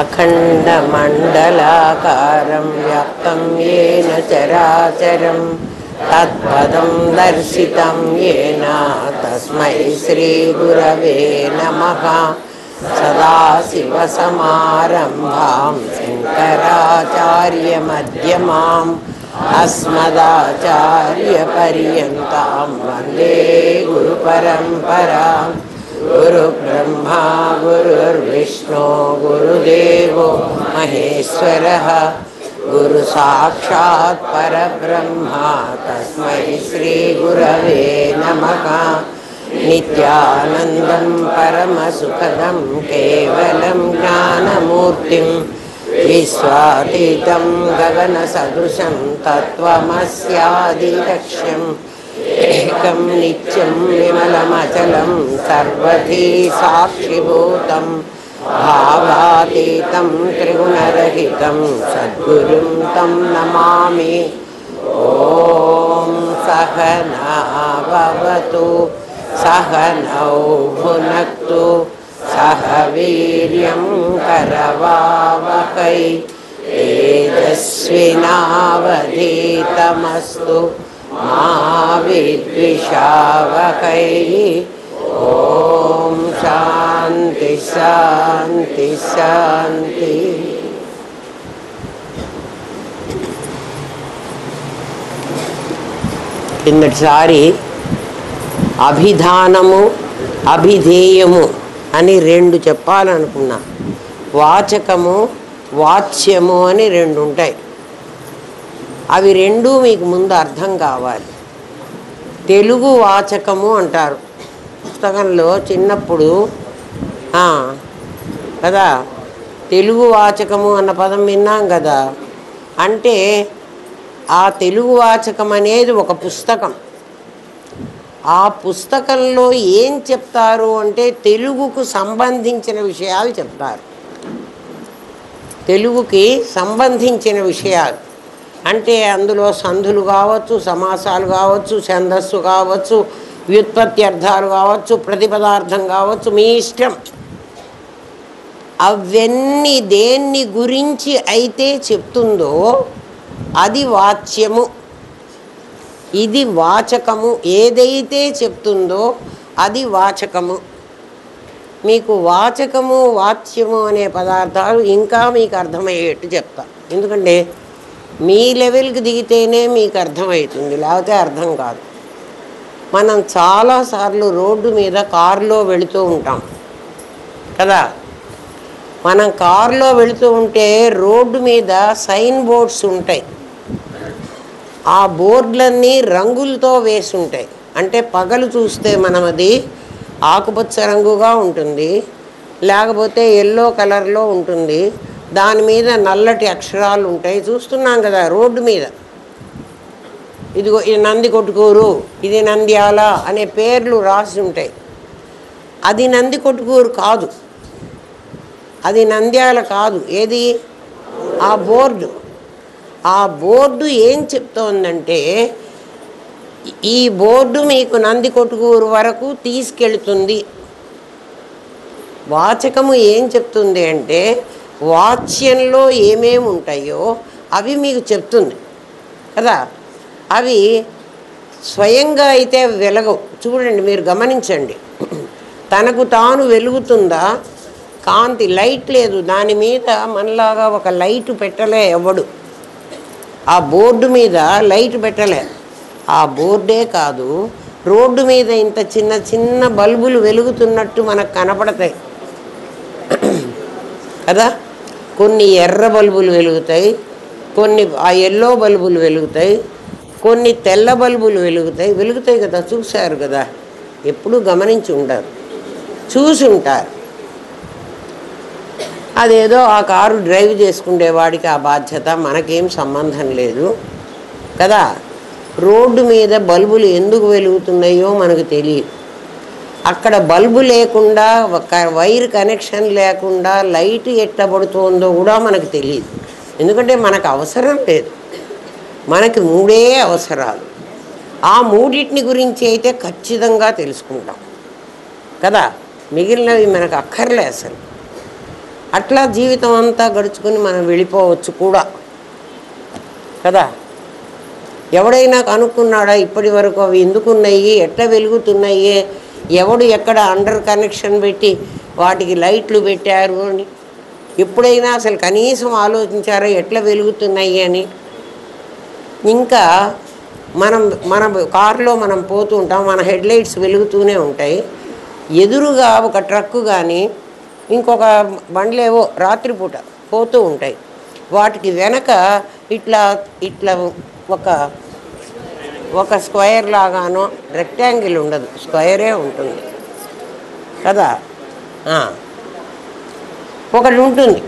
अखण्डमण्डलाकारं व्याप्तं येन चराचरं तत्पदं दर्शितं येन तस्मै श्रीगुरवे नमः। सदाशिवसमारम्भां शङ्कराचार्यमध्यमाम् अस्मदाचार्यपर्यन्तां वन्दे गुरुपरम्पराम्। गुरुब्रह्मा गुरुर्विष्णु गुरुदेवो महेश्वरः गुरुसाक्षात् परब्रह्मा तस्मै श्रीगुरवे नमः। नित्यानन्दं परमसुखदं केवलं ज्ञानमूर्तिं विश्वातीतं गगनसदृशं तत्त्वमस्यादिलक्ष्यम् एकं नित्यं विमलमचलं सर्वधी साक्षिभूतं भावातीतं त्रिगुणरहितं सद्गुरुं तं नमामि। ॐ सहना भवतु सहनौ भुनक्तु सह वीर्यं करवावहै तेजस्विनावधीतमस्तु मा विद्विषावहै। ॐ शान्ति शान्ति शान्ति। కిందటిసారి అభిధానము అభిధేయము అని రెండు చెప్పాలనుకున్నా. వాచకము వాచ్యము అని రెండు ఉంటాయి. అవి రెండు మీకు ముందు అర్థం కావాలి. తెలుగు వాచకము అంటారు. పుస్తకంలో చిన్నప్పుడు కదా తెలుగు వాచకము అన్న పదం విన్నాం కదా. అంటే ఆ తెలుగు వాచకం అనేది ఒక పుస్తకం. ఆ పుస్తకంలో ఏం చెప్తారు అంటే తెలుగుకు సంబంధించిన విషయాలు చెప్తారు. తెలుగుకి సంబంధించిన విషయాలు అంటే అందులో సంధులు కావచ్చు, సమాసాలు కావచ్చు, ఛందస్సు కావచ్చు, వ్యుత్పత్తి అర్థాలు కావచ్చు, ప్రతిపదార్థం కావచ్చు, మీ ఇష్టం. అవన్నీ దేన్ని గురించి అయితే చెప్తుందో అది వాచ్యము, ఇది వాచకము. ఏదైతే చెప్తుందో అది వాచకము. మీకు వాచకము వాచ్యము అనే పదార్థాలు ఇంకా మీకు అర్థమయ్యేట్టు చెప్తా. ఎందుకంటే మీ లెవెల్కి దిగితేనే మీకు అర్థమవుతుంది, లేకపోతే అర్థం కాదు. మనం చాలాసార్లు రోడ్డు మీద కారులో వెళుతూ ఉంటాం కదా. మనం కారులో వెళుతూ ఉంటే రోడ్డు మీద సైన్ బోర్డ్స్ ఉంటాయి. ఆ బోర్డులన్నీ రంగులతో వేసి ఉంటాయి. అంటే పగలు చూస్తే మనం అది ఆకుపచ్చ రంగుగా ఉంటుంది, లేకపోతే ఎల్లో కలర్లో ఉంటుంది. దాని మీద నల్లటి అక్షరాలు ఉంటాయి. చూస్తున్నాం కదా రోడ్డు మీద. ఇదిగో ఇది నంది కొట్టుకూరు, ఇది నంద్యాల అనే పేర్లు రాసి ఉంటాయి. అది నంది కొట్టుకూరు కాదు, అది నంద్యాల కాదు. ఏది? ఆ బోర్డు. ఆ బోర్డు ఏం చెప్తోందంటే ఈ బోర్డు మీకు నంది కొట్టుకూరు వరకు తీసుకెళ్తుంది. వాచకము ఏం చెప్తుంది అంటే వాచ్యంలో ఏమేమి ఉంటాయో అవి మీకు చెప్తుంది కదా. అవి స్వయంగా అయితే వెలగవు. చూడండి, మీరు గమనించండి. తనకు తాను వెలుగుతుందా? కాంతి, లైట్ లేదు దాని మీద. మనలాగా ఒక లైట్ పెట్టలే ఎవడు. ఆ బోర్డు మీద లైట్ పెట్టలే. ఆ బోర్డే కాదు, రోడ్డు మీద ఇంత చిన్న చిన్న బల్బులు వెలుగుతున్నట్టు మనకు కనపడతాయి కదా. కొన్ని ఎర్ర బల్బులు వెలుగుతాయి, కొన్ని ఆ ఎల్లో బల్బులు వెలుగుతాయి, కొన్ని తెల్ల బల్బులు వెలుగుతాయి కదా. చూశారు కదా, ఎప్పుడూ గమనించి ఉంటారు, చూసి ఉంటారు. అదేదో ఆ కారు డ్రైవ్ చేసుకునేవాడికి ఆ బాధ్యత, మనకేం సంబంధం లేదు కదా. రోడ్డు మీద బల్బులు ఎందుకు వెలుగుతున్నాయో మనకు తెలియదు. అక్కడ బల్బు లేకుండా, ఒక వైర్ కనెక్షన్ లేకుండా లైట్ ఎట్టబడుతుందో కూడా మనకు తెలియదు. ఎందుకంటే మనకు అవసరం లేదు. మనకి మూడే అవసరాలు. ఆ మూడింటిని గురించి అయితే ఖచ్చితంగా తెలుసుకుంటాం కదా. మిగిలినవి మనకు అక్కర్లే అసలు. అట్లా జీవితం అంతా గడుచుకొని మనం వెళ్ళిపోవచ్చు కూడా కదా. ఎవడైనా కనుక్కున్నాడా ఇప్పటి వరకు అవి ఎందుకున్నాయి, ఎట్లా వెలుగుతున్నాయి, ఎవడు ఎక్కడ అండర్ కనెక్షన్ పెట్టి వాటికి లైట్లు పెట్టారు అని ఎప్పుడైనా అసలు కనీసం ఆలోచించారో ఎట్లా వెలుగుతున్నాయి అని. ఇంకా మన కారులో మనం పోతూ ఉంటాం, మన హెడ్లైట్స్ వెలుగుతూనే ఉంటాయి. ఎదురుగా ఒక ట్రక్కు కానీ ఇంకొక బండ్లేవో రాత్రిపూట పోతూ ఉంటాయి. వాటికి వెనక ఇట్లా ఇట్లా ఒక స్క్వేర్ లాగానో, రెక్టాంగిల్ ఉండదు, స్క్వేరే ఉంటుంది కదా. ఒకటి ఉంటుంది,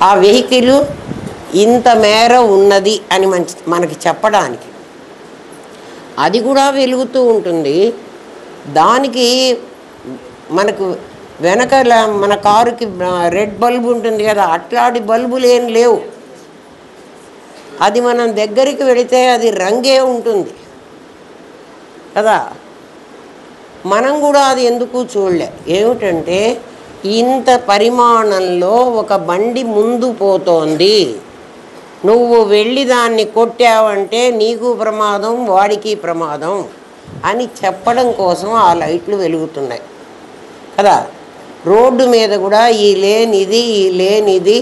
ఆ వెహికల్ ఇంత మేర ఉన్నది అని మనకి చెప్పడానికి. అది కూడా వెలుగుతూ ఉంటుంది. దానికి మనకు వెనకాల మన కారుకి రెడ్ బల్బు ఉంటుంది కదా, అట్లాంటి బల్బులు ఏం లేవు. అది మనం దగ్గరికి వెళితే అది రంగే ఉంటుంది కదా. మనం కూడా అది ఎందుకు చూడలే. ఏమిటంటే ఇంత పరిమాణంలో ఒక బండి ముందు పోతోంది, నువ్వు వెళ్ళి దాన్ని కొట్టావంటే నీకు ప్రమాదం, వాడికి ప్రమాదం అని చెప్పడం కోసం ఆ లైట్లు వెలుగుతున్నాయి కదా. రోడ్డు మీద కూడా ఈ లేన్ ఇది, ఈ లేన్ ఇది,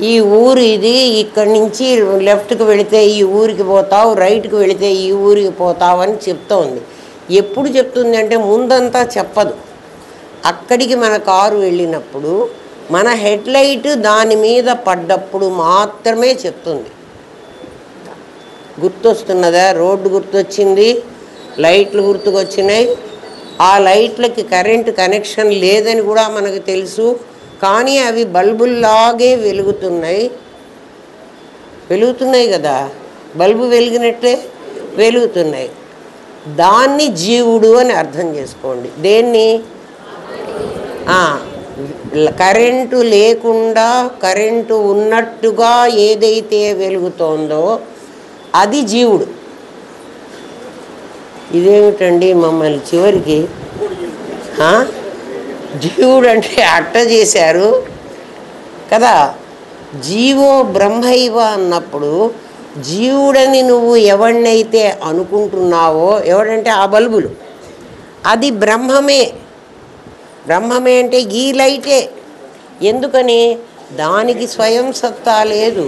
ఈ ఊరు ఇది, ఇక్కడి నుంచి లెఫ్ట్కి వెళితే ఈ ఊరికి పోతావు, రైట్కి వెళితే ఈ ఊరికి పోతావు అని చెప్తోంది. ఎప్పుడు చెప్తుంది అంటే ముందంతా చెప్పదు. అక్కడికి మన కారు వెళ్ళినప్పుడు మన హెడ్లైట్ దాని మీద పడ్డప్పుడు మాత్రమే చెప్తుంది. గుర్తొస్తున్నదా? రోడ్డు గుర్తొచ్చింది, లైట్లు గుర్తుకొచ్చినాయి. ఆ లైట్లకి కరెంటు కనెక్షన్ లేదని కూడా మనకు తెలుసు, కానీ అవి బల్బుల్లాగే వెలుగుతున్నాయి కదా. బల్బు వెలిగినట్లే వెలుగుతున్నాయి. దాన్ని జీవుడు అని అర్థం చేసుకోండి. దేన్ని? కరెంటు లేకుండా కరెంటు ఉన్నట్టుగా ఏదైతే వెలుగుతోందో అది జీవుడు. ఇదేమిటండి మమ్మల్ని చివరికి జీవుడు అంటే అట్ట చేశారు కదా. జీవో బ్రహ్మైవ అన్నప్పుడు జీవుడని నువ్వు ఎవడినైతే అనుకుంటున్నావో, ఎవడంటే ఆ బల్బులు, అది బ్రహ్మమే. బ్రహ్మమే అంటే ఈ లైటే. ఎందుకని? దానికి స్వయం సత్తా లేదు.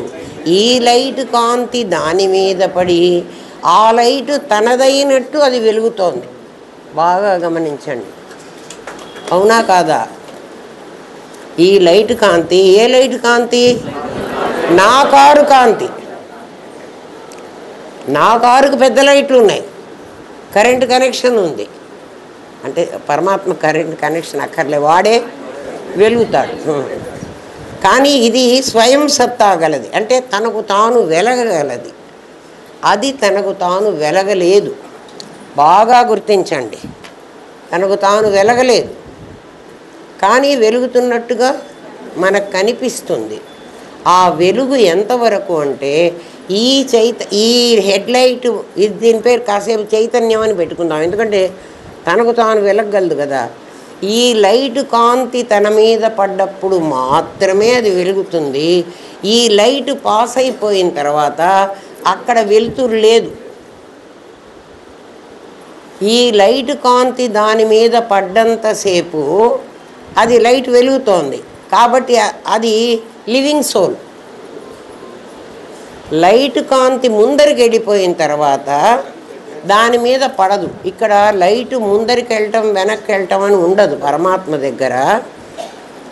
ఈ లైట్ కాంతి దాని మీద పడి ఆ లైటు తనదైనట్టు అది వెలుగుతోంది. బాగా గమనించండి, అవునా కాదా? ఈ లైట్ కాంతి ఏ లైట్ కాంతి? నా కారు కాంతి. నా కారుకు పెద్ద లైట్లు ఉన్నాయి, కరెంటు కనెక్షన్ ఉంది. అంటే పరమాత్మ కరెంట్ కనెక్షన్ అక్కర్లే, వాడే వెలుగుతాడు. కానీ ఇది స్వయం సత్తా గలది, అంటే తనకు తాను వెలగగలది. అది తనకు తాను వెలగలేదు. బాగా గుర్తించండి, తనకు తాను వెలగలేదు, కానీ వెలుగుతున్నట్టుగా మనకు కనిపిస్తుంది. ఆ వెలుగు ఎంతవరకు అంటే ఈ హెడ్లైట్, ఇది దీని పేరు కాసేపు చైతన్యం అని పెట్టుకుందాం, ఎందుకంటే తనకు తాను వెలగగలదు కదా. ఈ లైట్ కాంతి తన మీద పడ్డప్పుడు మాత్రమే అది వెలుగుతుంది. ఈ లైట్ పాస్ అయిపోయిన తర్వాత అక్కడ వెలుతురు లేదు. ఈ లైట్ కాంతి దాని మీద పడ్డంతసేపు అది లైట్ వెలుగుతోంది, కాబట్టి అది లివింగ్ సోల్. లైట్ కాంతి ముందరికి వెళ్ళిపోయిన తర్వాత దాని మీద పడదు. ఇక్కడ లైట్ ముందరికి వెళ్ళటం వెనక్కి వెళ్ళటం అని ఉండదు పరమాత్మ దగ్గర.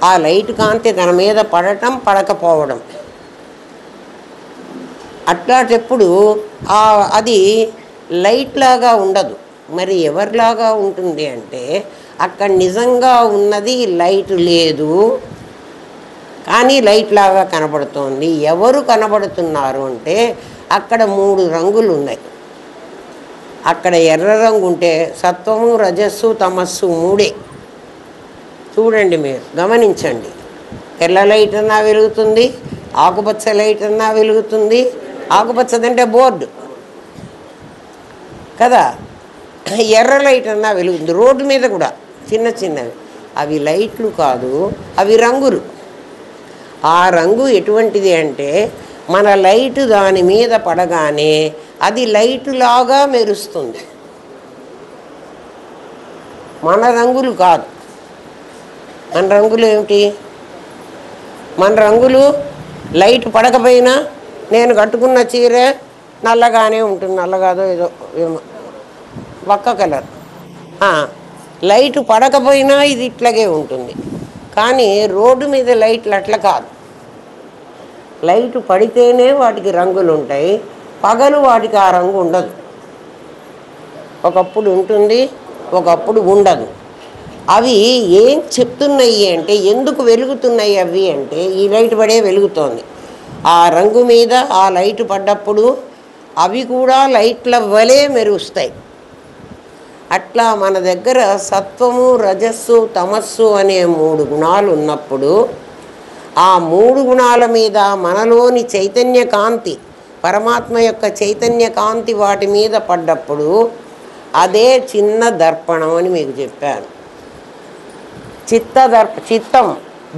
ఆ లైట్ కాంతి తన మీద పడటం, పడకపోవడం. అట్లాంటప్పుడు అది లైట్ లాగా ఉండదు. మరి ఎవరిలాగా ఉంటుంది అంటే అక్కడ నిజంగా ఉన్నది లైట్ లేదు, కానీ లైట్ లాగా కనబడుతోంది. ఎవరు కనబడుతున్నారు అంటే అక్కడ 3 రంగులు ఉన్నాయి. అక్కడ ఎర్ర రంగు ఉంటే సత్వము, రజస్సు, తమస్సు 3. చూడండి, మీరు గమనించండి. తెల్ల లైట్ అన్నా వెలుగుతుంది, ఆకుపచ్చ లైట్ అన్నా వెలుగుతుంది. ఆకుపచ్చదంటే బోర్డు కదా, ఎర్ర లైట్ అన్నా వెలుగుతుంది. రోడ్డు మీద కూడా చిన్న చిన్నవి. అవి లైట్లు కాదు, అవి రంగులు. ఆ రంగు ఎటువంటిది అంటే మన లైటు దాని మీద పడగానే అది లైటులాగా మెరుస్తుంది. మన రంగులు కాదు. మన రంగులు ఏమిటి? మన రంగులు లైట్ పడకపోయినా నేను కట్టుకున్న చీర నల్లగానే ఉంటుంది. నల్లగాదో ఏదో ఏమో ఒక్క కలర్. లైటు పడకపోయినా ఇది ఇట్లాగే ఉంటుంది. కానీ రోడ్డు మీద లైట్లు అట్లా కాదు. లైటు పడితేనే వాటికి రంగులు ఉంటాయి. పగలు వాటికి ఆ రంగు ఉండదు. ఒకప్పుడు ఉంటుంది, ఒకప్పుడు ఉండదు. అవి ఏం చెప్తున్నాయి అంటే, ఎందుకు వెలుగుతున్నాయి అవి అంటే, ఈ లైట్ పడే వెలుగుతోంది. ఆ రంగు మీద ఆ లైట్ పడ్డప్పుడు అవి కూడా లైట్ల వలె మెరుస్తాయి. అట్లా మన దగ్గర సత్వము, రజస్సు, తమస్సు అనే 3 గుణాలు ఉన్నప్పుడు ఆ 3 గుణాల మీద మనలోని చైతన్య కాంతి, పరమాత్మ యొక్క చైతన్య కాంతి వాటి మీద పడ్డప్పుడు అదే చిన్న దర్పణం అని మీకు చెప్పాను. చిత్తం,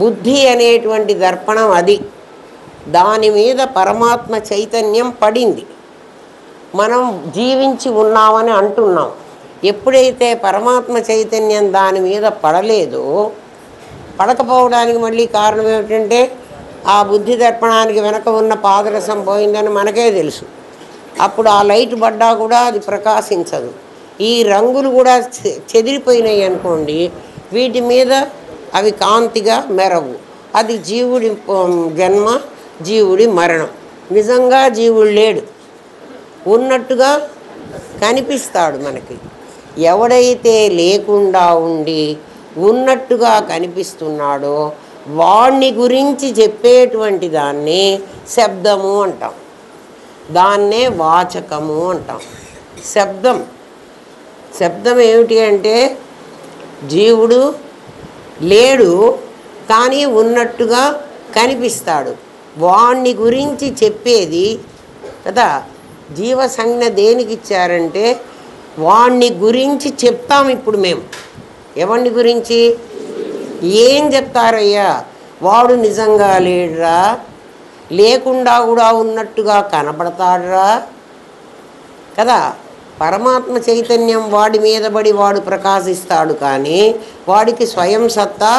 బుద్ధి అనేటువంటి దర్పణం అది. దాని మీద పరమాత్మ చైతన్యం పడింది. మనం జీవించి ఉన్నామని అంటున్నాం. ఎప్పుడైతే పరమాత్మ చైతన్యం దాని మీద పడలేదో, పడకపోవడానికి మళ్ళీ కారణం ఏమిటంటే ఆ బుద్ధి దర్పణానికి వెనక ఉన్న పాదరసం పోయిందని మనకే తెలుసు. అప్పుడు ఆ లైట్ పడ్డా కూడా అది ప్రకాశించదు. ఈ రంగులు కూడా చెదిరిపోయినాయి అనుకోండి, వీటి మీద అవి కాంతిగా మెరవు. అది జీవుడి జన్మ, జీవుడి మరణం. నిజంగా జీవుడు లేడు, ఉన్నట్టుగా కనిపిస్తాడు మనకి. ఎవడైతే లేకుండా ఉండి ఉన్నట్టుగా కనిపిస్తున్నాడో వాణ్ణి గురించి చెప్పేటువంటి దాన్ని శబ్దము అంటాం. దాన్నే వాచకము అంటాం. శబ్దం ఏమిటి అంటే, జీవుడు లేడు కానీ ఉన్నట్టుగా కనిపిస్తాడు, వాణ్ణి గురించి చెప్పేది కదా. జీవసంజ్ఞ దేనికి ఇచ్చారంటే వాణ్ణి గురించి చెప్తాం. ఇప్పుడు మేము ఎవరిని గురించి ఏం చెప్తారయ్యా? వాడు నిజంగా లేడురా, లేకుండా కూడా ఉన్నట్టుగా కనపడతాడురా కదా. పరమాత్మ చైతన్యం వాడి మీద పడి వాడు ప్రకాశిస్తాడు, కానీ వాడికి స్వయం సత్తా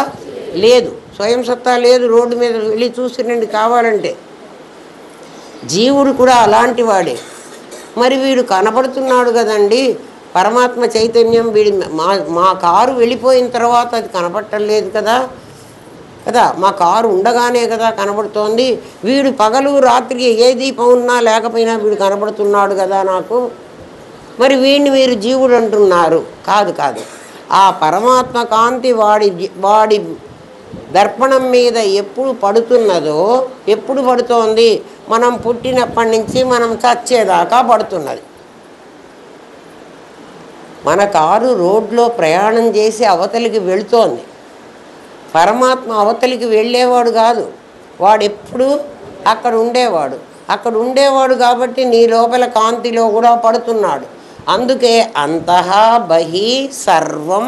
లేదు. స్వయం సత్తా లేదు. రోడ్డు మీద వెళ్ళి చూసిరండి కావాలంటే. జీవుడు కూడా అలాంటి వాడే. మరి వీడు కనపడుతున్నాడు కదండి, పరమాత్మ చైతన్యం వీడి మా కారు వెళ్ళిపోయిన తర్వాత అది కనపడలేదు కదా. మా కారు ఉండగానే కదా కనబడుతోంది. వీడు పగలు రాత్రికి ఏ దీపం ఉన్నా లేకపోయినా వీడు కనబడుతున్నాడు కదా నాకు. మరి వీడిని మీరు జీవుడు అంటున్నారు. కాదు. ఆ పరమాత్మ కాంతి వాడి దర్పణం మీద ఎప్పుడు పడుతున్నదో, ఎప్పుడు పడుతోంది? మనం పుట్టినప్పటి నుంచి మనం చచ్చేదాకా పడుతున్నది. మన కారు రోడ్లో ప్రయాణం చేసి అవతలికి వెళుతోంది. పరమాత్మ అవతలికి వెళ్ళేవాడు కాదు, వాడెప్పుడు అక్కడ ఉండేవాడు కాబట్టి నీ లోపల కాంతిలో కూడా పడుతున్నాడు. అందుకే అంతః బహి సర్వం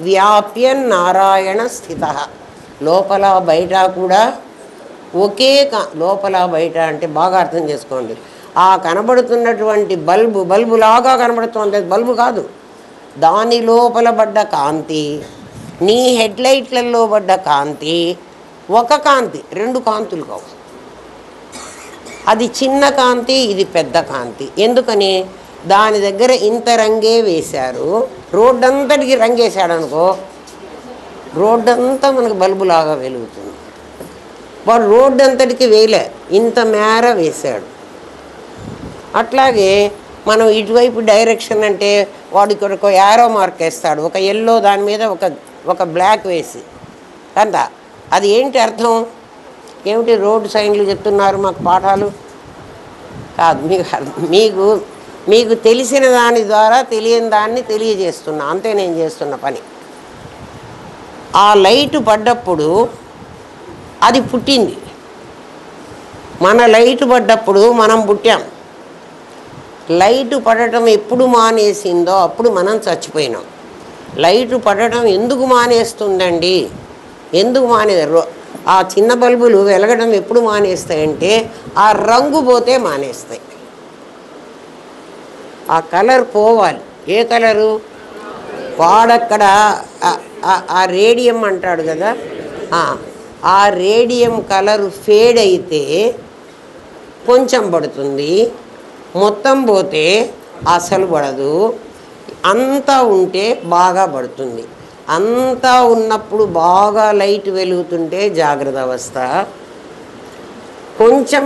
వ్యాప్య నారాయణ స్థిత. లోపల బయట కూడా ఒకే లోపల బయట అంటే బాగా అర్థం చేసుకోండి. ఆ కనబడుతున్నటువంటి బల్బులాగా కనబడుతుంది, బల్బు కాదు. దాని లోపల పడ్డ కాంతి, నీ హెడ్లైట్లలో పడ్డ కాంతి ఒక కాంతి, 2 కాంతులు కావు. అది చిన్న కాంతి, ఇది పెద్ద కాంతి. ఎందుకని? దాని దగ్గర ఇంత రంగే వేశారు. రోడ్డంతటికి రంగేశాడు అనుకో, రోడ్డంతా మనకు బల్బులాగా వెలుగుతుంది. వాడు రోడ్డు అంతటికి వేయలే, ఇంత మేర వేశాడు. అట్లాగే మనం ఇటువైపు డైరెక్షన్ అంటే వాడు ఇక్కడ ఒక యారో మార్క్ వేస్తాడు, ఒక ఎల్లో దాని మీద ఒక బ్లాక్ వేసి కదా. అది ఏంటి అర్థం? ఏమిటి రోడ్డు సైన్లు చెప్తున్నారు మాకు పాఠాలు? కాదు, మీకు తెలిసిన దాని ద్వారా తెలియని దాన్ని తెలియజేస్తున్నా, అంతే నేను చేస్తున్న పని. ఆ లైటు పడ్డప్పుడు అది పుట్టింది. మన లైటు పడ్డప్పుడు మనం పుట్టాం. లైటు పడటం ఎప్పుడు మానేసిందో అప్పుడు మనం చచ్చిపోయినాం. లైటు పడడం ఎందుకు మానేస్తుందండి? ఎందుకు ఆ చిన్న బల్బులు వెలగడం ఎప్పుడు మానేస్తాయంటే ఆ రంగు పోతే మానేస్తాయి. ఆ కలర్ పోవాలి. ఏ కలరు? వాడక్కడ ఆ రేడియం అంటాడు కదా, ఆ రేడియం కలరు ఫేడ్ అయితే కొంచెం పడుతుంది, మొత్తం పోతే అసలు పడదు. అంతా ఉంటే బాగా పడుతుంది. అంతా ఉన్నప్పుడు బాగా లైట్ వెలుగుతుంటే జాగ్రత్త అవస్థ, కొంచెం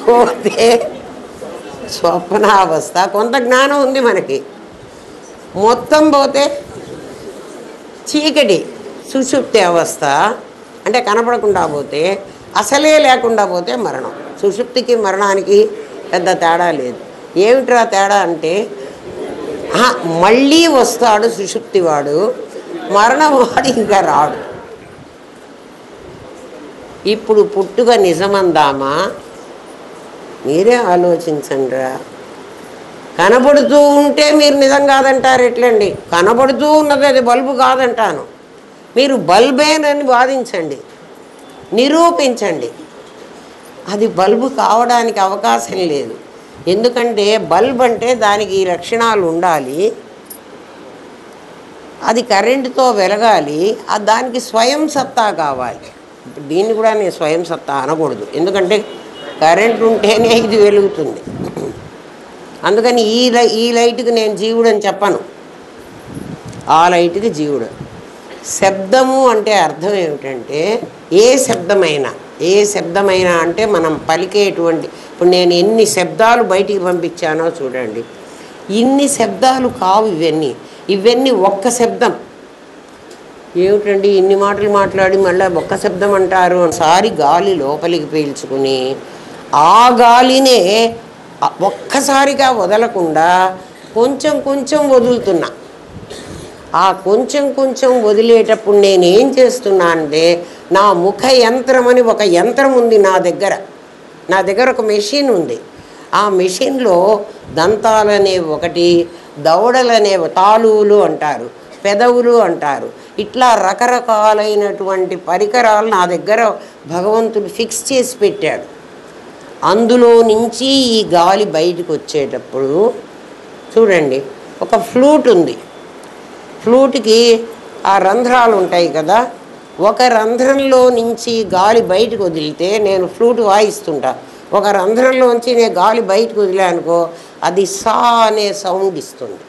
పోతే స్వప్నావస్థ. కొంత జ్ఞానం ఉంది మనకి. మొత్తం పోతే చీకటి సుషుప్తి అవస్థ, అంటే కనపడకుండా పోతే, అసలే లేకుండా పోతే మరణం. సుషుప్తికి మరణానికి పెద్ద తేడా లేదు. ఏమిట్రా తేడా అంటే మళ్ళీ వస్తాడు సుషుప్తి వాడు, మరణం వాడు ఇంకా రాడు. ఇప్పుడు పుట్టుక నిజమందామా? మీరే ఆలోచించండిరా. కనబడుతూ ఉంటే మీరు నిజం కాదంటారు ఎట్లండి? కనబడుతూ ఉన్నది అది బల్బు కాదంటాను. మీరు బల్బేనని వాదించండి, నిరూపించండి. అది బల్బు కావడానికి అవకాశం లేదు. ఎందుకంటే బల్బ్ అంటే దానికి ఈ లక్షణాలు ఉండాలి, అది కరెంటుతో వెలగాలి, దానికి స్వయం సత్తా కావాలి. దీన్ని కూడా నేను స్వయం సత్తా అనకూడదు, ఎందుకంటే కరెంట్ ఉంటేనే ఇది వెలుగుతుంది. అందుకని ఈ లైట్కి నేను జీవుడు అని చెప్పను, ఆ లైట్కి జీవుడు. శబ్దము అంటే అర్థం ఏమిటంటే ఏ శబ్దమైనా అంటే మనం పలికేటువంటి, ఇప్పుడు నేను ఎన్ని శబ్దాలు బయటికి పంపించానో చూడండి. ఇన్ని శబ్దాలు కావు ఇవన్నీ ఒక్క శబ్దం. ఏమిటండి ఇన్ని మాటలు మాట్లాడి మళ్ళీ ఒక్క శబ్దం అంటారు? ఒకసారి గాలి లోపలికి పీల్చుకుని ఆ గాలినే ఒక్కసారిగా వదలకుండా కొంచెం కొంచెం వదులుతున్నా. ఆ కొంచెం కొంచెం వదిలేటప్పుడు నేనేం చేస్తున్నా అంటే, నా ముఖ యంత్రం అని ఒక యంత్రం ఉంది నా దగ్గర ఒక మెషిన్ ఉంది. ఆ మెషిన్లో దంతాలనేవి ఒకటి, దవడలనేవి తాలువులు అంటారు, పెదవులు అంటారు, ఇట్లా రకరకాలైనటువంటి పరికరాలు నా దగ్గర భగవంతుడు ఫిక్స్ చేసి పెట్టాడు. అందులో నుంచి ఈ గాలి బయటకు వచ్చేటప్పుడు చూడండి, ఒక ఫ్లూట్ ఉంది. ఫ్లూట్కి ఆ రంధ్రాలు ఉంటాయి కదా, ఒక రంధ్రంలో నుంచి గాలి బయటకు వదిలితే నేను ఫ్లూట్ వాయిస్తుంటా. ఒక రంధ్రంలోంచి నేను గాలి బయటకు వదిలానుకో, అది సా అనే సౌండ్ ఇస్తుంది.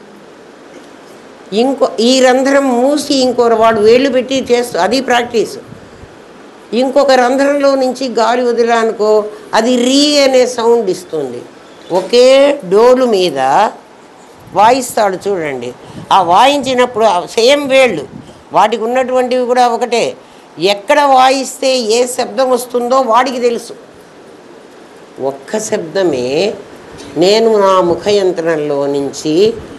ఈ రంధ్రం మూసి వాడు వేళ్ళు పెట్టి అది ప్రాక్టీస్. ఇంకొక రంధ్రంలో నుంచి గాలి వదిలానుకో, అది రీ అనే సౌండ్ ఇస్తుంది. ఒకే డోలు మీద వాయిస్తాడు చూడండి. ఆ వాయించినప్పుడు సేమ్ వేళ్ళు, వాటికి ఉన్నటువంటివి కూడా ఒకటే. ఎక్కడ వాయిస్తే ఏ శబ్దం వస్తుందో వాడికి తెలుసు. ఒక్క శబ్దమే నేను నా ముఖయంత్రంలో నుంచి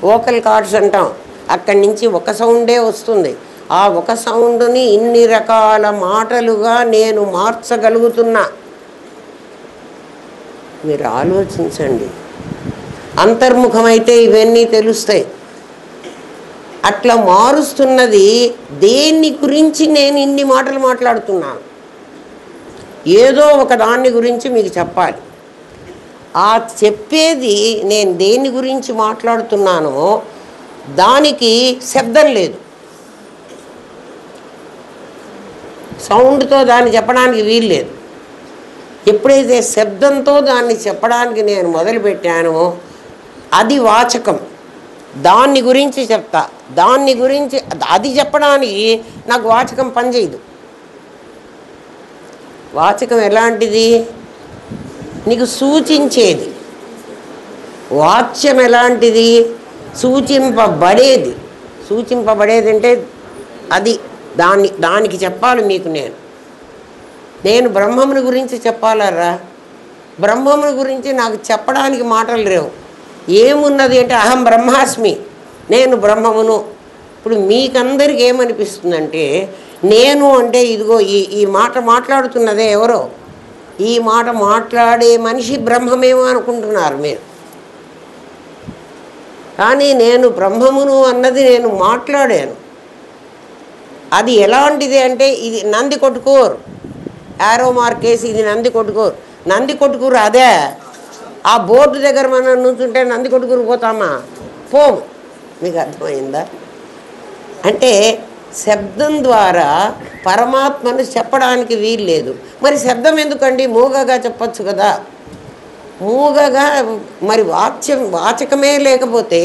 వోకల్ కార్డ్స్ అంటాం, అక్కడి నుంచి ఒక సౌండే వస్తుంది. ఆ ఒక సౌండ్ని ఇన్ని రకాల మాటలుగా నేను మార్చగలుగుతున్నా. మీరు ఆలోచించండి. అంతర్ముఖమైతే ఇవన్నీ తెలుస్తాయి. అట్లా మారుస్తున్నది దేన్ని గురించి నేను ఇన్ని మాటలు మాట్లాడుతున్నాను? ఏదో ఒక దాన్ని గురించి మీకు చెప్పాలి. ఆ చెప్పేది నేను దేని గురించి మాట్లాడుతున్నానో దానికి శబ్దం లేదు, సౌండ్తో దాన్ని చెప్పడానికి వీలు లేదు. ఎప్పుడైతే శబ్దంతో దాన్ని చెప్పడానికి నేను మొదలుపెట్టానో అది వాచకం. దాన్ని గురించి చెప్తా, దాన్ని గురించి అది చెప్పడానికి నాకు వాచకం పనిచేయదు. వాచకం ఎలాంటిది? నీకు సూచించేది. వాచ్యం ఎలాంటిది? సూచింపబడేది. సూచింపబడేది అంటే అది దానికి చెప్పాలి మీకు. నేను బ్రహ్మముని గురించి చెప్పాలరా? బ్రహ్మముని గురించి నాకు చెప్పడానికి మాటలు లేవు. ఏమున్నది అంటే అహం బ్రహ్మాస్మి, నేను బ్రహ్మమును. ఇప్పుడు మీకందరికి ఏమనిపిస్తుందంటే, నేను అంటే ఇదిగో ఈ మాట మాట్లాడుతున్నదే ఎవరో, ఈ మాట మాట్లాడే మనిషి బ్రహ్మమేమో అనుకుంటున్నారు మీరు. కానీ నేను బ్రహ్మమును అన్నది నేను మాట్లాడాను. అది ఎలాంటిది అంటే ఇది నంది కొట్టుకోరు, యారో మార్క్ వేసి ఇది నంది కొట్టుకోరు. నంది కొట్టుకూరు అదే. ఆ బోర్డు దగ్గర మనం నుంచుంటే నంది కొట్టుకూరు పోతామా? పోము. మీకు అర్థమైందా? అంటే శబ్దం ద్వారా పరమాత్మను చెప్పడానికి వీల్లేదు. మరి శబ్దం ఎందుకండి? మూగగా చెప్పచ్చు కదా. మూగగా మరి వాచకమే లేకపోతే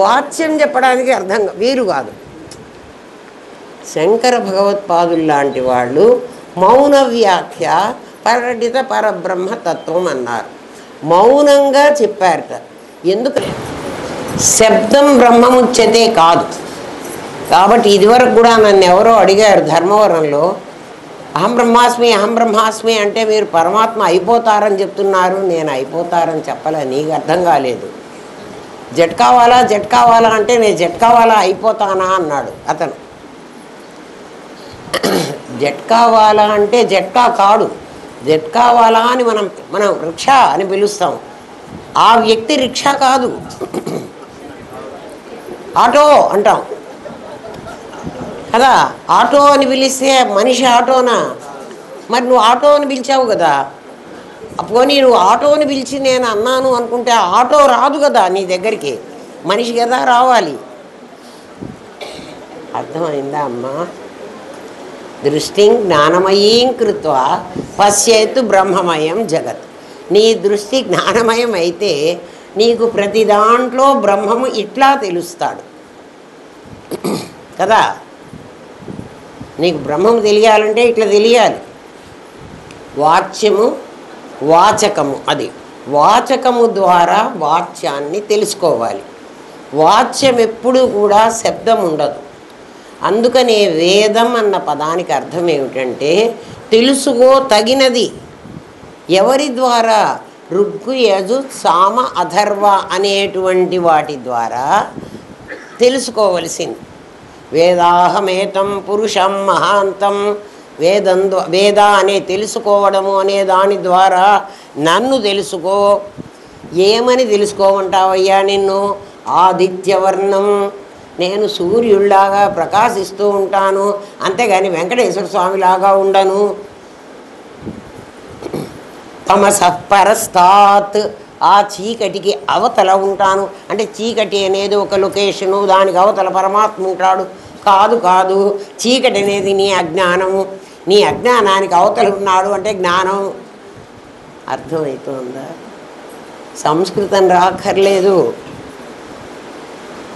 వాచ్యం చెప్పడానికి అర్థం వీలు కాదు. శంకర భగవత్పాదులు లాంటి వాళ్ళు మౌన వ్యాఖ్య పరడిత పరబ్రహ్మ తత్వం అన్నారు. మౌనంగా చెప్పారట. ఎందుకు? శబ్దం బ్రహ్మముచ్యతే కాదు. కాబట్టి ఇదివరకు కూడా నన్ను ఎవరో అడిగారు ధర్మవరంలో, అహం బ్రహ్మాస్మి అంటే మీరు పరమాత్మ అయిపోతారని చెప్తున్నారు. నేను అయిపోతారని చెప్పలే, నీకు అర్థం కాలేదు. జట్ కావాలా అంటే నేను జట్ కావాలా అయిపోతానా అన్నాడు అతను. జట్ కావాలా అంటే జట్కా కాడు, జట్ కావాలా అని మనం రిక్షా అని పిలుస్తాం. ఆ వ్యక్తి రిక్షా కాదు, ఆటో అంటాం కదా. ఆటో అని పిలిస్తే మనిషి ఆటోనా? మరి నువ్వు ఆటో అని పిలిచావు కదా. పోనీ నువ్వు ఆటోని పిలిచి నేను అన్నాను అనుకుంటే ఆటో రాదు కదా నీ దగ్గరికి, మనిషి కదా రావాలి. అర్థమైందా అమ్మా? దృష్టిం జ్ఞానమయీం కృత్వా పశ్యేతు బ్రహ్మమయం జగత్. నీ దృష్టి జ్ఞానమయం అయితే నీకు ప్రతి దాంట్లో బ్రహ్మము ఇట్లా తెలుస్తాడు కదా. నీకు బ్రహ్మము తెలియాలంటే ఇట్లా తెలియాలి. వాచ్యము వాచకము, అది వాచకము ద్వారా వాచ్యాన్ని తెలుసుకోవాలి. వాచ్యం ఎప్పుడు కూడా శబ్దం ఉండదు. అందుకనే వేదం అన్న పదానికి అర్థం ఏమిటంటే తెలుసుకో తగినది. ఎవరి ద్వారా? ఋగ్గు యజు సామ అథర్వ అనేటువంటి వాటి ద్వారా తెలుసుకోవలసింది. వేదాహమేతం పురుషం మహాంతం. వేద అనే తెలుసుకోవడము అనే దాని ద్వారా నన్ను తెలుసుకో. ఏమని తెలుసుకోమంటావయ్యా నిన్ను? ఆదిత్యవర్ణం, నేను సూర్యుడిలాగా ప్రకాశిస్తూ ఉంటాను, అంతేగాని వెంకటేశ్వర స్వామిలాగా ఉండను. తమసః పరస్తాత్, ఆ చీకటికి అవతల ఉంటాను. అంటే చీకటి అనేది ఒక లొకేషను, దానికి అవతల పరమాత్మ ఉంటాడు. కాదు, చీకటి అనేది నీ అజ్ఞానము, నీ అజ్ఞానానికి అవతల ఉన్నాడు అంటే జ్ఞానం. అర్థమవుతుందా? సంస్కృతం రాక్కర్లేదు.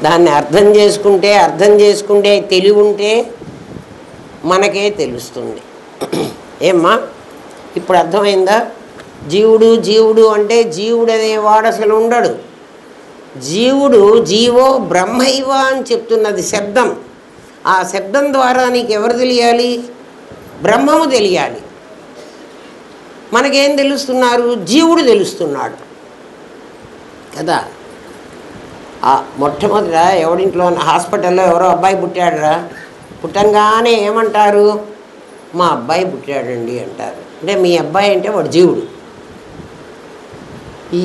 దాన్ని అర్థం చేసుకుంటే తెలివి ఉంటే మనకే తెలుస్తుంది. ఏమ్మా ఇప్పుడు అర్థమైందా? జీవుడు అంటే జీవుడు అనేవాడు అసలు ఉండడు. జీవో బ్రహ్మైవ అని చెప్తున్నది శబ్దం. ఆ శబ్దం ద్వారా నీకు ఎవరు తెలియాలి? బ్రహ్మము తెలియాలి. మనకేం తెలుస్తున్నారు? జీవుడు తెలుస్తున్నాడు కదా. మొట్టమొదట ఎవడింట్లో హాస్పిటల్లో ఎవరో అబ్బాయి పుట్టాడురా, పుట్టంగానే ఏమంటారు? మా అబ్బాయి పుట్టాడండి అంటారు. అంటే మీ అబ్బాయి అంటే వాడు జీవుడు.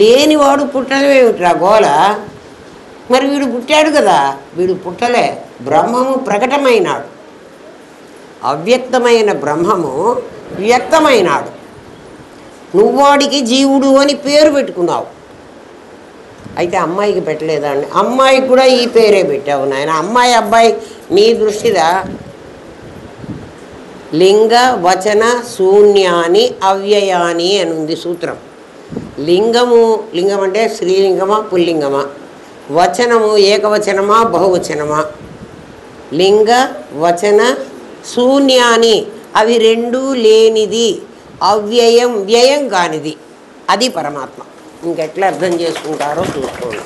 లేనివాడు పుట్టడం ఏమిట్రా గోల? మరి వీడు పుట్టాడు కదా. వీడు పుట్టలే, బ్రహ్మము ప్రకటమైనాడు. అవ్యక్తమైన బ్రహ్మము వ్యక్తమైనాడు. నువ్వాడికి జీవుడు అని పేరు పెట్టుకున్నావు. అయితే అమ్మాయికి పెట్టలేదా అండి? అమ్మాయికి కూడా ఈ పేరే పెట్టావు నాయన. అమ్మాయి అబ్బాయి నీ దృష్టిదా? లింగ వచన శూన్యాని అవ్యయాని అని ఉంది సూత్రం. లింగం అంటే స్త్రీలింగమా పుల్లింగమా? వచనము ఏకవచనమా బహువచనమా? లింగ వచన శూన్యాని, అవి రెండూ లేనిది, అవ్యయం వ్యయం కానిది, అది పరమాత్మ. ఇంకెట్లా అర్థం చేసుకుంటారో చూసుకోండి.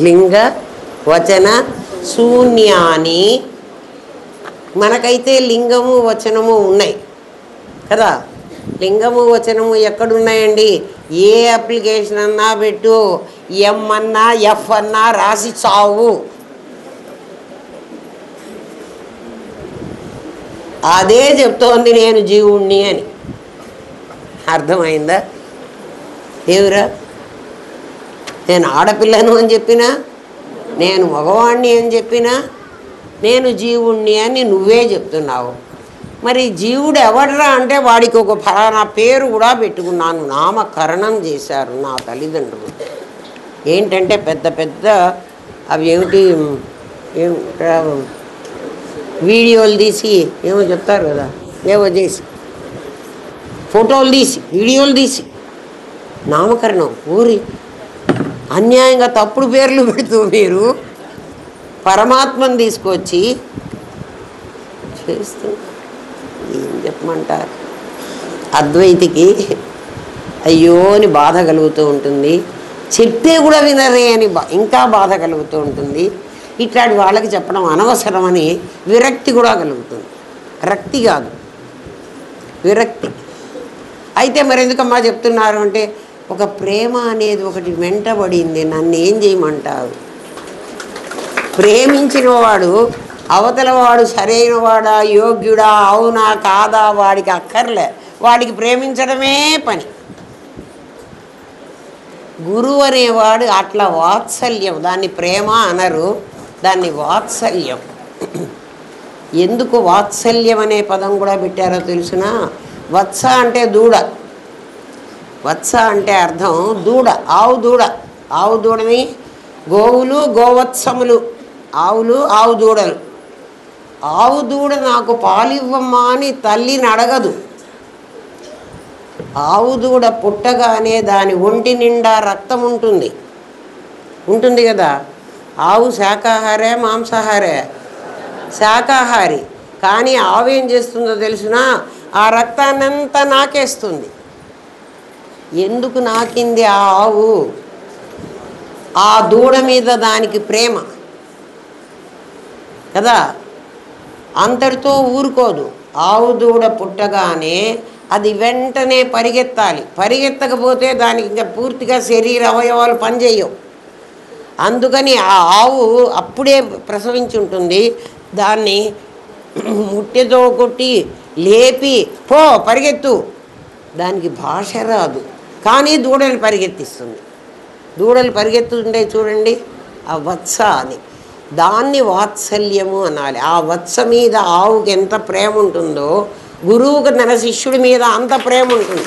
లింగ వచన శూన్యాని. మనకైతే లింగము వచనము ఉన్నాయి కదా. లింగము వచనము ఎక్కడున్నాయండి? ఏ అప్లికేషన్ అన్నా పెట్టు, ఎం అన్నా ఎఫ్ అన్నా రాసి చావు. అదే చెప్తోంది నేను జీవుణ్ణి అని. అర్థమైందా? దేవురా నేను ఆడపిల్లను అని చెప్పినా, నేను మగవాణ్ణి అని చెప్పినా, నేను జీవుణ్ణి అని నువ్వే చెప్తున్నావు. మరి జీవుడు ఎవడరా అంటే వాడికి ఒక ఫలానా పేరు కూడా పెట్టుకున్నాను, నామకరణం చేశారు నా తల్లిదండ్రులు. ఏంటంటే పెద్ద పెద్ద అవి ఏమిటి వీడియోలు తీసి ఏమో చెప్తారు కదా, ఏవో చేసి ఫోటోలు తీసి వీడియోలు తీసి నామకరణం ఊరి అన్యాయంగా తప్పుడు పేర్లు పెడుతూ మీరు పరమాత్మను తీసుకొచ్చి చేస్తూ ఏం చెప్పమంటారు. అద్వైతికి అయ్యో అని బాధ కలుగుతూ ఉంటుంది, చెప్తే కూడా వినరే అని ఇంకా బాధ కలుగుతూ ఉంటుంది. ఇట్లాంటి వాళ్ళకి చెప్పడం అనవసరమని విరక్తి కూడా కలుగుతుంది. రక్తి కాదు, విరక్తి. అయితే మరి ఎందుకమ్మా చెప్తున్నారు అంటే, ఒక ప్రేమ అనేది ఒకటి వెంటబడింది, నన్ను ఏం చేయమంటారు. ప్రేమించిన వాడు అవతల వాడు సరైన వాడా, యోగ్యుడా, అవునా కాదా వాడికి అక్కర్లే, వాడికి ప్రేమించడమే పని. గురువు అనేవాడు అట్లా వాత్సల్యం, దాన్ని ప్రేమ అనరు, దాన్ని వాత్సల్యం. ఎందుకు వాత్సల్యం అనే పదం కూడా పెట్టారో తెలుసునా? వత్స అంటే దూడ, వత్స అంటే అర్థం దూడ, ఆవు దూడ. ఆవు దూడని గోవులు గోవత్సములు, ఆవులు ఆవు దూడలు. ఆవు దూడ నాకు పాలివ్వమ్మా అని తల్లిని అడగదు. ఆవు దూడ పుట్టగానే దాని ఒంటి నిండా రక్తం ఉంటుంది, ఉంటుంది కదా. ఆవు శాకాహారే మాంసాహారే? శాకాహారి. కానీ ఆవు ఏం చేస్తుందో తెలిసినా, ఆ రక్తాన్నంతా నాకేస్తుంది. ఎందుకు నాకింది ఆ ఆవు? ఆ దూడ మీద దానికి ప్రేమ కదా, అంతటితో ఊరుకోదు. ఆవు దూడ పుట్టగానే అది వెంటనే పరిగెత్తాలి, పరిగెత్తకపోతే దానికి ఇంకా పూర్తిగా శరీర అవయవాలు పనిచేయవు. అందుకని ఆ ఆవు అప్పుడే ప్రసవించి ఉంటుంది, దాన్ని ముట్టెతో కొట్టి లేపి పో పరిగెత్తు. దానికి భాష రాదు, కానీ దూడలు పరిగెత్తిస్తుంది. దూడలు పరిగెత్తుండే చూడండి, ఆ వత్స అని, దాన్ని వాత్సల్యము అనాలి. ఆ వత్స మీద ఆవుకి ఎంత ప్రేమ ఉంటుందో, గురువుకు తన శిష్యుడి మీద అంత ప్రేమ ఉంటుంది.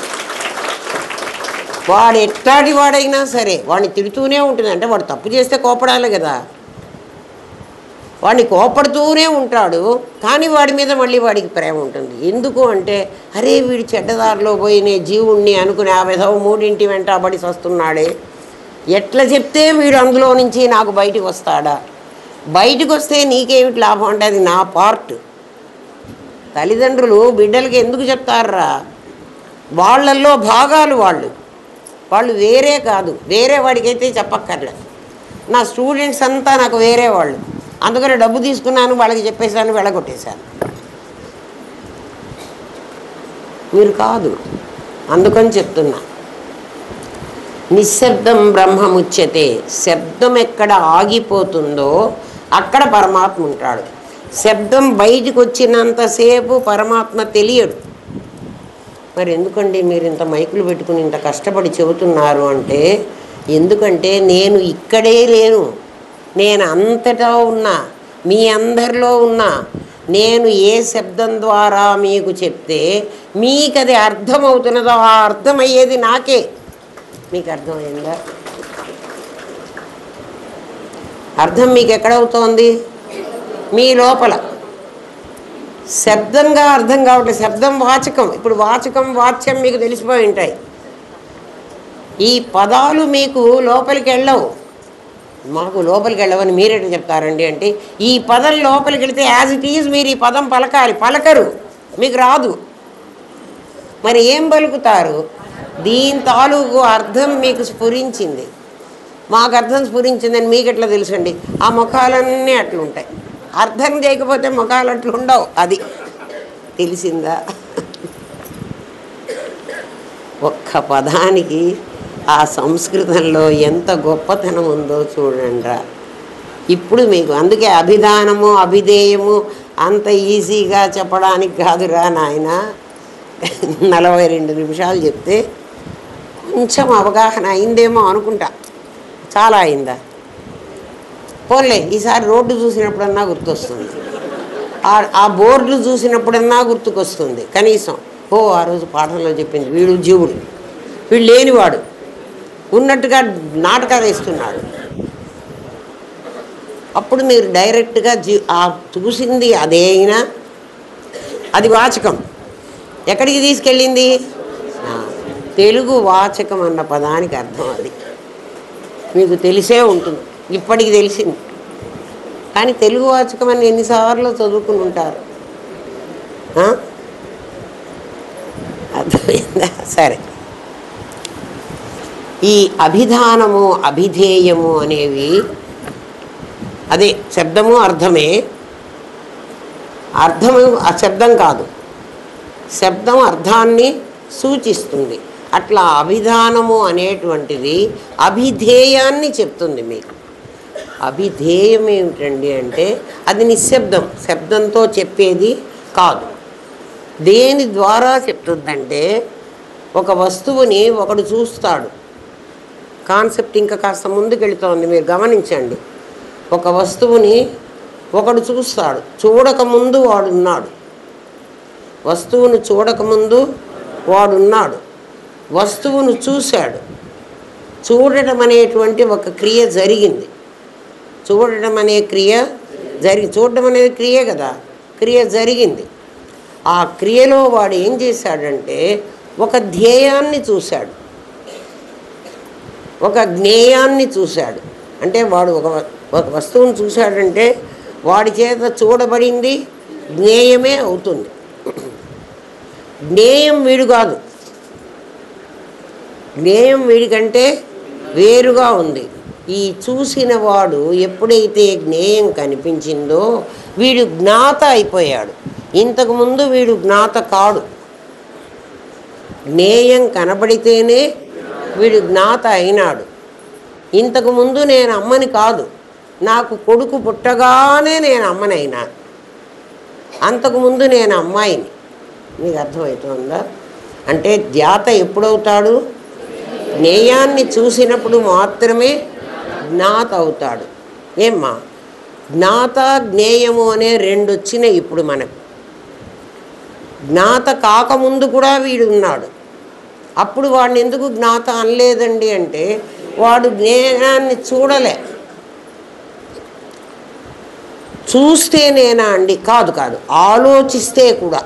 వాడు ఎట్లాంటి వాడైనా సరే వాడిని తిడుతూనే ఉంటుంది. అంటే వాడు తప్పు చేస్తే కోపడాలి కదా, వాడిని కోపడుతూనే ఉంటాడు, కానీ వాడి మీద మళ్ళీ వాడికి ప్రేమ ఉంటుంది. ఎందుకు అంటే, అరే వీడు చెడ్డదారిలో పోయి నే జీవుణ్ణి అనుకుని ఆ విధవ మూడింటి వెంటబడి వస్తున్నాడే, ఎట్లా చెప్తే వీడు అందులో నుంచి నాకు బయటికి వస్తాడా? బయటకు వస్తే నీకేమిటి లాభం అంటే అది నా పార్ట్. తల్లిదండ్రులు బిడ్డలకి ఎందుకు చెప్తారా? వాళ్ళల్లో భాగాలు వాళ్ళు వేరే కాదు. వేరే వాడికైతే చెప్పక్కర్లేదు. నా స్టూడెంట్స్ అంతా నాకు వేరే వాళ్ళు, అందుకని డబ్బు తీసుకున్నాను, వాళ్ళకి చెప్పేశాను, వెళ్ళగొట్టేశాను. మీరు కాదు, అందుకని చెప్తున్నా. నిశ్శబ్దం బ్రహ్మముచ్యతే. శబ్దం ఎక్కడ ఆగిపోతుందో అక్కడ పరమాత్మ ఉంటాడు. శబ్దం బయటికి వచ్చినంతసేపు పరమాత్మ తెలియడు. మరి ఎందుకండి మీరు ఇంత మైకులు పెట్టుకుని ఇంత కష్టపడి చెబుతున్నారు అంటే, ఎందుకంటే నేను ఇక్కడే లేను, నేను అంతటా ఉన్నా, మీ అందరిలో ఉన్నా. నేను ఏ శబ్దం ద్వారా మీకు చెప్తే మీకు అది అర్థమవుతున్నదో ఆ అర్థమయ్యేది నాకే. మీకు అర్థమైందా? అర్థం మీకు ఎక్కడవుతోంది? మీ లోపల. శబ్దంగా అర్థం కావట్లేదు. శబ్దం వాచకం. ఇప్పుడు వాచకం వాచ్యం మీకు తెలిసిపోయి ఉంటాయి. ఈ పదాలు మీకు లోపలికి వెళ్ళవు. మాకు లోపలికి వెళ్ళవని మీరేంటి చెప్తారండి అంటే, ఈ పదం లోపలికి వెళితే యాజ్ ఇట్ ఈజ్ మీరు ఈ పదం పలకాలి. పలకరు, మీకు రాదు. మరి ఏం పలుకుతారు? దీని తాలూకు అర్థం మీకు స్ఫురించింది, మాకు అర్థం స్ఫురించిందని మీకు ఎట్లా తెలుసండి? ఆ ముఖాలన్నీ అట్లుంటాయి. అర్థం చేయకపోతే ముఖాలు అట్లుండవు. అది తెలిసిందా? ఒక్క పదానికి ఆ సంస్కృతంలో ఎంత గొప్పతనం ఉందో చూడండిరా. ఇప్పుడు మీకు అందుకే అభిధానము అభిధేయము అంత ఈజీగా చెప్పడానికి కాదురా నాయన. 42 నిమిషాలు చెప్తే కొంచెం అవగాహన అయిందేమో అనుకుంటా. చాలా అయిందా? పోన్లే, ఈసారి రోడ్డు చూసినప్పుడన్నా గుర్తొస్తుంది, ఆ బోర్డులు చూసినప్పుడన్నా గుర్తుకొస్తుంది కనీసం. ఓ ఆ రోజు పాఠంలో చెప్పింది, వీడు జీవుడు, వీడు లేనివాడు ఉన్నట్టుగా నాటకాలు వేస్తున్నాడు. అప్పుడు మీరు డైరెక్ట్గా ఆ చూసింది అదే అయినా అది వాచకం ఎక్కడికి తీసుకెళ్ళింది? తెలుగు వాచకం అన్న పదానికి అర్థం అది. మీకు తెలిసే ఉంటుంది, ఇప్పటికి తెలిసింది. కానీ తెలుగు వాచకం అని ఎన్నిసార్లు చదువుకుని ఉంటారు. అర్థమైందా? సరే, ఈ అభిధానము అభిధేయము అనేవి అదే శబ్దము అర్థమే. అర్థము ఆ శబ్దం కాదు, శబ్దం అర్థాన్ని సూచిస్తుంది. అట్లా అభిధానము అనేటువంటిది అభిధేయాన్ని చెప్తుంది మీకు. అభిధేయం ఏమిటండి అంటే అది నిశ్శబ్దం, శబ్దంతో చెప్పేది కాదు. దేని ద్వారా చెప్తుందంటే ఒక వస్తువుని ఒకడు చూస్తాడు. కాన్సెప్ట్ ఇంకా కాస్త ముందుకెళ్తోంది, మీరు గమనించండి. ఒక వస్తువుని ఒకడు చూస్తాడు, చూడకముందు వాడున్నాడు. వస్తువును చూడకముందు వాడున్నాడు, వస్తువును చూశాడు. చూడటం అనేటువంటి ఒక క్రియ జరిగింది. చూడటం అనే క్రియ చూడటం అనేది క్రియ కదా, క్రియ జరిగింది. ఆ క్రియలో వాడు ఏం చేశాడంటే ఒక ధ్యేయాన్ని చూశాడు, ఒక జ్ఞేయాన్ని చూశాడు. అంటే వాడు ఒక వస్తువును చూశాడంటే వాడి చేత చూడబడింది జ్ఞేయమే అవుతుంది. జ్ఞేయం వీడు కాదు, జ్ఞేయం వీడికంటే వేరుగా ఉంది. ఈ చూసిన వాడు ఎప్పుడైతే జ్ఞేయం కనిపించిందో వీడు జ్ఞాత అయిపోయాడు. ఇంతకుముందు వీడు జ్ఞాత కాడు. జ్ఞేయం కనబడితేనే వీడు జ్ఞాత అయినాడు. ఇంతకుముందు నేను అమ్మని కాదు, నాకు కొడుకు పుట్టగానే నేను అమ్మనైనా, అంతకుముందు నేను అమ్మాయిని. మీకు అర్థమవుతుందా? అంటే ధ్యాత ఎప్పుడవుతాడు? జ్ఞేయాన్ని చూసినప్పుడు మాత్రమే జ్ఞాత అవుతాడు. ఏమ్మా, జ్ఞాత జ్ఞేయము అనే రెండు వచ్చినాయి ఇప్పుడు మనకు. జ్ఞాత కాకముందు కూడా వీడు ఉన్నాడు. అప్పుడు వాడిని ఎందుకు జ్ఞాత అనలేదండి అంటే వాడు జ్ఞేయాన్ని చూడలే. చూస్తేనేనా అండి? కాదు కాదు, ఆలోచిస్తే కూడా.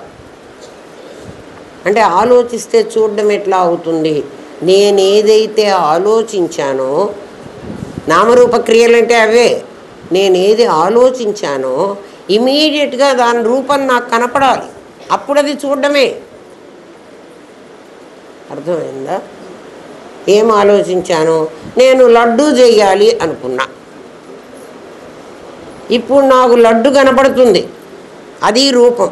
అంటే ఆలోచిస్తే చూడడం ఎట్లా అవుతుంది? నేనేదైతే ఆలోచించానో, నామరూప క్రియలంటే అవే, నేనేది ఆలోచించానో ఇమీడియట్గా దాని రూపం నాకు కనపడాలి, అప్పుడు అది చూడడమే. అర్థమైందా? ఏం ఆలోచించాను? నేను లడ్డూ చేయాలి అనుకున్నా, ఇప్పుడు నాకు లడ్డు కనపడుతుంది, అది రూపం.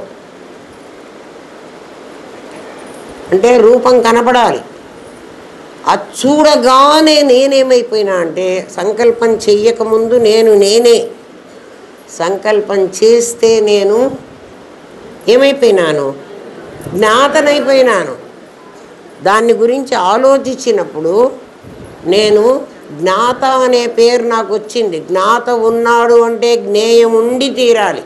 అంటే రూపం కనపడాలి. అది చూడగానే నేనేమైపోయినా అంటే సంకల్పం చెయ్యకముందు నేనే, సంకల్పం చేస్తే నేను ఏమైపోయినాను? జ్ఞాతనైపోయినాను. దాన్ని గురించి ఆలోచించినప్పుడు నేను జ్ఞాత అనే పేరు నాకు వచ్చింది. జ్ఞాత ఉన్నాడు అంటే జ్ఞేయం ఉండి తీరాలి.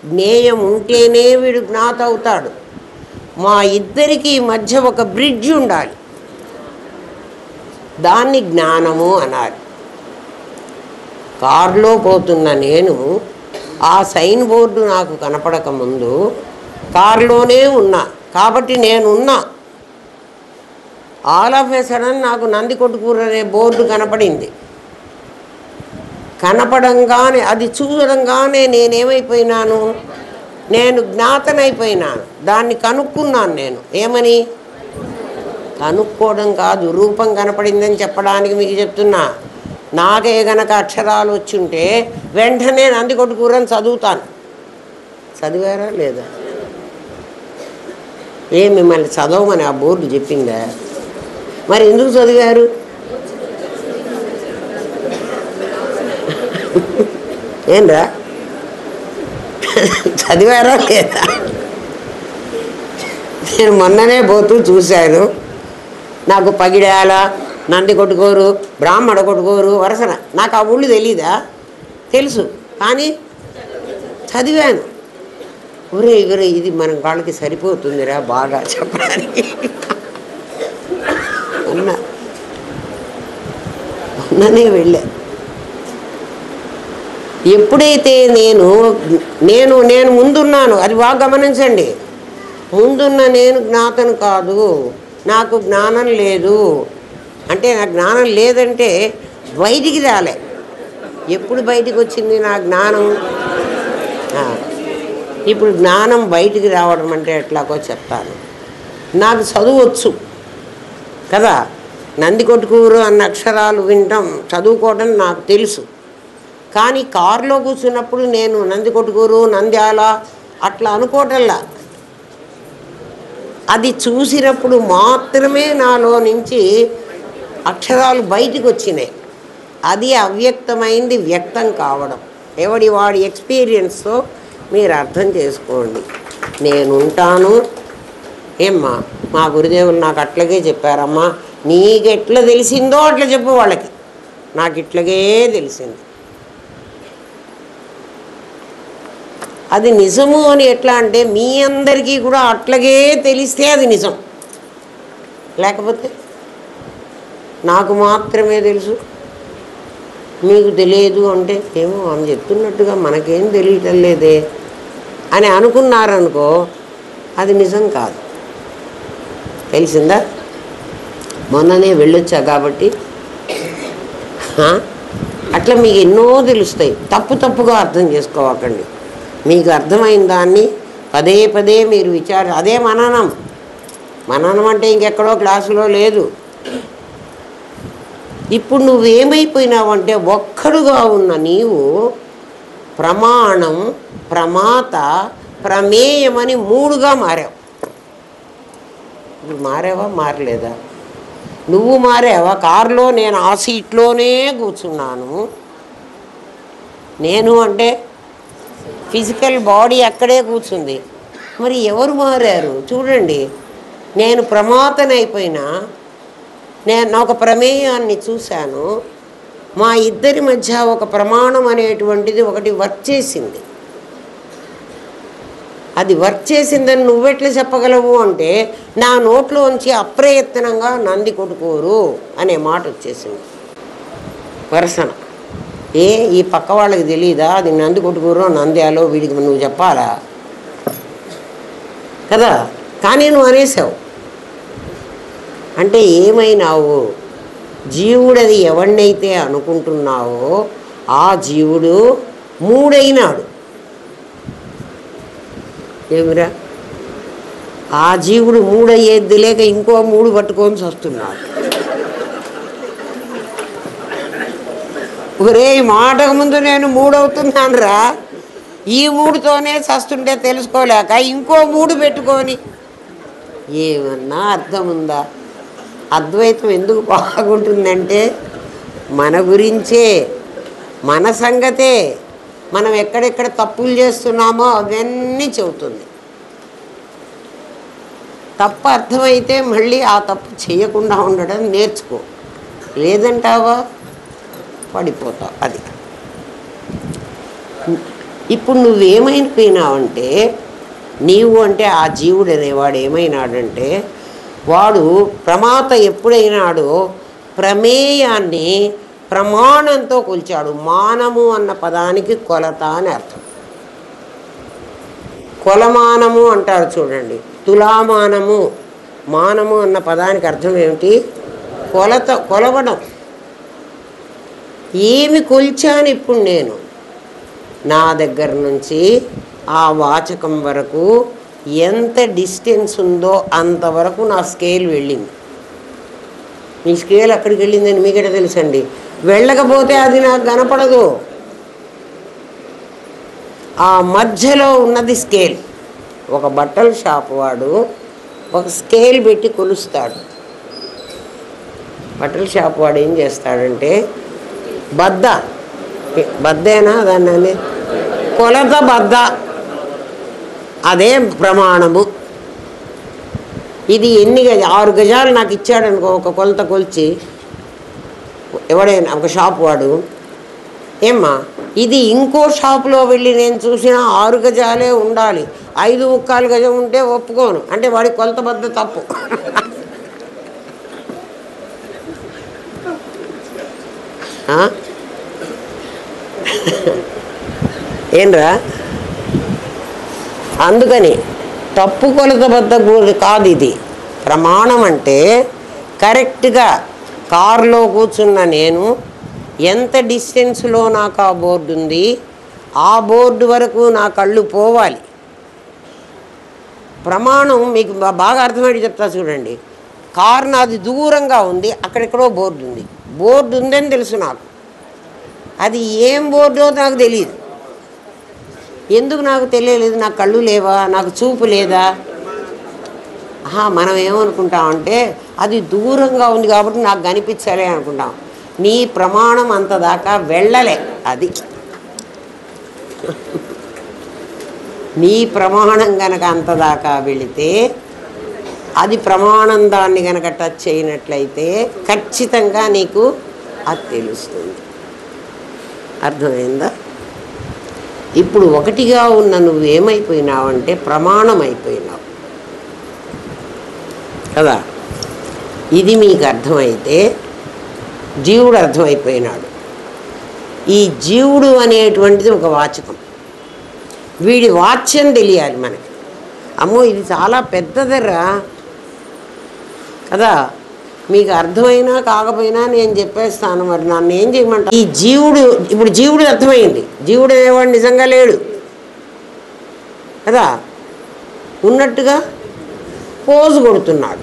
జ్ఞేయం ఉంటేనే వీడు జ్ఞాత అవుతాడు. మా ఇద్దరికి మధ్య ఒక బ్రిడ్జ్ ఉండాలి, దాన్ని జ్ఞానము అనాలి. కారులో పోతున్న నేను ఆ సైన్ బోర్డు నాకు కనపడకముందు కారులోనే ఉన్నా, కాబట్టి నేనున్నా. ఆల్ ఆఫ్ ఏ సడన్ నాకు నందికొట్కూరు అనే బోర్డు కనపడింది. కనపడంగానే, అది చూడంగానే నేనేమైపోయినాను? నేను జ్ఞాతనైపోయినాను. దాన్ని కనుక్కున్నాను నేను. ఏమని? కనుక్కోవడం కాదు, రూపం కనపడిందని చెప్పడానికి మీకు చెప్తున్నా. నాకే గనక అక్షరాలు వచ్చుంటే వెంటనే నందికొట్కూరు అని చదువుతాను. చదివారా లేదా? మిమ్మల్ని చదవమని ఆ బోర్డు చెప్పిందా? మరి ఎందుకు చదివారు? ఏంరా, చదివారా లేదా? నేను మొన్ననే పోతూ చూశాను. నాకు పగిడాల, నందికొట్కూరు, బ్రాహ్మణ కొడుకోరు వరసన. నాకు ఆ ఊళ్ళు తెలీదా? తెలుసు, కానీ చదివాను. ఒరే ఇది మన వాళ్ళకి సరిపోతుందిరా బాగా చెప్పడానికి అన్ననే వెళ్ళా. ఎప్పుడైతే నేను నేను నేను ముందున్నాను, అది బాగా గమనించండి. ముందున్న నేను జ్ఞాతను కాదు, నాకు జ్ఞానం లేదు అంటే, నాకు జ్ఞానం లేదంటే బయటికి రాలే. ఎప్పుడు బయటికి వచ్చింది నా జ్ఞానం? ఇప్పుడు జ్ఞానం బయటికి రావడం అంటే ఎట్లాగో చెప్తాను. నాకు చదువచ్చు కదా, నందికొట్కూరు అన్న అక్షరాలు వినటం చదువుకోవడం నాకు తెలుసు. కానీ కారులో కూర్చున్నప్పుడు నేను నందికొట్కూరు నంద్యాల అట్లా అనుకోవటంలా. అది చూసినప్పుడు మాత్రమే నాలో నుంచి అక్షరాలు బయటికి వచ్చినాయి. అది అవ్యక్తమైంది వ్యక్తం కావడం. ఎవడి వాడి ఎక్స్పీరియన్స్తో మీరు అర్థం చేసుకోండి. నేనుంటాను. ఏమ్మా, మా గురుదేవులు నాకు అట్లాగే చెప్పారమ్మా, నీకు ఎట్లా తెలిసిందో అట్లా చెప్పు వాళ్ళకి. నాకు ఇట్లాగే తెలిసింది. అది నిజము అని ఎట్లా అంటే, మీ అందరికీ కూడా అట్లాగే తెలిస్తే అది నిజం. లేకపోతే నాకు మాత్రమే తెలుసు మీకు తెలియదు అంటే, ఏమో ఆమె చెప్తున్నట్టుగా మనకేం తెలియటం లేదే అని అనుకున్నారనుకో, అది నిజం కాదు. తెలిసిందా? మొన్ననే వెళ్ళొచ్చా కాబట్టి అట్లా మీకు ఎన్నో తెలుస్తాయి. తప్పుగా అర్థం చేసుకోవకండి. మీకు అర్థమైన దాన్ని పదే పదే మీరు అదే మననం. మననం అంటే ఇంకెక్కడో క్లాసులో లేదు. ఇప్పుడు నువ్వేమైపోయినావంటే, ఒక్కడుగా ఉన్న నీవు ప్రమాణం, ప్రమాత, ప్రమేయమని 3గా మారావు. నువ్వు మారావా? మారలేదా? నువ్వు మారావా? కారులో నేను ఆ సీట్లోనే కూర్చున్నాను. నేను అంటే ఫిజికల్ బాడీ అక్కడే కూర్చుంది. మరి ఎవరు మారారు చూడండి. నేను ప్రమాతనైపోయినా, నేను ఒక ప్రమేయాన్ని చూశాను. మా ఇద్దరి మధ్య ఒక ప్రమాణం అనేటువంటిది ఒకటి వర్క్ చేసింది. అది వర్క్ చేసిందని నువ్వెట్లా చెప్పగలవు అంటే, నా నోట్లోంచి అప్రయత్నంగా నందికొట్కూరు అనే మాట వచ్చేసింది వరసన. ఈ పక్క వాళ్ళకి తెలీదా అది నందికొట్కూరు నంద్యాలో? వీడికి నువ్వు చెప్పాలా కదా? కానీ నువ్వు అనేసావు. అంటే ఏమైనావు? జీవుడది ఎవరినైతే అనుకుంటున్నావో ఆ జీవుడు 3 అయినాడు. ఏమిరా, ఆ జీవుడు 3 అయ్యేది లేక ఇంకో 3 పట్టుకొని వస్తున్నాడు. ఒరే, మాటకు ముందు నేను 3 అవుతున్నాను రా, ఈ 3తోనే చస్తుంటే తెలుసుకోలేక ఇంకో 3 పెట్టుకొని. ఏమన్నా అర్థం ఉందా? అద్వైతం ఎందుకు బాగుంటుందంటే, మన గురించే, మన సంగతే, మనం ఎక్కడెక్కడ తప్పులు చేస్తున్నామో అవన్నీ చెబుతుంది. తప్పు అర్థమైతే మళ్ళీ ఆ తప్పు చేయకుండా ఉండడం నేర్చుకో. లేదంటావా పడిపోతావు. అది ఇప్పుడు నువ్వేమైపోయినావంటే, నీవు అంటే ఆ జీవుడు అనేవాడు ఏమైనాడంటే, వాడు ప్రమాత ఎప్పుడైనాడో ప్రమేయాన్ని ప్రమాణంతో కొలిచాడు. మానము అన్న పదానికి కొలత అని అర్థం. కొలమానము అంటారు చూడండి, తులామానము. మానము అన్న పదానికి అర్థం ఏమిటి? కొలత, కొలవడం. ఏమి కొలిచాను ఇప్పుడు నేను? నా దగ్గర నుంచి ఆ వాచకం వరకు ఎంత డిస్టెన్స్ ఉందో అంతవరకు నా స్కేల్ వెళ్ళింది. మీ స్కేల్ అక్కడికి వెళ్ళిందని మీకెట తెలుసండి? వెళ్ళకపోతే అది నాకు కనపడదు. ఆ మధ్యలో ఉన్నది స్కేల్. ఒక బట్టల షాప్ వాడు ఒక స్కేల్ పెట్టి కొలుస్తాడు. బట్టల షాప్ వాడు ఏం చేస్తాడంటే, బద్దేనా దాన్ని కొలత బద్ద, అదే ప్రమాణము. ఇది ఎన్ని 6 గజాలు నాకు ఇచ్చాడనుకో, ఒక కొలత కొలిచి ఎవడైనా ఒక షాప్ వాడు, ఏమ్మా ఇది ఇంకో షాపులో వెళ్ళి నేను చూసిన 6 గజాలే ఉండాలి, 5.25 గజం ఉంటే ఒప్పుకోను అంటే వాడి కొలతబద్ద తప్పు. ఏంరా? అందుకని తప్పు కొలతబద్ద కాదు ఇది. ప్రమాణం అంటే కరెక్ట్గా కారులో కూర్చున్న నేను ఎంత డిస్టెన్స్లో నాకు ఆ బోర్డు ఉంది, ఆ బోర్డు వరకు నా కళ్ళు పోవాలి. ప్రమాణం మీకు బాగా అర్థమయ్యేది చెప్తా చూడండి. కారు నాది దూరంగా ఉంది, అక్కడెక్కడో బోర్డు ఉంది, బోర్డు ఉందని తెలుసు నాకు, అది ఏం బోర్డో నాకు తెలియదు. ఎందుకు నాకు తెలియలేదు? నాకు కళ్ళు లేవా, నాకు చూపు లేదా? మనం ఏమనుకుంటామంటే అది దూరంగా ఉంది కాబట్టి నాకు కనిపించాలి అనుకుంటాం. నీ ప్రమాణం అంత దాకా వెళ్ళలే. అది నీ ప్రమాణం గనక అంత దాకా వెళితే, అది ప్రమాణం దాన్ని గనక టచ్ అయినట్లయితే ఖచ్చితంగా నీకు అది తెలుస్తుంది. అర్థమైందా? ఇప్పుడు ఒకటిగా ఉన్న నువ్వేమైపోయినావంటే ప్రమాణం అయిపోయినావు కదా. ఇది మీకు అర్థమైతే జీవుడు అర్థమైపోయినాడు. ఈ జీవుడు అనేటువంటిది ఒక వాచకం. వీడి వాచ్యం తెలియాలి మనకి. అమ్మో ఇది చాలా పెద్దదర్రా కదా, మీకు అర్థమైనా కాకపోయినా నేను చెప్పేస్తాను, మరి నన్ను ఏం చేయమంటా? ఈ జీవుడు, ఇప్పుడు జీవుడు అర్థమైంది. జీవుడు అనేవాడు నిజంగా లేడు కదా, ఉన్నట్టుగా పోజు కొడుతున్నాడు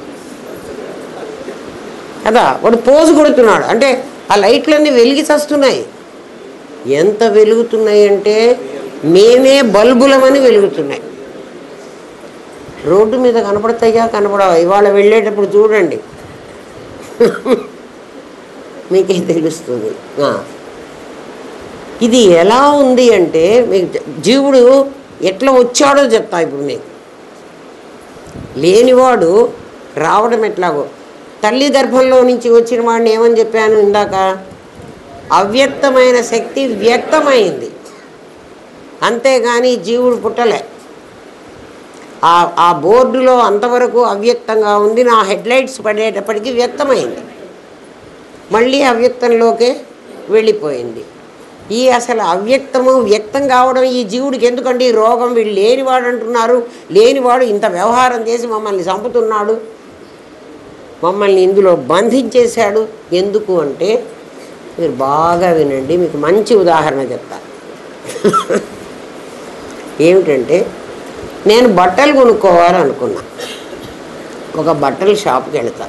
కదా. వాడు పోజు కొడుతున్నాడు అంటే ఆ లైట్లన్నీ వెలిగి చస్తున్నాయి. ఎంత వెలుగుతున్నాయి అంటే మేమే బల్బులమని వెలుగుతున్నాయి. రోడ్డు మీద కనపడతాయా కనపడవా? ఇవాళ వెళ్ళేటప్పుడు చూడండి మీకే తెలుస్తుంది. ఇది ఎలా ఉంది అంటే మీకు జీవుడు ఎట్లా వచ్చాడో చెప్తా ఇప్పుడు మీకు. లేనివాడు రావడం ఎట్లాగో, తల్లి గర్భంలో నుంచి వచ్చిన వాడిని ఏమని చెప్పాను ఇందాక? అవ్యక్తమైన శక్తి వ్యక్తమైంది, అంతేగాని జీవుడు పుట్టలే. ఆ బోర్డులో అంతవరకు అవ్యక్తంగా ఉంది, నా హెడ్లైట్స్ పడేటప్పటికి వ్యక్తమైంది, మళ్ళీ అవ్యక్తంలోకే వెళ్ళిపోయింది. ఈ అసలు అవ్యక్తము వ్యక్తం కావడం ఈ జీవుడికి ఎందుకండి రోగం? వీళ్ళు లేనివాడు అంటున్నారు, లేనివాడు ఇంత వ్యవహారం చేసి మమ్మల్ని చంపుతున్నాడు, మమ్మల్ని ఇందులో బంధించేశాడు. ఎందుకు అంటే మీరు బాగా వినండి, మీకు మంచి ఉదాహరణ చెప్తా. ఏమిటంటే నేను బట్టలు కొనుక్కోవాలనుకున్నా, ఒక బట్టల షాప్కి వెళతా.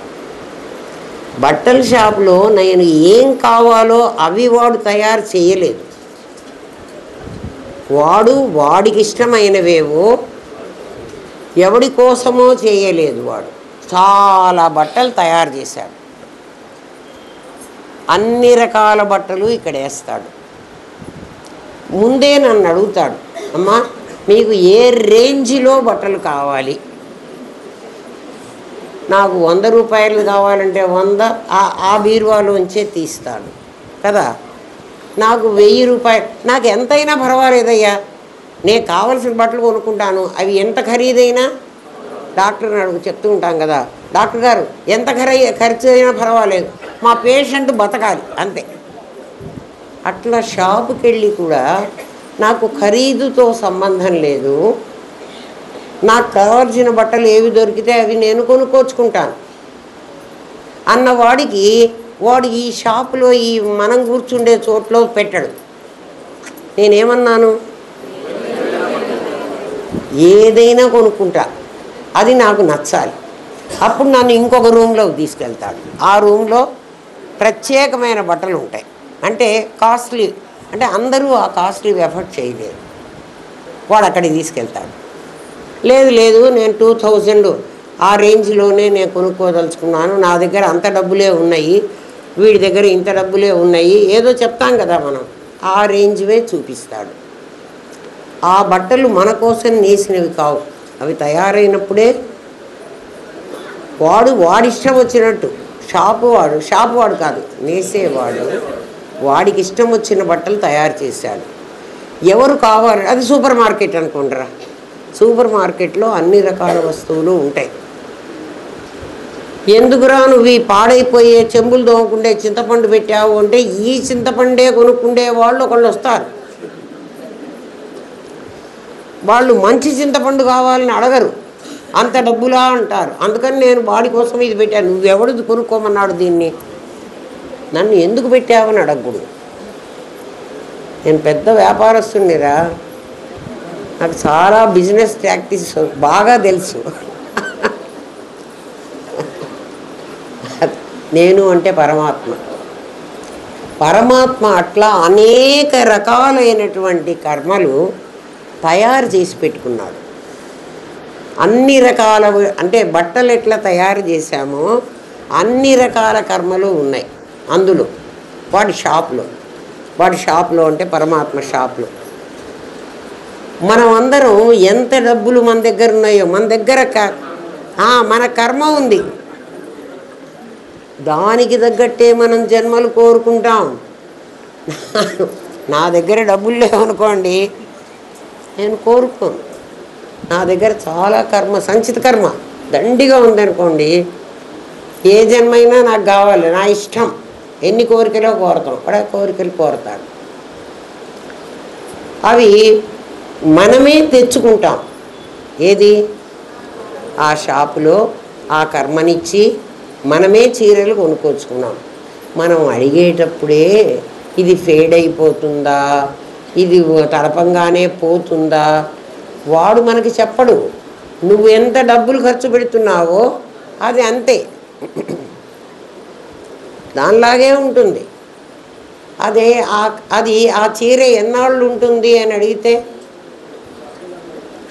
బట్టల షాపులో నేను ఏం కావాలో అవి వాడు తయారు చేయలేదు, వాడికి ఇష్టమైనవేవో ఎవడి కోసమో చేయలేదు. వాడు చాలా బట్టలు తయారు చేశాడు, అన్ని రకాల బట్టలు ఇక్కడ వేస్తాడు. ముందే నన్ను అడుగుతాడు, అమ్మా మీకు ఏ రేంజ్లో బట్టలు కావాలి? నాకు 100 రూపాయలు కావాలంటే 100 ఆ బీరువాలోంచే తీస్తాడు కదా. నాకు 1000 రూపాయలు, నాకు ఎంతైనా పర్వాలేదయ్యా, నేను కావలసిన బట్టలు కొనుక్కుంటాను, అవి ఎంత ఖరీదైనా. డాక్టర్ని అడుగు చెప్తూ ఉంటాం కదా, డాక్టర్ గారు ఎంత ఖర్చు అయినా పర్వాలేదు, మా పేషెంట్ బతకాలి అంతే. అట్లా షాపుకి వెళ్ళి కూడా నాకు ఖరీదుతో సంబంధం లేదు, నాకు కావాల్సిన బట్టలు ఏవి దొరికితే అవి నేను కొనుక్కోచుకుంటాను అన్నవాడికి వాడు ఈ షాపులో ఈ మనం కూర్చుండే చోట్లో పెట్టడు. నేనేమన్నాను? ఏదైనా కొనుక్కుంటా, అది నాకు నచ్చాలి. అప్పుడు నన్ను ఇంకొక రూమ్లోకి తీసుకెళ్తాడు. ఆ రూమ్లో ప్రత్యేకమైన బట్టలు ఉంటాయి, అంటే కాస్ట్లీ, అంటే అందరూ ఆ కాస్ట్లీ ఎఫర్ట్ చేయలేరు. వాడు అక్కడికి తీసుకెళ్తాడు. లేదు నేను 2000 ఆ రేంజ్లోనే నేను కొనుక్కోదలుచుకున్నాను, నా దగ్గర అంత డబ్బులే ఉన్నాయి, వీడి దగ్గర ఇంత డబ్బులే ఉన్నాయి, ఏదో చెప్తాం కదా మనం, ఆ రేంజ్వే చూపిస్తాడు. ఆ బట్టలు మన కోసం నేసినవి కావు, అవి తయారైనప్పుడే వాడిష్టం వచ్చినట్టు షాపు వాడు కాదు, నేసేవాడు వాడికి ఇష్టం వచ్చిన బట్టలు తయారు చేశాడు. ఎవరు కావాలి, అది సూపర్ మార్కెట్ అనుకుంటారా, సూపర్ మార్కెట్లో అన్ని రకాల వస్తువులు ఉంటాయి. ఎందుకురా నువ్వు ఈ పాడైపోయే చెంబులు తోముకుండే చింతపండు పెట్టావు అంటే ఈ చింతపండే కొనుక్కుండే వాళ్ళు ఒకళ్ళు వస్తారు. వాళ్ళు మంచి చింతపండు కావాలని అడగరు, అంత డబ్బులా అంటారు. అందుకని నేను వాడి కోసం ఇది పెట్టాను. నువ్వెవడు కొనుక్కోమన్నాడు దీన్ని, నన్ను ఎందుకు పెట్టావని అడగకూడదు. నేను పెద్ద వ్యాపారస్తునిరా, నాకు చాలా బిజినెస్ ప్రాక్టీస్ బాగా తెలుసు. నేను అంటే పరమాత్మ అట్లా అనేక రకాలైనటువంటి కర్మలు తయారు చేసి పెట్టుకున్నాడు. అన్ని రకాల, అంటే బట్టలు ఎట్లా తయారు చేశామో అన్ని రకాల కర్మలు ఉన్నాయి అందులో. వాడి షాప్లో అంటే పరమాత్మ షాప్లో మనం అందరం ఎంత డబ్బులు మన దగ్గర ఉన్నాయో, మన దగ్గర మన కర్మ ఉంది, దానికి తగ్గట్టే మనం జన్మలు కోరుకుంటాం. నా దగ్గర డబ్బులు లేవనుకోండి, నేను కోరుకోను. నా దగ్గర చాలా కర్మ, సంచిత కర్మ దండిగా ఉందనుకోండి, ఏ జన్మైనా నాకు కావాలి, నా ఇష్టం. ఎన్ని కోరికలో కోరతాం, అక్కడ కోరికలు కోరతాడు. అవి మనమే తెచ్చుకుంటాం. ఏది, ఆ షాపులో ఆ కర్మనిచ్చి మనమే చీరలు కొనుక్కొచ్చుకున్నాం. మనం అడిగేటప్పుడే ఇది ఫేడ్ అయిపోతుందా, ఇది తడపంగానే పోతుందా, వాడు మనకి చెప్పడు. నువ్వు ఎంత డబ్బులు ఖర్చు పెడుతున్నావో అది అంతే, దానిలాగే ఉంటుంది. అది ఆ చీర ఎన్నాళ్ళు ఉంటుంది అని అడిగితే,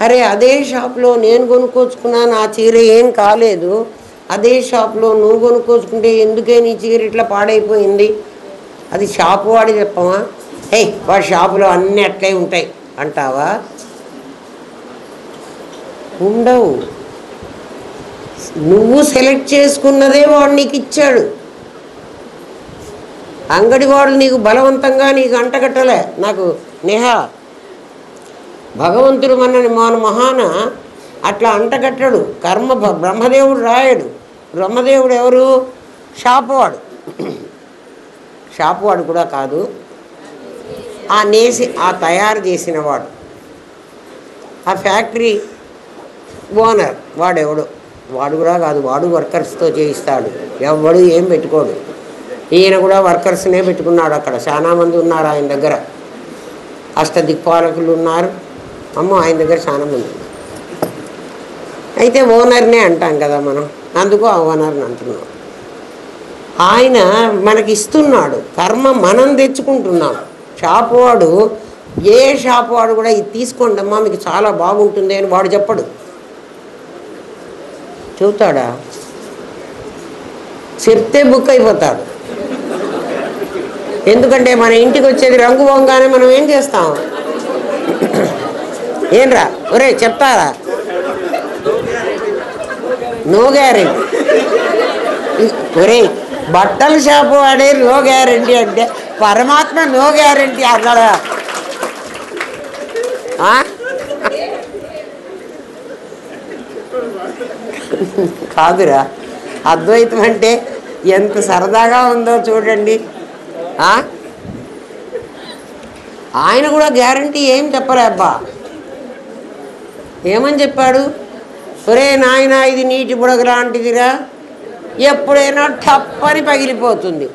అరే అదే షాప్లో నేను కొనుక్కొచ్చుకున్నాను, ఆ చీర ఏం కాలేదు, అదే షాప్లో నువ్వు కొనుక్కొచ్చుకుంటే ఎందుకే నీ చీర ఇట్లా పాడైపోయింది, అది షాపు వాడి చెప్పమా? వాడి షాపులో అన్నీ అట్లే ఉంటాయి అంటావా? ఉండవు. నువ్వు సెలెక్ట్ చేసుకున్నదే వాడు నీకు ఇచ్చాడు. అంగడివాడు నీకు బలవంతంగా నీకు అంటగట్టలే. నాకు నేహా, భగవంతుడు మన మహాన అట్లా అంటగట్టడు. కర్మ బ్రహ్మదేవుడు రాయడు. బ్రహ్మదేవుడు ఎవరు? షాపువాడు. షాపువాడు కూడా కాదు, ఆ తయారు చేసినవాడు, ఆ ఫ్యాక్టరీ ఓనర్ వాడెవడు, వాడు కూడా కాదు, వాడు వర్కర్స్తో చేయిస్తాడు. ఎవడు ఏం పెట్టుకోడు. ఈయన కూడా వర్కర్స్నే పెట్టుకున్నాడు. అక్కడ చాలా మంది ఉన్నారు ఆయన దగ్గర, అష్టదిక్పాలకులు ఉన్నారు. ఆయన దగ్గర చాలా మంది ఉన్నారు. అయితే ఓనర్నే అంటాం కదా మనం, అందుకు ఆ ఓనర్ని అంటున్నాం. ఆయన మనకి ఇస్తున్నాడు, కర్మ మనం తెచ్చుకుంటున్నాం. షాపు వాడు, ఏ షాపు వాడు కూడా ఇది తీసుకోండి అమ్మా మీకు చాలా బాగుంటుంది అని వాడు చెప్పడు. చెబుతాడా? చెప్తే బుక్ అయిపోతాడు. ఎందుకంటే మన ఇంటికి వచ్చేది రంగు వంగానే మనం ఏం చేస్తాం? ఏంరా ఒరే చెప్తారా? No guarantee. ఒరే బట్టల షాపు వాడే నో గ్యారెంటీ అంటే పరమాత్మ నో గ్యారెంటీ అన్నాడా? కాదురా, అద్వైతం అంటే ఎంత సరదాగా ఉందో చూడండి. ఆయన కూడా గ్యారంటీ ఏం చెప్పలే అబ్బా. ఏమని చెప్పాడు? ఒరే నాయన ఇది నీటి బుడగ లాంటిదిరా, ఎప్పుడైనా టప్పని పగిలిపోతుంది.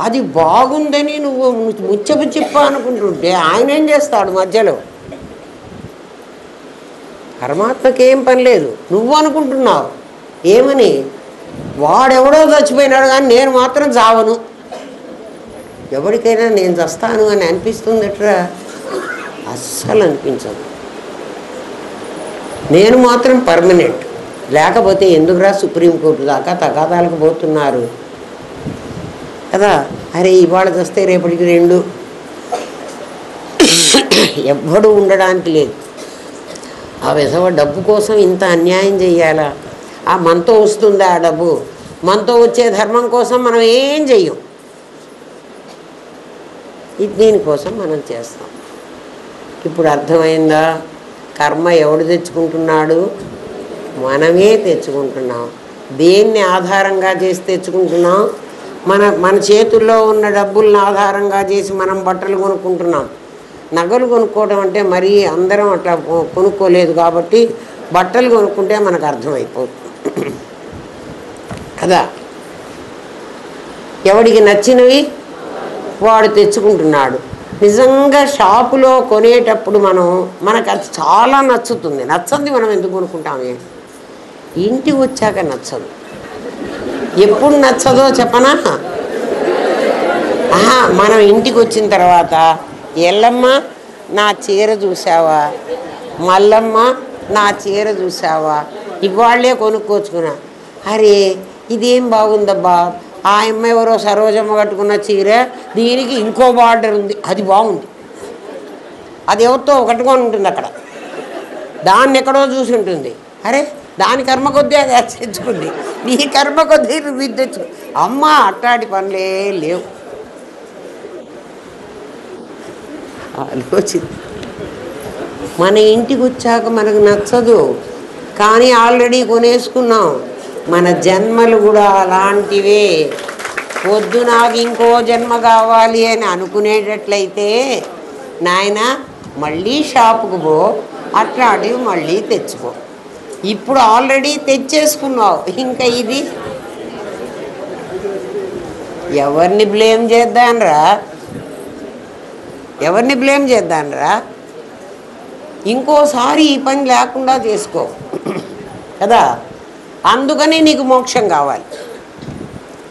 అది బాగుందని నువ్వు ముచ్చపు చిప్ప అనుకుంటుంటే ఆయన ఏం చేస్తాడు మధ్యలో? పరమాత్మకేం పని లేదు. నువ్వు అనుకుంటున్నావు ఏమని, వాడెవడో చచ్చిపోయినాడు కానీ నేను మాత్రం చావను. ఎవరికైనా నేను చస్తాను అని అనిపిస్తుందట్రా? అస్సలు అనిపించదు. నేను మాత్రం పర్మనెంట్. లేకపోతే ఎందుకురా సుప్రీంకోర్టు దాకా తగాదాలకు పోతున్నారు కదా? అరే ఇవాళ చస్తే రేపటికి రెండు, ఎవ్వడు ఉండడానికి లేదు. ఆ విధవ డబ్బు కోసం ఇంత అన్యాయం చెయ్యాలా? మనతో వస్తుందా ఆ డబ్బు? మనతో వచ్చే ధర్మం కోసం మనం ఏం చెయ్యం, దీనికోసం మనం చేస్తాం. ఇప్పుడు అర్థమైందా? కర్మ ఎవడు తెచ్చుకుంటున్నాడు? మనమే తెచ్చుకుంటున్నాం. దేన్ని ఆధారంగా చేసి తెచ్చుకుంటున్నాం? మన చేతుల్లో ఉన్న డబ్బుల్ని ఆధారంగా చేసి మనం బట్టలు కొనుక్కుంటున్నాం. నగలు కొనుక్కోవడం అంటే మరీ అందరం అట్లా కొనుక్కోలేదు కాబట్టి బట్టలు కొనుక్కుంటే మనకు అర్థమైపోతుంది కదా. ఎవడికి నచ్చినవి వాడు తెచ్చుకుంటున్నాడు. నిజంగా షాపులో కొనేటప్పుడు మనకు అది చాలా నచ్చుతుంది. నచ్చంది మనం ఎందుకు కొనుక్కుంటామే? ఇంటికి వచ్చాక నచ్చదు. ఎప్పుడు నచ్చదో చెప్పనా? మనం ఇంటికి వచ్చిన తర్వాత ఎల్లమ్మ నా చీర చూసావా, మల్లమ్మ నా చీర చూసావా, ఇవాళ్ళే కొనుక్కోచుకున్నా, అరే ఇదేం బాగుందబ్బా, ఆ అమ్మ ఎవరో సరోజమ్మ కట్టుకున్న చీర, దీనికి ఇంకో బార్డర్ ఉంది, అది బాగుంది. అది ఎవరితో కట్టుకొని ఉంటుంది అక్కడ, దాన్ని ఎక్కడో చూసి ఉంటుంది. అరే దాని కర్మ కొద్దీ అది తెచ్చుకుంది, నీ కర్మ కొద్దీ నువ్వు తెచ్చుకో. అమ్మ అట్లాంటి పనులే లేవు. ఆలోచి మన ఇంటికి వచ్చాక మనకు నచ్చదు, కానీ ఆల్రెడీ కొనేసుకున్నాం. మన జన్మలు కూడా అలాంటివే. వద్దు నాకు ఇంకో జన్మ కావాలి అని అనుకునేటట్లయితే నాయన మళ్ళీ షాపుకు పో, అట్లాంటివి మళ్ళీ తెచ్చుకో. ఇప్పుడు ఆల్రెడీ తెచ్చేసుకున్నావు, ఇంకా ఇది ఎవరిని బ్లేమ్ చేద్దానరా? ఎవరిని బ్లేమ్ చేద్దానరా? ఇంకోసారి ఈ పని లేకుండా చేసుకో కదా. అందుకని నీకు మోక్షం కావాలి.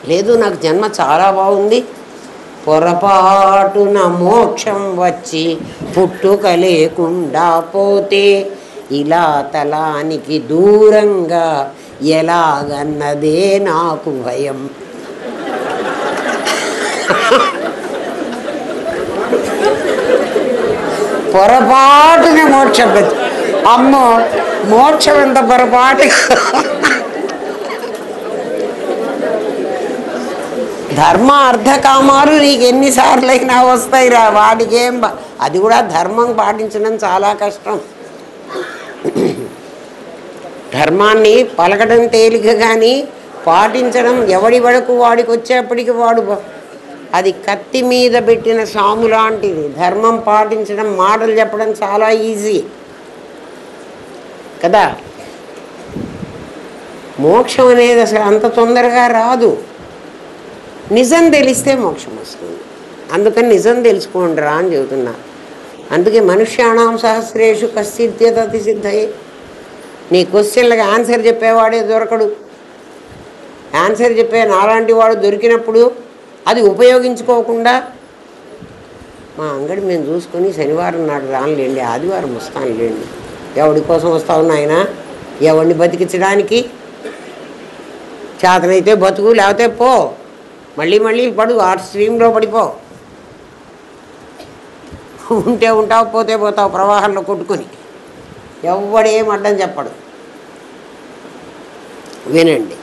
లేదు నాకు జన్మ చాలా బాగుంది, పొరపాటున మోక్షం వచ్చి పుట్టుక లేకుండా పోతే ఇలా తలానికి దూరంగా ఎలాగన్నదే నాకు భయం. పొరపాటున మోక్షం వచ్చి, అమ్మో మోక్షం ఎంత పొరపాటు. ధర్మ అర్థకామాలు నీకు ఎన్నిసార్లు అయినా వస్తాయిరా, వాటికి అది కూడా ధర్మం పాటించడం చాలా కష్టం. ధర్మాన్ని పలకడం తేలిక కానీ పాటించడం ఎవడి వరకు వాడికి వచ్చేప్పటికి వాడు అది కత్తి మీద పెట్టిన సాము లాంటిది. ధర్మం పాటించడం, మాటలు చెప్పడం చాలా ఈజీ కదా. మోక్షం అనేది అసలు అంత తొందరగా రాదు. నిజం తెలిస్తే మోక్షం వస్తుంది. అందుకని నిజం తెలుసుకోండిరా అని చెబుతున్నా. అందుకే మనుష్యాణం సహస్రేషు కశ్చిద్యతతి సిద్ధయే. నీ క్వశ్చన్లకు ఆన్సర్ చెప్పేవాడే దొరకడు. ఆన్సర్ చెప్పే నాలాంటి వాడు దొరికినప్పుడు అది ఉపయోగించుకోకుండా మా అంగడి మేము చూసుకొని శనివారం నాడు రానులేండి, ఆదివారం వస్తానులేండి. ఎవడి కోసం వస్తావు నాయన? ఎవడిని బతికించడానికి? చేతనైతే బతుకు, లేకపోతే పో, మళ్ళీ మళ్ళీ పడు, ఆ స్ట్రీమ్లో పడిపో. ఉంటే ఉంటావు, పోతే పోతావు ప్రవాహంలో కొట్టుకొని. ఎవడేం అడ్డం చెప్పడు. వినండి,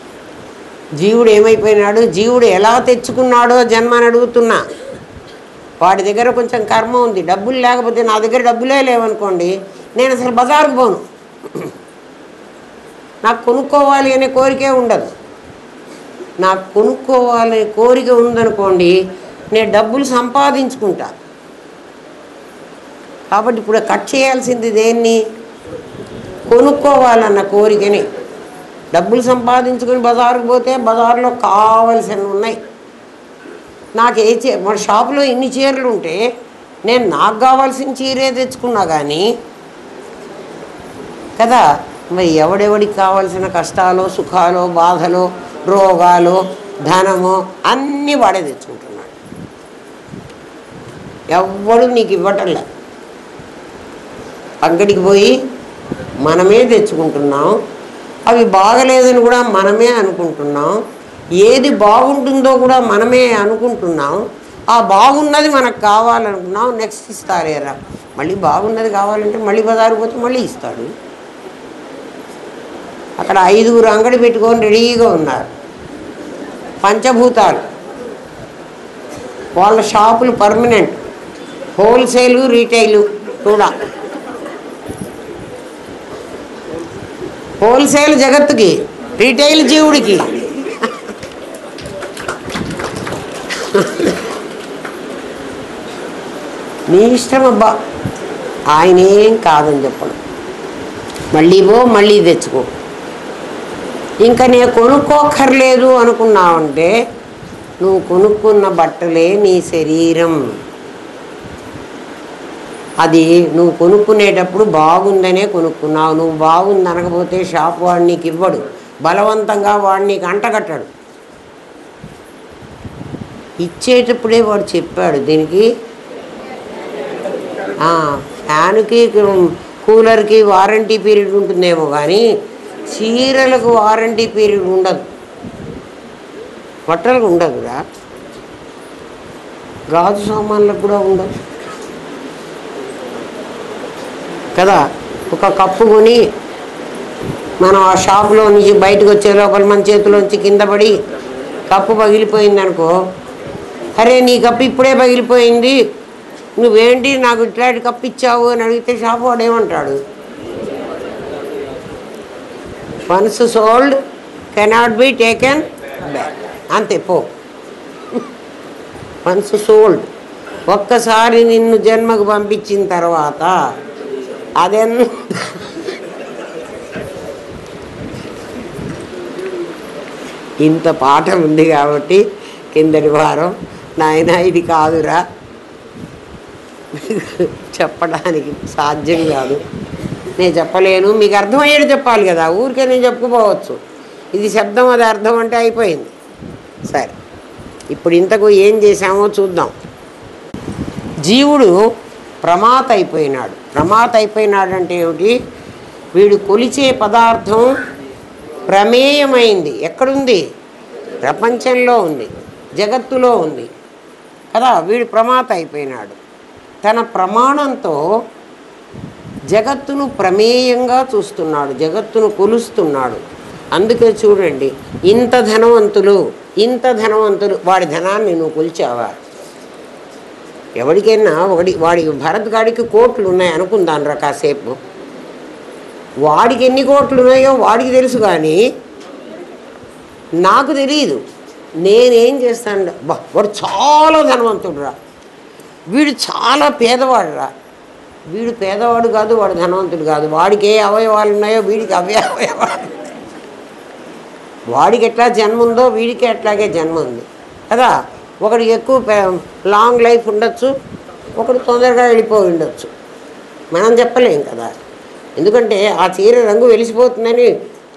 జీవుడు ఏమైపోయినాడు, జీవుడు ఎలా తెచ్చుకున్నాడో జన్మని అడుగుతున్నా. వాడి దగ్గర కొంచెం కర్మ ఉంది, డబ్బులు లేకపోతే, నా దగ్గర డబ్బులే లేవనుకోండి, నేను అసలు బజారుకు పోను. నాకు కొనుక్కోవాలి అనే కోరికే ఉండదు. నాకు కొనుక్కోవాలనే కోరిక ఉందనుకోండి, నేను డబ్బులు సంపాదించుకుంటా. కాబట్టి ఇప్పుడు కట్ చేయాల్సింది దేన్ని? కొనుక్కోవాలన్న కోరికని. డబ్బులు సంపాదించుకొని బజారుకు పోతే బజారులో కావలసినవి ఉన్నాయి. నాకు మన షాపులో ఇన్ని చీరలు ఉంటే నేను నాకు కావాల్సిన చీరే తెచ్చుకున్నా కానీ కదా. మరి ఎవడెవడికి కావాల్సిన కష్టాలు, సుఖాలు, బాధలు, రోగాలు, ధనము అన్నీ వాడే తెచ్చుకుంటున్నాడు. ఎవ్వడు నీకు ఇవ్వటంలే. అంగడికి పోయి మనమే తెచ్చుకుంటున్నాం. అవి బాగలేదని కూడా మనమే అనుకుంటున్నాం. ఏది బాగుంటుందో కూడా మనమే అనుకుంటున్నాం. ఆ బాగున్నది మనకు కావాలనుకున్నాం, నెక్స్ట్ ఇస్తారేరా. మళ్ళీ బాగున్నది కావాలంటే మళ్ళీ బజారు పోతే మళ్ళీ ఇస్తాడు. అక్కడ 5గురు అంగడి పెట్టుకొని రెడీగా ఉన్నారు. పంచభూతాలు, వాళ్ళ షాపులు పర్మనెంట్, హోల్సేలు రీటైలు కూడా. హోల్సేల్ జగత్తుకి, రీటైల్ జీవుడికి. నీ ఇష్టం అబ్బా, ఆయనేం కాదని చెప్పడం. మళ్ళీ పో, మళ్ళీ తెచ్చుకో. ఇంకా నేను కొనుక్కోక్కర్లేదు అనుకున్నావంటే నువ్వు కొనుక్కున్న బట్టలే నీ శరీరం. అది నువ్వు కొనుక్కునేటప్పుడు బాగుందనే కొనుక్కున్నావు. నువ్వు బాగుంది అనకపోతే షాప్ వాడు నీకు ఇవ్వడు, బలవంతంగా వాడు నీకు అంటగట్టాడు. ఇచ్చేటప్పుడే వాడు చెప్పాడు దీనికి ఫ్యాన్కి కూలర్కి వారంటీ పీరియడ్ ఉంటుందేమో కానీ చీరలకు వారంటీ పీరియడ్ ఉండదు, బట్టలకు ఉండదు కూడా, గాజు సామాన్లకు కూడా ఉండదు కదా. ఒక కప్పు కొని మనం ఆ షాపులో నుంచి బయటకు వచ్చే లోపల మన చేతిలోంచి కింద పడి కప్పు పగిలిపోయింది అనుకో, అరే నీ కప్పు ఇప్పుడే పగిలిపోయింది, నువ్వేంటి నాకు ఇట్లాంటి కప్పు ఇచ్చావు అని అడిగితే షాపు వాడు ఏమంటాడు? Once sold cannot be taken back, అంతే పో. వన్స్ సోల్డ్, ఒక్కసారి నిన్ను జన్మకు పంపించిన తర్వాత అదెంత ఇంత పాట ఉంది కాబట్టి కిందటి వారం నాయన ఇది కాదురా చెప్పడానికి సాధ్యం కాదు, నేను చెప్పలేను, మీకు అర్థమయ్యేది చెప్పాలి కదా, ఊరికే నేను చెప్పుకోవచ్చు. ఇది శబ్దం, అది అర్థం అంటే అయిపోయింది. సరే, ఇప్పుడు ఇంతకు ఏం చేశామో చూద్దాం. జీవుడు ప్రమాత అయిపోయినాడు. ప్రమాత అయిపోయినాడు అంటే ఏమిటి? వీడు కొలిచే పదార్థం ప్రమేయమైంది. ఎక్కడుంది? ప్రపంచంలో ఉంది, జగత్తులో ఉంది కదా. వీడు ప్రమాత అయిపోయినాడు. తన ప్రమాణంతో జగత్తును ప్రమేయంగా చూస్తున్నాడు, జగత్తును కొలుస్తున్నాడు. అందుకే చూడండి, ఇంత ధనవంతులు వాడి ధనాన్ని నువ్వు కొలిచావా? ఎవరికైనా వాడికి భరత్ గాడికి కోట్లు ఉన్నాయి అనుకుందాను రా కాసేపు, వాడికి ఎన్ని కోట్లు ఉన్నాయో వాడికి తెలుసు కానీ నాకు తెలియదు. నేనేం చేస్తాను, వాడు చాలా ధనవంతుడు రా, వీడు చాలా పేదవాడు రా. వీడు పేదవాడు కాదు, వాడు ధనవంతుడు కాదు. వాడికి ఏ అవయవాలు ఉన్నాయో వీడికి అవే అవయవాలు. వాడికి ఎట్లా జన్మ ఉందో వీడికి అట్లాగే జన్మ ఉంది కదా. ఒకడికి ఎక్కువ లాంగ్ లైఫ్ ఉండొచ్చు, ఒకడు తొందరగా వెళ్ళిపోయి ఉండొచ్చు, మనం చెప్పలేం కదా. ఎందుకంటే ఆ చీర రంగు వెలిసిపోతుందని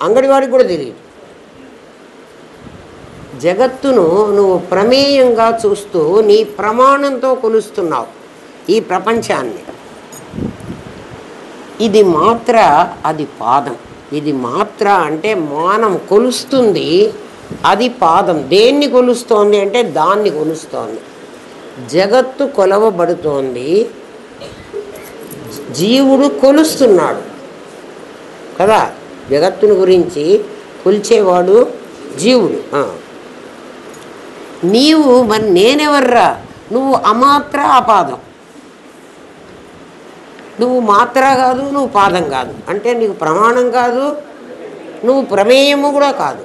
అంగడివాడికి కూడా తెలియదు. జగత్తును నువ్వు ప్రమేయంగా చూస్తూ నీ ప్రమాణంతో కొలుస్తున్నావు ఈ ప్రపంచాన్ని. ఇది మాత్ర, అది పాదం. ఇది మాత్ర అంటే మానం కొలుస్తుంది, అది పాదం. దేన్ని కొలుస్తోంది అంటే దాన్ని కొలుస్తోంది. జగత్తు కొలవబడుతోంది, జీవుడు కొలుస్తున్నాడు కదా. జగత్తుని గురించి కొలిచేవాడు జీవుడు. నీవు మరి నేనెవర్రా? నువ్వు అమాత్ర అపాదం. నువ్వు మాత్ర కాదు, నువ్వు పాదం కాదు, అంటే నీకు ప్రమాణం కాదు, నువ్వు ప్రమేయము కూడా కాదు.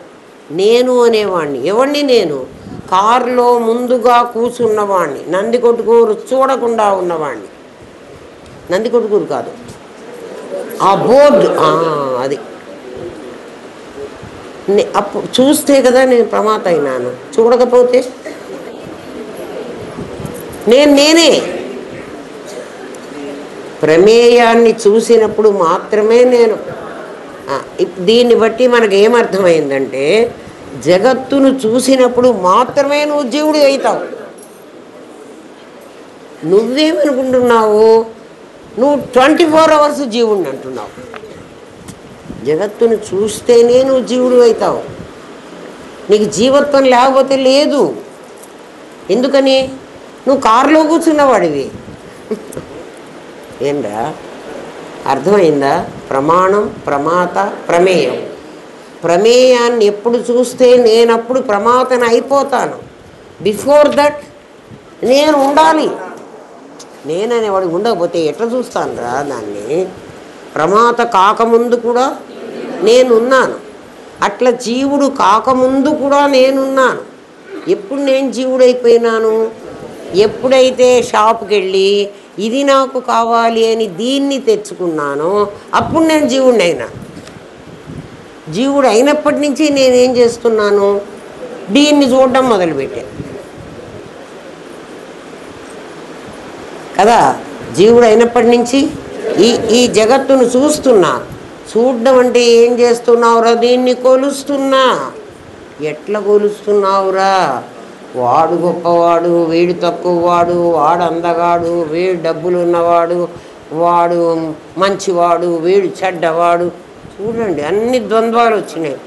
నేను అనేవాడిని. ఎవడిని? నేను కారులో ముందుగా కూర్చున్నవాడిని, నంది కొట్టుకూరు చూడకుండా ఉన్నవాడిని. నంది కొట్టుకూరు కాదు, ఆ బోర్డు, అది అప్పుడు చూస్తే కదా నేను ప్రమాత అయినాను. చూడకపోతే నేనే. ప్రమేయాన్ని చూసినప్పుడు మాత్రమే నేను. దీన్ని బట్టి మనకు ఏమర్థమైందంటే జగత్తును చూసినప్పుడు మాత్రమే నువ్వు జీవుడు అవుతావు. నువ్వేమనుకుంటున్నావు? నువ్వు 24 hours జీవుడిని అంటున్నావు. జగత్తును చూస్తేనే నువ్వు జీవుడు అవుతావు. నీకు జీవత్వం లేకపోతే లేదు. ఎందుకని? నువ్వు కారులో కూర్చున్నవాడివి. ఏంరా, అర్థమైందా? ప్రమాణం, ప్రమాత, ప్రమేయం. ప్రమేయాన్ని ఎప్పుడు చూస్తే నేనప్పుడు ప్రమాతన అయిపోతాను. బిఫోర్ దట్ నేను ఉండాలి. నేననేవాడు ఉండకపోతే ఎట్లా చూస్తాను రా దాన్ని? ప్రమాత కాకముందు కూడా నేనున్నాను, అట్లా జీవుడు కాకముందు కూడా నేనున్నాను. ఎప్పుడు నేను జీవుడైపోయినాను? ఎప్పుడైతే షాప్కి వెళ్ళి ఇది నాకు కావాలి అని దీన్ని తెచ్చుకున్నానో అప్పుడు నేను జీవుడిని అయినా. జీవుడు అయినప్పటి నుంచి నేనేం చేస్తున్నాను? దీన్ని చూడడం మొదలుపెట్టాను కదా. జీవుడు అయినప్పటి నుంచి ఈ జగత్తును చూస్తున్నా. చూడడం అంటే ఏం చేస్తున్నావురా? దీన్ని కొలుస్తున్నా. ఎట్లా కొలుస్తున్నావురా? వాడు గొప్పవాడు, వీడు తక్కువవాడు, వాడు అందగాడు, వీడు డబ్బులు ఉన్నవాడు, వాడు మంచివాడు, వీడు చెడ్డవాడు. చూడండి, అన్ని ద్వంద్వాలు వచ్చినాయి.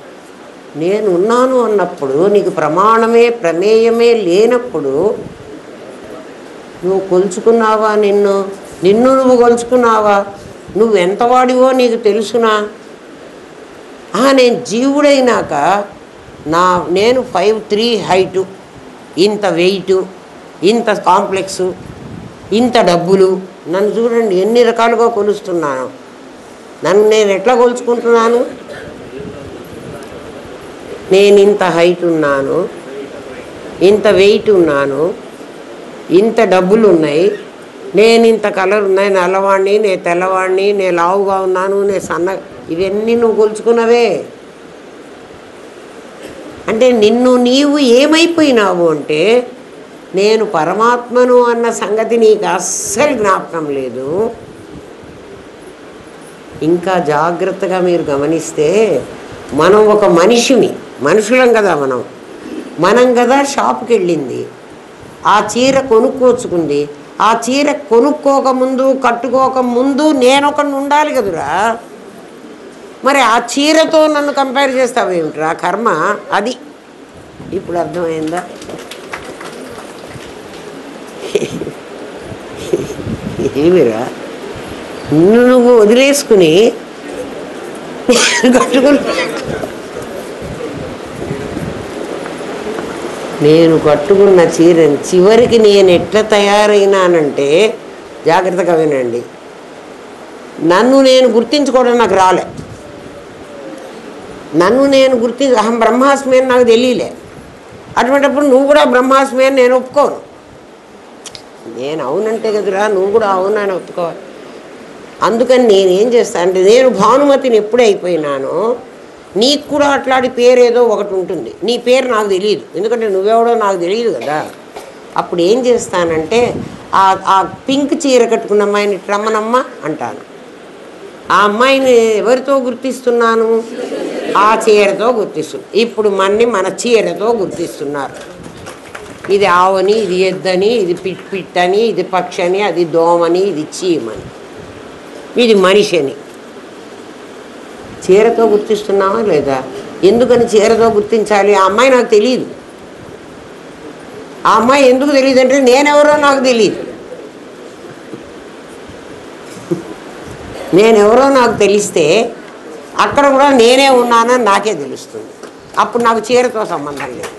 నేనున్నాను అన్నప్పుడు, నీకు ప్రమాణమే ప్రమేయమే లేనప్పుడు నువ్వు కొలుచుకున్నావా? నిన్ను నువ్వు కొలుచుకున్నావా? నువ్వు ఎంతవాడివో నీకు తెలుసునా? నేను జీవుడైనాక నేను 5'3" హైటు, ఇంత వెయిటు, ఇంత కాంప్లెక్సు, ఇంత డబ్బులు. నన్ను చూడండి ఎన్ని రకాలుగా కొలుస్తున్నాను. నన్ను నేను ఎట్లా కొలుచుకుంటున్నాను? నేను ఇంత హైట్ ఉన్నాను, ఇంత వెయిట్ ఉన్నాను, ఇంత డబ్బులు ఉన్నాయి, నేను ఇంత కలర్ ఉన్నాయి, నల్లవాడిని, నేను తెల్లవాడిని, నేను లావుగా ఉన్నాను, నేను సన్న. ఇవన్నీ నువ్వు కొలుచుకున్నవే. అంటే నిన్ను నీవు ఏమైపోయినావు అంటే, నేను పరమాత్మను అన్న సంగతి నీకు అస్సలు జ్ఞాపకం లేదు. ఇంకా జాగ్రత్తగా మీరు గమనిస్తే, మనం ఒక మనుషులం కదా, మనం కదా షాప్కి వెళ్ళింది, ఆ చీర కొనుక్కోచుకుంది. ఆ చీర కొనుక్కోకముందు కట్టుకోకముందు నేనొకడిని ఉండాలి కదురా. మరి ఆ చీరతో నన్ను కంపేర్ చేస్తావేమిట్రా? కర్మ అది. ఇప్పుడు అర్థమైందా? ఏమిరా నువ్వు వదిలేసుకుని కట్టుకుని, నేను కట్టుకున్న చీరని చివరికి నేను ఎట్లా తయారైనానంటే, జాగ్రత్తగా వినండి, నన్ను నేను గుర్తించుకోవడం నాకు రాలే. నన్ను నేను అహం బ్రహ్మాస్మి అని నాకు తెలియలే. అటువంటిప్పుడు నువ్వు కూడా బ్రహ్మాస్మి అని నేను ఒప్పుకోను. నేను అవునంటే కదరా నువ్వు కూడా అవునని ఒప్పుకోవాలి. అందుకని నేనేం చేస్తాను అంటే, నేను భానుమతిని ఎప్పుడు అయిపోయినానో నీకు కూడా అట్లాంటి పేరు ఏదో ఒకటి ఉంటుంది. నీ పేరు నాకు తెలియదు, ఎందుకంటే నువ్వెవడో నాకు తెలియదు కదా. అప్పుడు ఏం చేస్తానంటే, ఆ పింక్ చీర కట్టుకున్న అమ్మాయిని రమ్మనమ్మ అంటాను. ఆ అమ్మాయిని ఎవరితో గుర్తిస్తున్నాను? ఆ చీరతో గుర్తిస్తున్నాను. ఇప్పుడు మన చీరతో గుర్తిస్తున్నారు. ఇది ఆవని, ఇది ఎద్దని, ఇది పిట్టని, ఇది పక్షని, అది దోమని, ఇది చీమని, ఇది మనిషి అని. చీరతో గుర్తిస్తున్నావా లేదా? ఎందుకని చీరతో గుర్తించాలి? ఆ అమ్మాయి నాకు తెలియదు. ఆ అమ్మాయి ఎందుకు తెలియదు అంటే, నేనెవరో నాకు తెలియదు. నేనెవరో నాకు తెలిస్తే అక్కడ కూడా నేనే ఉన్నానని నాకే తెలుస్తుంది. అప్పుడు నాకు చీరతో సంబంధం లేదు.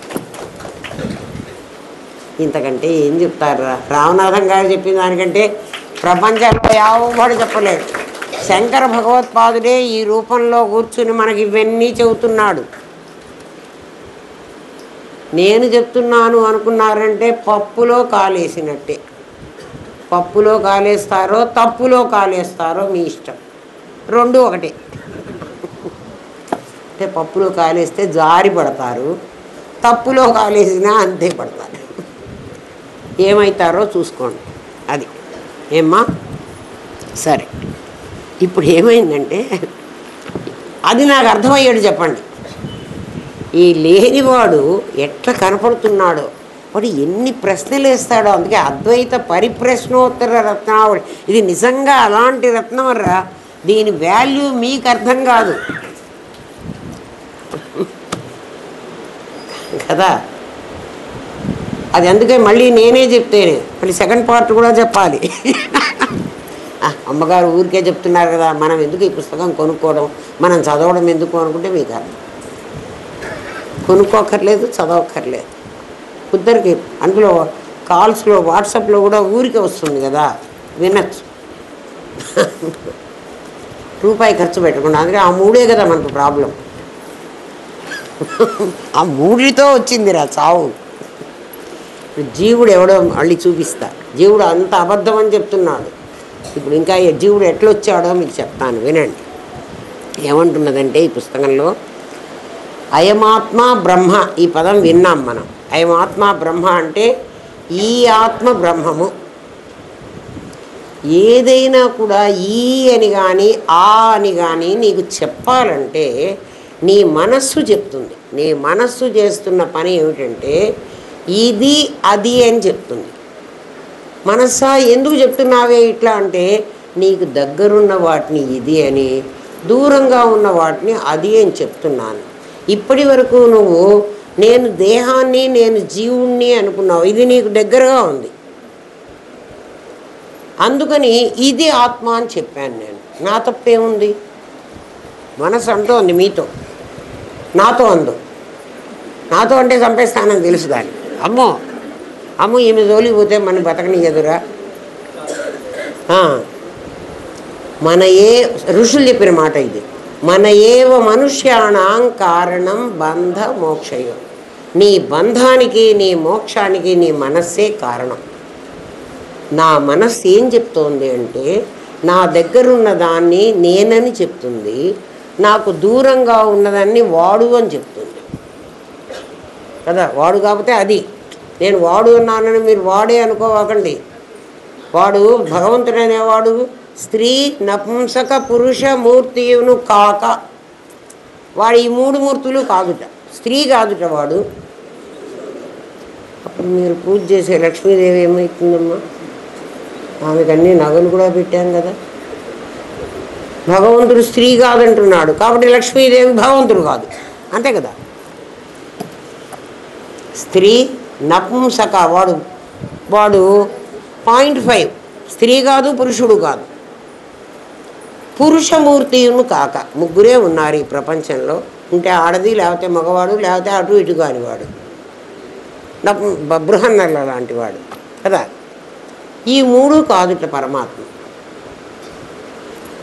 ఇంతకంటే ఏం చెప్తారు? రామనాథం గారు చెప్పిన దానికంటే ప్రపంచంలో ఎవరు చెప్పలేడు. శంకర భగవత్పాదుడే ఈ రూపంలో కూర్చుని మనకి ఇవన్నీ చెబుతున్నాడు. నేను చెప్తున్నాను అనుకున్నారంటే పప్పులో కాలేసినట్టే. పప్పులో కాలేస్తారో తప్పులో కాలేస్తారో మీ ఇష్టం, రెండు ఒకటే. అంటే పప్పులో కాలేస్తే జారి పడతారు, తప్పులో కాలేసినా అంతే పడతారు. ఏమవుతారో చూసుకోండి. అది ఏమ్మా? సరే, ఇప్పుడు ఏమైందంటే, అది నాకు అర్థమయ్యాడు. చెప్పండి, ఈ లేనివాడు ఎట్లా కనపడుతున్నాడో, వాడు ఎన్ని ప్రశ్నలు వేస్తాడో. అందుకే అద్వైత పరిప్రశ్నోత్తర రత్నావళి. ఇది నిజంగా అలాంటి రత్నం రా. దీని వాల్యూ మీకు అర్థం కాదు కదా. అది అందుకే మళ్ళీ నేనే చెప్తేనే మళ్ళీ సెకండ్ పార్ట్ కూడా చెప్పాలి. అమ్మగారు ఊరికే చెప్తున్నారు కదా, మనం ఎందుకు ఈ పుస్తకం కొనుక్కోవడం, మనం చదవడం ఎందుకు అనుకుంటే మీకు అర్థం. కొనుక్కోక్కర్లేదు, చదవక్కర్లేదు. కుద్దరికి అందులో కాల్స్లో వాట్సాప్లో కూడా ఊరికే వస్తుంది కదా, వినచ్చు. రూపాయి ఖర్చు పెట్టకుండా. అందుకే ఆ మూడే కదా మనకు ప్రాబ్లం. ఆ మూడితో వచ్చిందిరా చావు. జీవుడు ఎవడో మళ్ళీ చూపిస్తా. జీవుడు అంత అబద్ధం అని చెప్తున్నాడు. ఇప్పుడు ఇంకా జీవుడు ఎట్లొచ్చాడో మీకు చెప్తాను, వినండి. ఏమంటున్నదంటే ఈ పుస్తకంలో, అయమాత్మ బ్రహ్మ, ఈ పదం విన్నాం మనం. అయమాత్మ బ్రహ్మ అంటే ఈ ఆత్మ బ్రహ్మము. ఏదైనా కూడా ఈ అని కానీ ఆ అని కానీ నీకు చెప్పాలంటే నీ మనస్సు చెప్తుంది. నీ మనస్సు చేస్తున్న పని ఏమిటంటే ఇది అది అని చెప్తుంది. మనస్సా ఎందుకు చెప్తున్నావే ఇట్లా అంటే, నీకు దగ్గరున్న వాటిని ఇది అని, దూరంగా ఉన్న వాటిని అది అని చెప్తున్నాను. ఇప్పటి వరకు నువ్వు నేను దేహాన్ని, నేను జీవుణ్ణి అనుకున్నావు. ఇది నీకు దగ్గరగా ఉంది, అందుకని ఇది ఆత్మ అని చెప్పాను నేను. నా తప్పేముంది? మనసు అంటోంది మీతో, నాతో అందు. నాతో అంటే చంపేస్తానని తెలుసు దాన్ని. అమ్మో అమ్మో ఈమె జోలిపోతే మన బతకనియదురా. మన ఋషులు చెప్పిన మాట ఇది. మన ఏవ మనుష్యాణం కారణం బంధ మోక్షయో. నీ బంధానికి, నీ మోక్షానికి నీ మనస్సే కారణం. నా మనస్సు ఏం చెప్తోంది అంటే, నా దగ్గరున్న దాన్ని నేనని చెప్తుంది, నాకు దూరంగా ఉన్నదాన్ని వాడు అని చెప్తుంది కదా. వాడు కాకపోతే అది. నేను వాడు అన్నానని మీరు వాడే అనుకోవాకండి. వాడు భగవంతుడు అనేవాడు స్త్రీ నపుంసక పురుష మూర్తియును కాక, వాడు ఈ మూడు మూర్తులు కాదుట, స్త్రీ కాదుట వాడు. అప్పుడు మీరు పూజ చేసే లక్ష్మీదేవి ఏమవుతుందమ్మా? ఆమెకు అన్ని నగలు కూడా పెట్టాం కదా. భగవంతుడు స్త్రీ కాదంటున్నాడు కాబట్టి లక్ష్మీదేవి భగవంతుడు కాదు, అంతే కదా. స్త్రీ నపుంసక, వాడు 0.5, స్త్రీ కాదు పురుషుడు కాదు. పురుషమూర్తియును కాక, ముగ్గురే ఉన్నారు ఈ ప్రపంచంలో. ఉంటే ఆడది, లేకపోతే మగవాడు, లేకపోతే అటు ఇటు కానివాడు, బృహన్నల లాంటి వాడు కదా. ఈ మూడు కాదుట పరమాత్మ.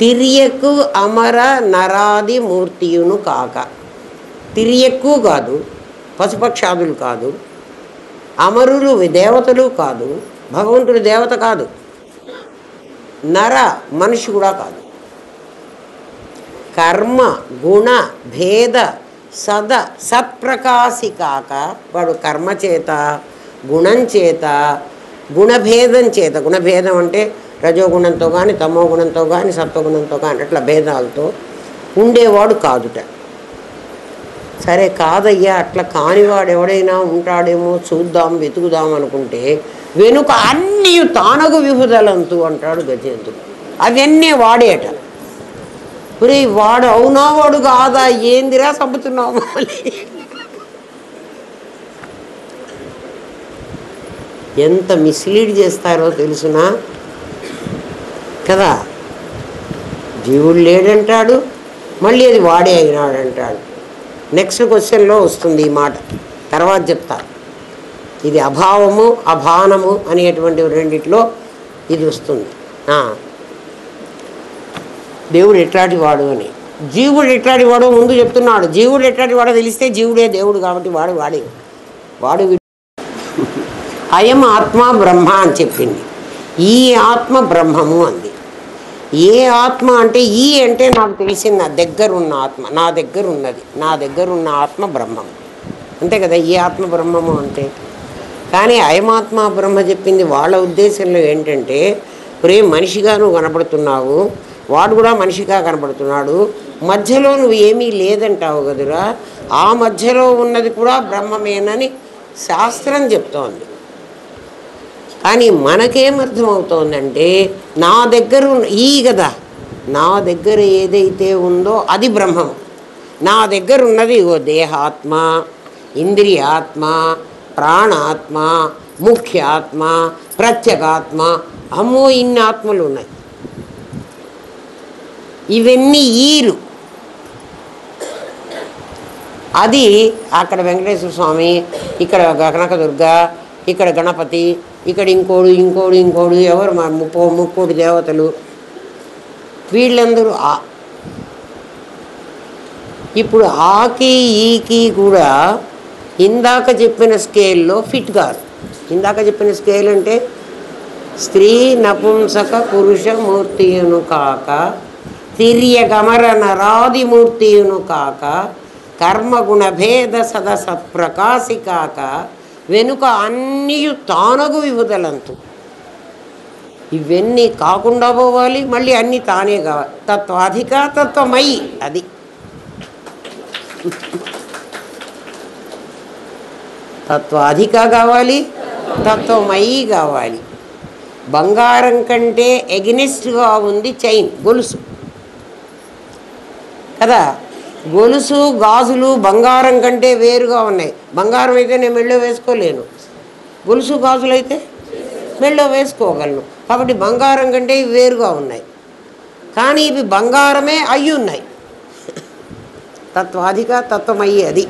తిరియక్కు అమర నరాది మూర్తియును కాక, తిరియక్కు కాదు, పశుపక్షాదులు కాదు, అమరులు దేవతలు కాదు, భగవంతుడు దేవత కాదు, నర మనిషి కూడా కాదు. కర్మ గుణ భేద సత్ప్రకాశి కాక, వాడు కర్మ చేత, గుణం చేత, గుణభేదం చేత, గుణభేదం అంటే రజోగుణంతో కానీ, తమో గుణంతో కానీ, సత్వగుణంతో కానీ, అట్లా భేదాలతో ఉండేవాడు కాదుట. సరే కాదయ్యా, అట్లా కానివాడు ఎవడైనా ఉంటాడేమో చూద్దాం, వెతుకుదాం అనుకుంటే, వెనుక అన్నీ తానగు విభుదలంతు అంటాడు గజేంద్రుడు. అవన్నీ వాడేట. ఒరే వాడు అవునా వాడు కాదా, ఏందిరా చంపుతున్నావు మళ్ళీ. ఎంత మిస్లీడ్ చేస్తారో తెలుసునా కదా. జీవుడు లేడంటాడు, మళ్ళీ అది వాడే అయినాడంటాడు. నెక్స్ట్ క్వశ్చన్లో వస్తుంది ఈ మాట, తర్వాత చెప్తా. ఇది అభావము అభానము అనేటువంటి రెండిట్లో ఇది వస్తుంది. దేవుడు ఎట్లాంటి వాడు అని, జీవుడు ఎట్లాంటి వాడో ముందు చెప్తున్నాడు. జీవుడు ఎట్లాంటి వాడో తెలిస్తే జీవుడే దేవుడు కాబట్టి వాడు అయం ఆత్మ బ్రహ్మ అని చెప్పింది. ఈ ఆత్మ బ్రహ్మము అంది. ఏ ఆత్మ అంటే, ఈ అంటే నాకు తెలిసింది నా దగ్గర ఉన్న ఆత్మ, నా దగ్గర ఉన్నది, నా దగ్గర ఉన్న ఆత్మ బ్రహ్మము, అంతే కదా ఈ ఆత్మ బ్రహ్మము అంటే. కానీ అయమాత్మ బ్రహ్మ చెప్పింది వాళ్ళ ఉద్దేశంలో ఏంటంటే, ఒరే మనిషిగా నువ్వు కనపడుతున్నావు, వాడు కూడా మనిషిగా కనపడుతున్నాడు, మధ్యలో నువ్వు ఏమీ లేదంటావు కదురా, ఆ మధ్యలో ఉన్నది కూడా బ్రహ్మమేనని శాస్త్రం చెప్తోంది. కానీ మనకేమర్థమవుతోందంటే, నా దగ్గర ఈ కదా, నా దగ్గర ఏదైతే ఉందో అది బ్రహ్మం. నా దగ్గర ఉన్నది ఇగో దేహాత్మ, ఇంద్రియాత్మ, ప్రాణాత్మ, ముఖ్యాత్మ, ప్రత్యేగాత్మ. అమ్మో ఇన్ని ఆత్మలు ఉన్నాయి. ఇవన్నీ ఈలు. అది అక్కడ వెంకటేశ్వర స్వామి, ఇక్కడ కనకదుర్గ, ఇక్కడ గణపతి, ఇక్కడ ఇంకోడు ఎవరు మా ముక్కోటి దేవతలు వీళ్ళందరూ. ఇప్పుడు ఆకి ఈకి కూడా ఇందాక చెప్పిన స్కేల్లో ఫిట్ కాదు. ఇందాక చెప్పిన స్కేల్ అంటే స్త్రీ నపుంసక పురుష మూర్తియును కాక, తిర్య కమర నరాదిమూర్తియును కాక, కర్మగుణ భేద సదసత్ప్రకాశి కాక, వెనుక అన్నీయు తానగు విభుదలంతు. ఇవన్నీ కాకుండా పోవాలి, మళ్ళీ అన్నీ తానే కావాలి. తత్వాధిక తత్వమయి, అది తత్వాధిక కావాలి, తత్వమయి కావాలి. బంగారం కంటే ఎగ్నెస్ట్గా ఉంది చైన్, గొలుసు కదా. గొలుసు గాజులు బంగారం కంటే వేరుగా ఉన్నాయి. బంగారం అయితే నేను మెళ్ళో వేసుకోలేను, గొలుసు గాజులు అయితే మెళ్ళో వేసుకోగలను. కాబట్టి బంగారం కంటే ఇవి వేరుగా ఉన్నాయి, కానీ ఇవి బంగారమే అయ్యి ఉన్నాయి. తత్వాధిక తత్వమయ్యి అది.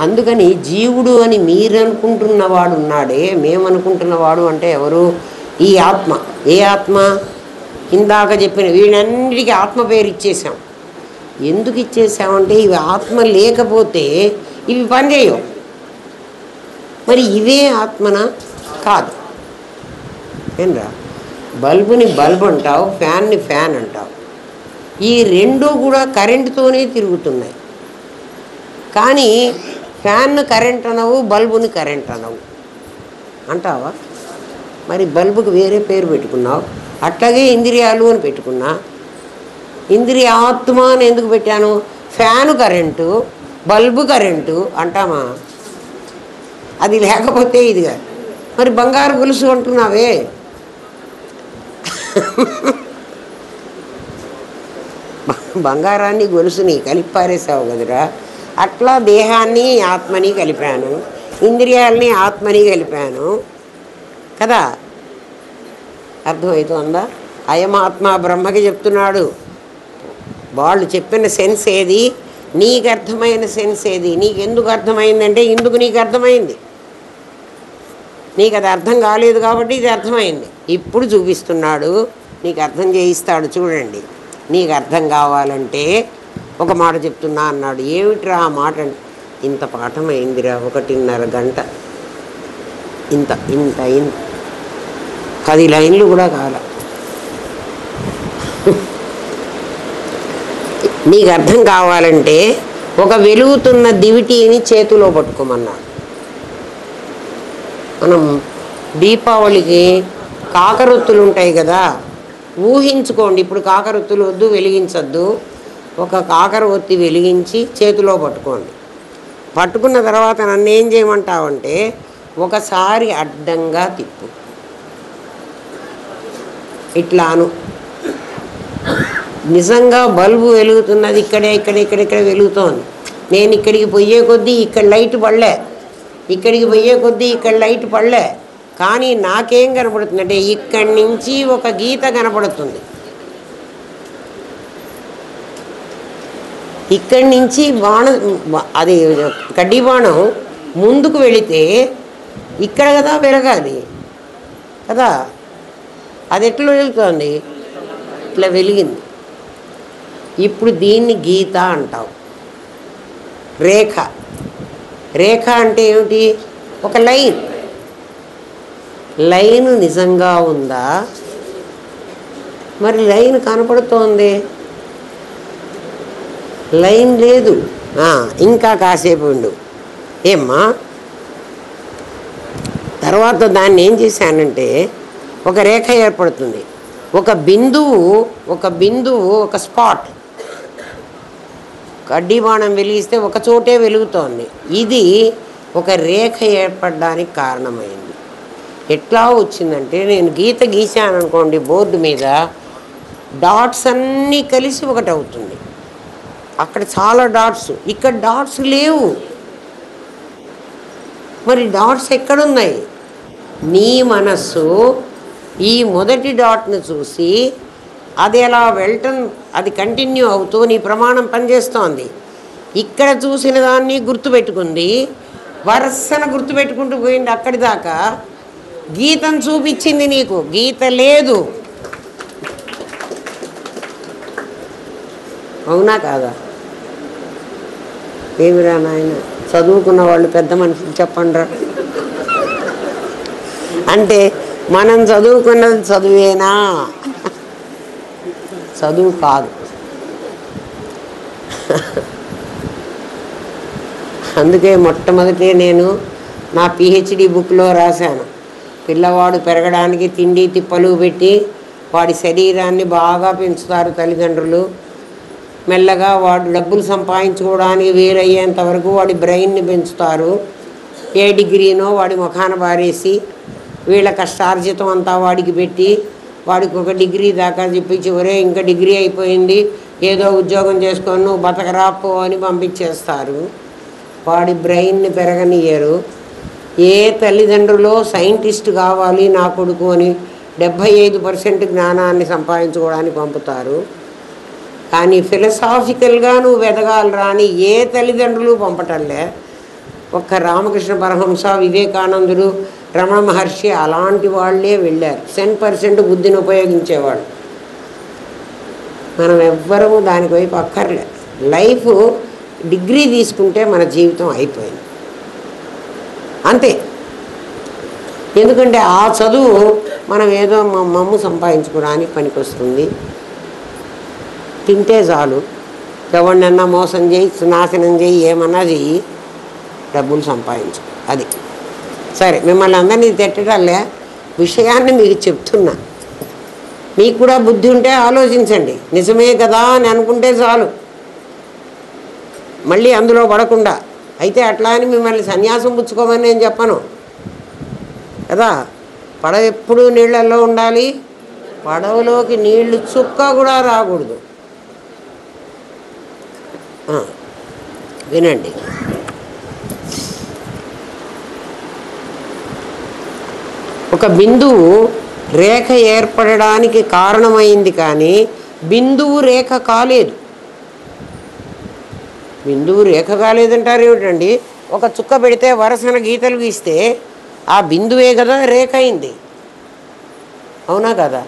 అందుకని జీవుడు అని మీరు అనుకుంటున్నవాడు ఉన్నాడే, మేమనుకుంటున్నవాడు అంటే ఎవరు? ఈ ఆత్మ. ఏ ఆత్మ? ఇందాక చెప్పిన వీళ్ళన్నిటికీ ఆత్మ పేరు ఇచ్చేసాం. ఎందుకు ఇచ్చేసామంటే ఇవి ఆత్మ లేకపోతే ఇవి పనిచేయవు. మరి ఇవే ఆత్మనా? కాదు. ఏంరా, బల్బుని బల్బ్ అంటావు, ఫ్యాన్ని ఫ్యాన్ అంటావు. ఈ రెండు కూడా కరెంటుతోనే తిరుగుతున్నాయి. కానీ ఫ్యాన్ను కరెంట్ అనవు, బల్బుని కరెంట్ అనవు అంటావా? మరి బల్బుకి వేరే పేరు పెట్టుకున్నావు. అట్లాగే ఇంద్రియాలు అని పెట్టుకున్నా. ఇంద్రియ ఆత్మ అని ఎందుకు పెట్టాను? ఫ్యాను కరెంటు, బల్బు కరెంటు అంటామా? అది లేకపోతే ఇదిగా. మరి బంగారు గొలుసు అంటున్నావే, బంగారాన్ని గొలుసుని కలిపి పారేసావు కదరా. అట్లా దేహాన్ని ఆత్మని కలిపాను, ఇంద్రియాలని ఆత్మని కలిపాను కదా. అర్థమవుతుందా? అయమాత్మ బ్రహ్మకి చెప్తున్నాడు. వాళ్ళు చెప్పిన సెన్స్ ఏది? నీకు అర్థమైన సెన్స్ ఏది? నీకు ఎందుకు అర్థమైందంటే ఇందుకు నీకు అర్థమైంది. నీకు అది అర్థం కాలేదు కాబట్టి ఇది అర్థమైంది. ఇప్పుడు చూపిస్తున్నాడు, నీకు అర్థం చేయిస్తాడు. చూడండి, నీకు అర్థం కావాలంటే ఒక మాట చెప్తున్నా అన్నాడు. ఏమిట్రా ఆ మాట? ఇంత పాఠం అయిందిరా, 1.5 గంట, ఇంత ఇంత ఇంత 10 లైన్లు కూడా కాల. నీకు అర్థం కావాలంటే ఒక వెలుగుతున్న దివిటీని చేతిలో పట్టుకోమన్నాడు. మనం దీపావళికి కాకరొత్తులు ఉంటాయి కదా, ఊహించుకోండి. ఇప్పుడు కాకరొత్తులు వద్దు, వెలిగించద్దు. ఒక కాకర ఒత్తి వెలిగించి చేతిలో పట్టుకోండి. పట్టుకున్న తర్వాత నన్ను ఏం చేయమంటావంటే ఒకసారి అడ్డంగా తిప్పు, ఇట్లాను. నిజంగా బల్బు వెలుగుతున్నది ఇక్కడే, ఇక్కడ వెలుగుతోంది. నేను ఇక్కడికి పోయే కొద్దీ ఇక్కడ లైట్ పడలే, ఇక్కడికి పోయే కొద్దీ ఇక్కడ లైట్ పడలే. కానీ నాకేం కనపడుతుంది అంటే ఇక్కడి నుంచి ఒక గీత కనపడుతుంది. ఇక్కడి నుంచి బాణం, అది కడ్డీ బాణం ముందుకు వెళితే ఇక్కడ కదా వెలగాలి కదా. అది ఎట్లా వెలుగుతోంది? ఇట్లా వెలిగింది. ఇప్పుడు దీన్ని గీత అంటావు. రేఖ. రేఖ అంటే ఏమిటి? ఒక లైన్. లైన్ నిజంగా ఉందా? మరి లైన్ కనపడుతోంది, లైన్ లేదు. ఇంకా కాసేపు ఉండు ఏమ్మా. తర్వాత దాన్ని ఏం చేశానంటే ఒక రేఖ ఏర్పడుతుంది, ఒక బిందువు, ఒక స్పాట్. కడ్డీ బాణం వెలిగిస్తే ఒక చోటే వెలుగుతోంది. ఇది ఒక రేఖ ఏర్పడడానికి కారణమైంది. ఎట్లా వచ్చిందంటే నేను గీత గీశాను అనుకోండి బోర్డు మీద, డాట్స్ అన్నీ కలిసి ఒకటి అవుతుంది. అక్కడ చాలా డాట్స్, ఇక్కడ డాట్స్ లేవు. మరి డాట్స్ ఎక్కడున్నాయి? నీ మనస్సు ఈ మొదటి డాట్ను చూసి అది అలా వెళ్ళటం, అది కంటిన్యూ అవుతూ నీ ప్రమాణం పనిచేస్తోంది. ఇక్కడ చూసిన దాన్ని గుర్తుపెట్టుకుంది, వరుసన గుర్తుపెట్టుకుంటూ పోయింది అక్కడి దాకా. గీతను చూపించింది నీకు, గీత లేదు. అవునా కాదా? ఏమిరా నాయన, చదువుకున్న వాళ్ళు పెద్ద మనుషులు చెప్పండి రా. అంటే మనం చదువుకున్నది చదువేనా? చదువు కాదు. అందుకే మొట్టమొదటి నేను నా పిహెచ్డి బుక్లో రాశాను, పిల్లవాడు పెరగడానికి తిండి తిప్పలు పెట్టి వాడి శరీరాన్ని బాగా పెంచుతారు తల్లిదండ్రులు. మెల్లగా వాడు డబ్బులు సంపాదించుకోవడానికి వీలయ్యేంత వరకు వాడి బ్రెయిన్ని పెంచుతారు. ఏ డిగ్రీనో వాడి ముఖాన బారేసి వీళ్ళ కష్టార్జితం అంతా వాడికి పెట్టి వాడికి ఒక డిగ్రీ దాకా చెప్పి చివరే ఇంకా డిగ్రీ అయిపోయింది, ఏదో ఉద్యోగం చేసుకొని నువ్వు బతకరాపో అని పంపించేస్తారు. వాడి బ్రెయిన్ని పెరగనియ్యరు. ఏ తల్లిదండ్రులో సైంటిస్ట్ కావాలి నా కొడుకు అని 75% జ్ఞానాన్ని సంపాదించుకోవడానికి పంపుతారు. కానీ ఫిలసాఫికల్గా నువ్వు ఎదగాలరా అని ఏ తల్లిదండ్రులు పంపటంలే. ఒక్క రామకృష్ణ పరమహంస, వివేకానందుడు, రమణ మహర్షి అలాంటి వాళ్ళే వెళ్ళారు. 10% బుద్ధిని ఉపయోగించేవాళ్ళు. మనం ఎవ్వరము దానివైపు అక్కర్లే. లైఫ్ డిగ్రీ తీసుకుంటే మన జీవితం అయిపోయింది అంతే. ఎందుకంటే ఆ చదువు మనం ఏదో మమ్ము సంపాదించుకోవడానికి పనికొస్తుంది. తింటే చాలు, ఎవరినన్నా మోసం చేయి, నాశనం చేయి, ఏమన్నా చెయ్యి, డబ్బులు సంపాదించు. అది సరే. మిమ్మల్ని అందరినీ తిట్టడాలే, విషయాన్ని మీకు చెప్తున్నా. మీకు కూడా బుద్ధి ఉంటే ఆలోచించండి. నిజమే కదా అని అనుకుంటే చాలు, మళ్ళీ అందులో పడకుండా. అయితే అట్లా అని మిమ్మల్ని సన్యాసం పుచ్చుకోమని నేను చెప్పను కదా. పడవ ఎప్పుడూ నీళ్ళల్లో ఉండాలి, పడవలోకి నీళ్లు చుక్క కూడా రాకూడదు. వినండి. ఒక బిందువు రేఖ ఏర్పడడానికి కారణమైంది, కానీ బిందువు రేఖ కాలేదు. బిందువు రేఖ కాలేదంటారు ఏమిటండి? ఒక చుక్క పెడితే వరసన గీతలు గీస్తే ఆ బిందువే కదా రేఖ అయింది. అవునా కదా?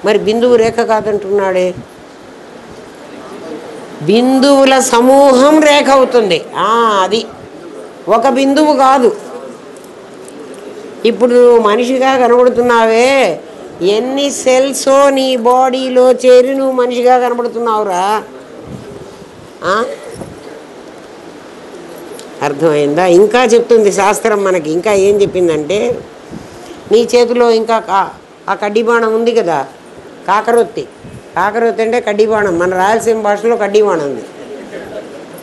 మరి బిందువు రేఖ కాదంటున్నాడే. బిందువుల సమూహం రేఖ అవుతుంది. అది ఒక బిందువు కాదు. ఇప్పుడు నువ్వు మనిషిగా కనబడుతున్నావే, ఎన్ని సెల్సో నీ బాడీలో చేరి నువ్వు మనిషిగా కనబడుతున్నావురా. అర్థమైందా? ఇంకా చెప్తుంది శాస్త్రం మనకి. ఇంకా ఏం చెప్పిందంటే, నీ చేతిలో ఇంకా ఆ కడ్డీబాణం ఉంది కదా, కాకరొత్తి. కాకరొత్తి అంటే కడ్డీబాణం. మన రాయలసీమ భాషలో కడ్డీబాణం ఉంది,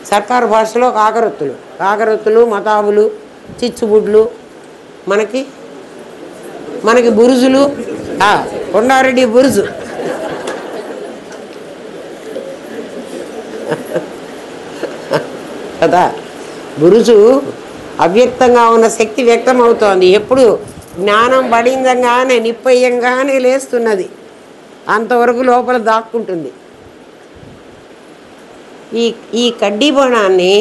సర్కారు భాషలో కాకరొత్తులు. కాకరొత్తులు, మతాబులు, చిచ్చుబుడ్లు, మనకి బురుజులు. కొండారెడ్డి బురుజు కదా. బురుజు అవ్యక్తంగా ఉన్న శక్తి వ్యక్తం అవుతోంది. ఎప్పుడు జ్ఞానం పడిందంగానే, నిప్పయ్యంగానే లేస్తున్నది. అంతవరకు లోపల దాక్కుంటుంది. ఈ కడ్డీ బాణాన్ని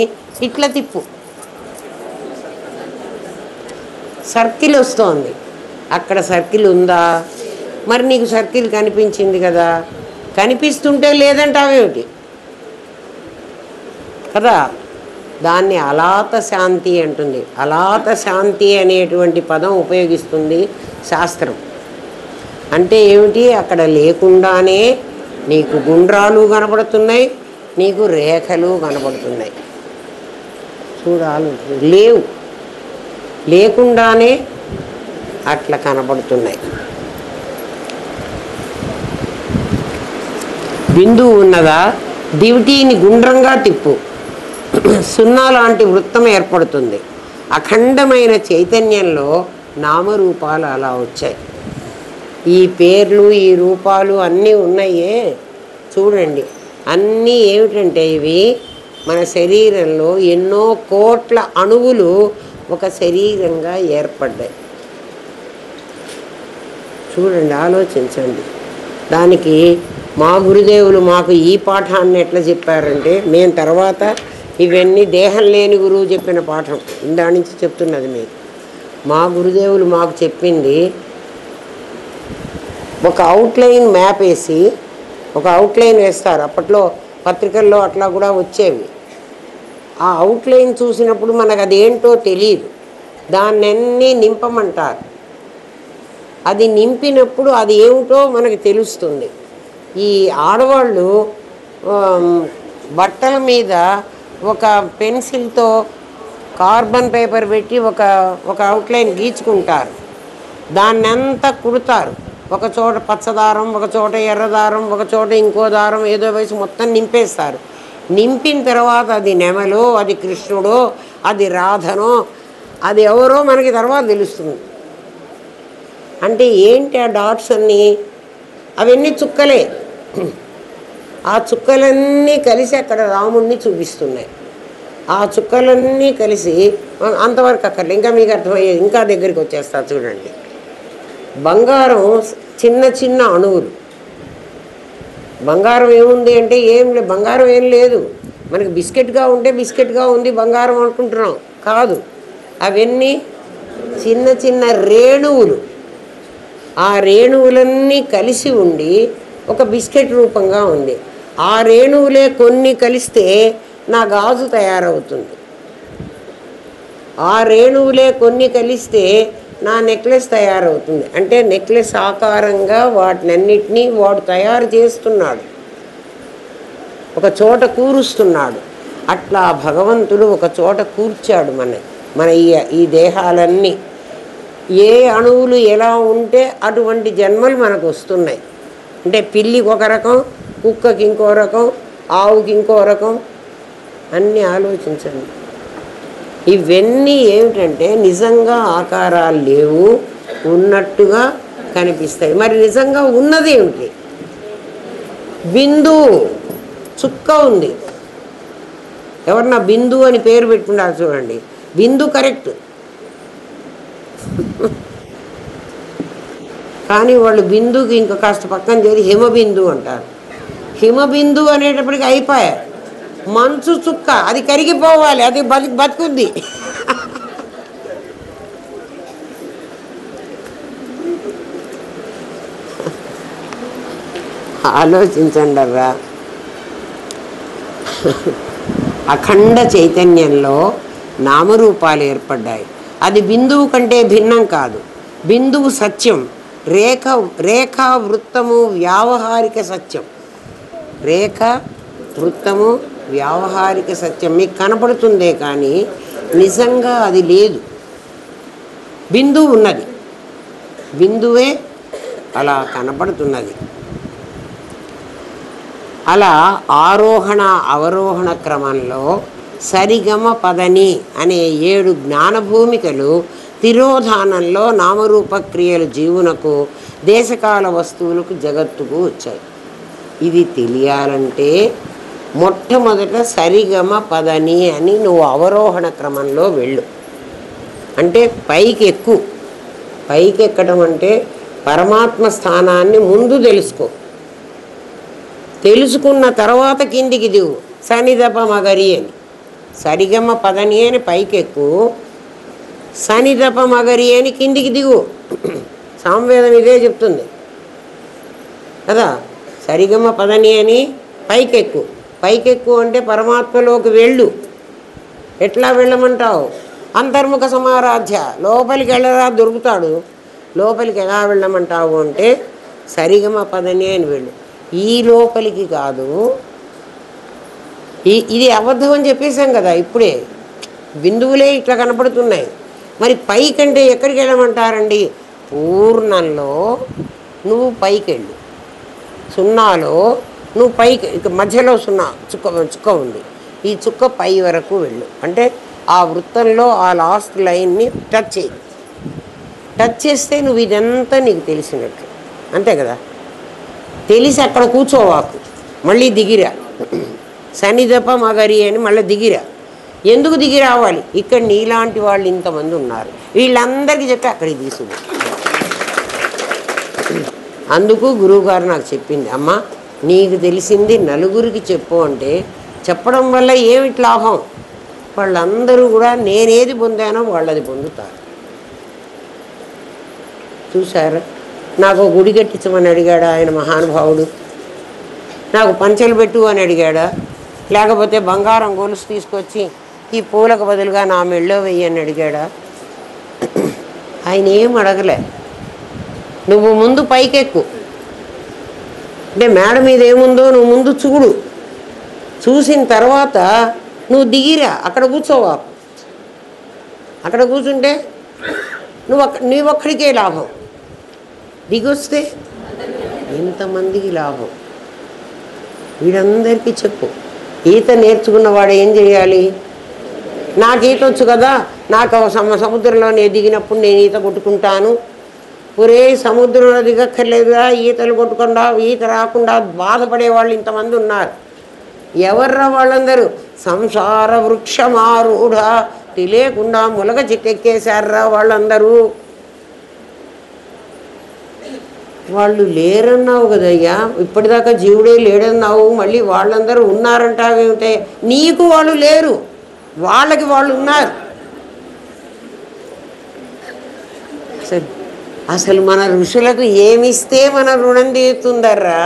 ఇట్లా తిప్పు, సర్కిల్ వస్తోంది. అక్కడ సర్కిల్ ఉందా? మరి నీకు సర్కిల్ కనిపించింది కదా, కనిపిస్తుంటే లేదంటావేమిటి కదా. దాన్ని అలాత శాంతి అంటుంది. అలాత శాంతి అనేటువంటి పదం ఉపయోగిస్తుంది శాస్త్రం. అంటే ఏమిటి? అక్కడ లేకుండానే నీకు గుండ్రాలు కనపడుతున్నాయి, నీకు రేఖలు కనపడుతున్నాయి. చూడాలి, లేవు, లేకుండానే అట్లా కనపడుతున్నాయి. బిందువు ఉన్నదా, దివిటీని గుండ్రంగా తిప్పు, సున్నా లాంటి వృత్తం ఏర్పడుతుంది. అఖండమైన చైతన్యంలో నామరూపాలు అలా వచ్చాయి. ఈ పేర్లు, ఈ రూపాలు అన్నీ ఉన్నాయే చూడండి. అన్నీ ఏమిటంటే ఇవి మన శరీరంలో ఎన్నో కోట్ల అణువులు ఒక శరీరంగా ఏర్పడ్డాయి. చూడండి, ఆలోచించండి. దానికి మా గురుదేవులు మాకు ఈ పాఠాన్ని ఎట్లా చెప్పారంటే, మేము తర్వాత ఇవన్నీ దేహం లేని గురువు చెప్పిన పాఠం ఇందా నుంచి చెప్తున్నది మీకు. మా గురుదేవులు మాకు చెప్పింది, ఒక అవుట్లైన్ మ్యాప్ వేసి, ఒక అవుట్లైన్ వేస్తారు. అప్పట్లో పత్రికల్లో అట్లా కూడా వచ్చేవి. ఆ అవుట్లైన్ చూసినప్పుడు మనకు అదేంటో తెలియదు, దాన్నన్నీ నింపమంటారు. అది నింపినప్పుడు అది ఏమిటో మనకు తెలుస్తుంది. ఈ ఆడవాళ్ళు బట్టల మీద ఒక పెన్సిల్తో కార్బన్ పేపర్ పెట్టి ఒక అవుట్లైన్ గీచుకుంటారు, దాన్నంతా కుడతారు. ఒక చోట పచ్చదారం, ఒక చోట ఎర్రదారం, ఒక చోట ఇంకో దారం ఏదో వేసి మొత్తం నింపేస్తారు. నింపిన తర్వాత అది నెమలో, అది కృష్ణుడో, అది రాధనో, అది ఎవరో మనకి తర్వాత తెలుస్తుంది. అంటే ఏంటి ఆ డాట్స్ అన్నీ? అవన్నీ చుక్కలే. ఆ చుక్కలన్నీ కలిసి అక్కడ రాముణ్ణి చూపిస్తున్నాయి. ఆ చుక్కలన్నీ కలిసి అంతవరకు అక్కర్లే, ఇంకా మీకు అర్థమయ్యేది, ఇంకా దగ్గరికి వచ్చేస్తా చూడండి. బంగారం చిన్న చిన్న అణువులు. బంగారం ఏముంది అంటే ఏం లేదు, బంగారం ఏం లేదు. మనకి బిస్కెట్గా ఉంటే బిస్కెట్గా ఉంది బంగారం అనుకుంటున్నాం, కాదు. అవన్నీ చిన్న చిన్న రేణువులు. ఆ రేణువులన్నీ కలిసి ఉండి ఒక బిస్కెట్ రూపంగా ఉంది. ఆ రేణువులే కొన్ని కలిస్తే నా గాజు తయారవుతుంది. ఆ రేణువులే కొన్ని కలిస్తే నా నెక్లెస్ తయారవుతుంది. అంటే నెక్లెస్ ఆకారంగా వాటినన్నిటినీ వాడు తయారు చేస్తున్నాడు, ఒక చోట కూరుస్తున్నాడు. అట్లా భగవంతుడు ఒక చోట కూర్చాడు మన ఈ దేహాలన్నీ. ఏ అణువులు ఎలా ఉంటే అటువంటి జన్మలు మనకు వస్తున్నాయి. అంటే పిల్లికి ఒక రకం, కుక్కకి ఇంకో రకం, ఆవుకి ఇంకో రకం. అన్నీ ఆలోచించండి. ఇవన్నీ ఏమిటంటే నిజంగా ఆకారాలు లేవు, ఉన్నట్టుగా కనిపిస్తాయి. మరి నిజంగా ఉన్నది ఏమిటి? బిందువు, చుక్క ఉంది. ఎవరన్నా బిందు అని పేరు పెట్టుకున్నారు చూడండి, బిందు కరెక్ట్. కానీ వాళ్ళు బిందుకి ఇంకా కాస్త పక్కన చేరి హిమబిందు అంటారు. హిమబిందు అనేటప్పటికి అయిపోయారు. మంచు చుక్క, అది కరిగిపోవాలి, అది బతుకుద్ది. ఆలోచించండి అర్రా. అఖండ చైతన్యంలో నామరూపాలు ఏర్పడ్డాయి. అది బిందువు కంటే భిన్నం కాదు. బిందువు సత్యం, రేఖా వృత్తము వ్యావహారిక సత్యం. రేఖ వృత్తము వ్యావహారిక సత్యం మీకు కనపడుతుందే కానీ నిజంగా అది లేదు. బిందువు ఉన్నది, బిందువే అలా కనపడుతున్నది. అలా ఆరోహణ అవరోహణ క్రమంలో సరిగమ పదని అనే 7 జ్ఞానభూమికలు తిరోధానంలో నామరూపక్రియలు జీవునకు, దేశకాల వస్తువులకు, జగత్తుకు వచ్చాయి. ఇది తెలియాలంటే మొట్టమొదట సరిగమ పదని అని నువ్వు అవరోహణ క్రమంలో వెళ్ళు. అంటే పైకి ఎక్కు. పైకి ఎక్కడం అంటే పరమాత్మ స్థానాన్ని ముందు తెలుసుకో. తెలుసుకున్న తర్వాత కిందికి దిగు. సనిదప మగరి అని, సరిగమ పదని అని పైకెక్కు, సనిదప మగరి అని కిందికి దిగు. సామవేదం ఇదే చెప్తుంది కదా. సరిగమ పదని అని పైకెక్కు. పైకెక్కు అంటే పరమాత్మలోకి వెళ్ళు. ఎట్లా వెళ్ళమంటావు? అంతర్ముఖ సమారాధ్య. లోపలికి వెళ్ళరా దొరుకుతాడు. లోపలికి ఎలా వెళ్ళమంటావు అంటే సరిగమ పదని అని వెళ్ళు. ఈ లోపలికి కాదు, ఇది అబద్ధం అని చెప్పేశాం కదా ఇప్పుడే. బిందువులే ఇట్లా కనపడుతున్నాయి. మరి పైకంటే ఎక్కడికి వెళ్ళమంటారండి? పూర్ణంలో నువ్వు పైకి వెళ్ళు, సున్నాలో నువ్వు పైకి, ఇక మధ్యలో సున్నా చుక్క ఉంది, ఈ చుక్క పై వరకు వెళ్ళు. అంటే ఆ వృత్తంలో ఆ లాస్ట్ లైన్ని టచ్ చేయి. టచ్ చేస్తే నువ్వు ఇదంతా నీకు తెలిసినట్లు, అంతే కదా. తెలిసి అక్కడ కూర్చోవాకు, మళ్ళీ దిగిరా. సనిదప మగరి అని మళ్ళీ దిగిరా. ఎందుకు దిగి రావాలి? ఇక్కడ నీలాంటి వాళ్ళు ఇంతమంది ఉన్నారు, వీళ్ళందరికీ చెప్తే అక్కడికి తీసుకు. అందుకు గురువుగారు నాకు చెప్పింది, అమ్మ నీకు తెలిసింది నలుగురికి చెప్పు అంటే, చెప్పడం వల్ల ఏమిటి లాభం? వాళ్ళందరూ కూడా నేనేది పొందానో వాళ్ళది పొందుతారు. చూశారు, నాకు గుడి కట్టించమని అడిగాడా ఆయన మహానుభావుడు? నాకు పంచెలు పెట్టు అని అడిగాడా? లేకపోతే బంగారం గొలుసు తీసుకొచ్చి ఈ పూలకు బదులుగా నా మెళ్ళో వెయ్యి అని అడిగాడా? ఆయన ఏం అడగలే. నువ్వు ముందు పైకెక్కు, అంటే మేడ మీద ఏముందో నువ్వు ముందు చూడు, చూసిన తర్వాత నువ్వు దిగిరా, అక్కడ కూర్చోవా. అక్కడ కూర్చుంటే నీవొక్కడికే లాభం, దిగొస్తే ఎంతమందికి లాభం. వీడందరికీ చెప్పు. ఈత నేర్చుకున్నవాడు ఏం చేయాలి? నాకు ఈత వచ్చు కదా, నాకు సముద్రంలో నేను దిగినప్పుడు నేను ఈత కొట్టుకుంటాను. ఒరే సముద్రంలో దిగక్కర్లేదుగా, ఈతలు కొట్టుకుండా ఈత రాకుండా బాధపడేవాళ్ళు ఇంతమంది ఉన్నారు. ఎవర్రా వాళ్ళందరూ? సంసార వృక్షమారూఢ, తెలియకుండా ములగ చిట్టెక్కేశారా వాళ్ళందరూ. వాళ్ళు లేరన్నావు కదయ్యా, ఇప్పటిదాకా జీవుడే లేడన్నావు, మళ్ళీ వాళ్ళందరూ ఉన్నారంటావేమిటే? నీకు వాళ్ళు లేరు, వాళ్ళకి వాళ్ళు ఉన్నారు. అసలు మన ఋషులకు ఏమిస్తే మన రుణం తీరుతుందర్రా?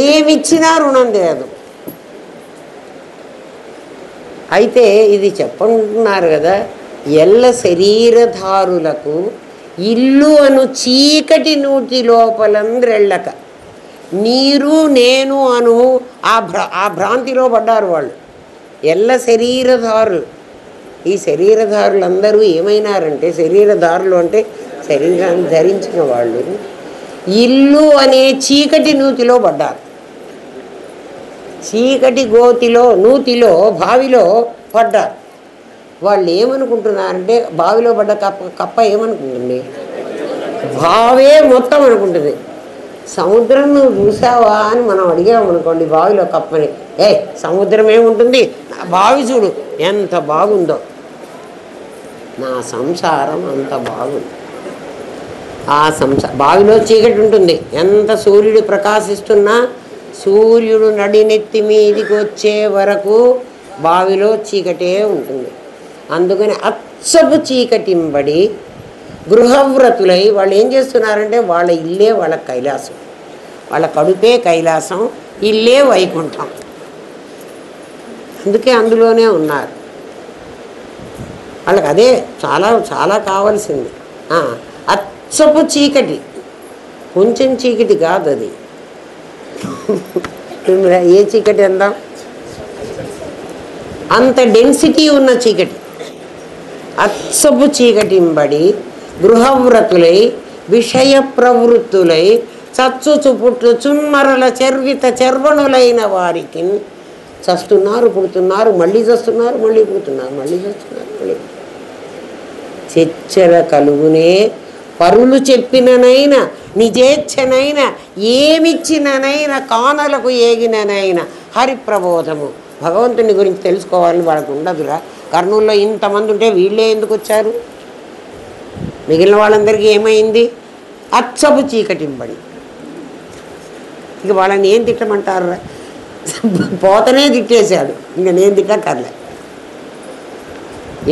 ఏమిచ్చినా రుణం తీరదు. అయితే ఇది చెప్పంటున్నారు కదా, ఎల్ల శరీరధారులకు ఇల్లు అను చీకటి నూటి లోపలంద్రెళ్ళక, నీరు నేను అను ఆ భ్రాంతిలో పడ్డారు వాళ్ళు. ఎల్ల శరీరధారులు, ఈ శరీరధారులందరూ ఏమైనారంటే, శరీరధారులు అంటే శరీరాన్ని ధరించిన వాళ్ళు ఇల్లు అనే చీకటి నూతిలో పడ్డారు. చీకటి గోతిలో నూతిలో బావిలో పడ్డారు. వాళ్ళు ఏమనుకుంటున్నారంటే, బావిలో పడ్డ కప్ప ఏమనుకుంటుంది? బావే మొత్తం అనుకుంటుంది. సముద్రం నువ్వు చూసావా అని మనం అడిగామనుకోండి బావిలో కప్పని, సముద్రం ఏముంటుంది, నా బావి చూడు ఎంత బాగుందో, నా సంసారం అంత బాగుంది. ఆ బావిలో చీకటి ఉంటుంది. ఎంత సూర్యుడు ప్రకాశిస్తున్నా సూర్యుడు నడినెత్తి మీదికి వచ్చే వరకు బావిలో చీకటే ఉంటుంది. అందుకని అచ్చపు చీకటింబడి గృహవ్రతులై వాళ్ళు ఏం చేస్తున్నారంటే, వాళ్ళ ఇల్లే వాళ్ళ కైలాసం, వాళ్ళ కడుపే కైలాసం, ఇల్లే వైకుంఠం. అందుకే అందులోనే ఉన్నారు. వాళ్ళకి అదే చాలా చాలా కావాల్సింది. అచ్చపు చీకటి, కొంచెం చీకటి కాదు అది. ఏ చీకటి అందాం? అంత డెన్సిటీ ఉన్న చీకటి. అచ్చపు చీకటింబడి గృహవ్రతులై విషయ ప్రవృత్తులై చచ్చుచు పుట్టు చున్మరల చర్విత చర్వణులైన వారికి చస్తున్నారు, పుడుతున్నారు, మళ్ళీ చస్తున్నారు, మళ్ళీ పుడుతున్నారు, మళ్ళీ చస్తున్నారు, మళ్ళీ. చెచ్చర కలుగునే పరులు చెప్పిననైనా నిజేచ్ఛనైనా ఏమిచ్చిననైనా కానలకు ఏగిననైనా హరిప్రబోధము. భగవంతుని గురించి తెలుసుకోవాలని వాళ్ళకు ఉండదురా. కర్నూలులో ఇంతమంది ఉంటే వీళ్ళే ఎందుకు వచ్చారు? మిగిలిన వాళ్ళందరికీ ఏమైంది? అచ్చపు చీకటింబడి. ఇక వాళ్ళని ఏం తిట్టమంటారా? పోతనే తిట్టేశాడు, ఇంక నేను తిట్టక్కర్లే.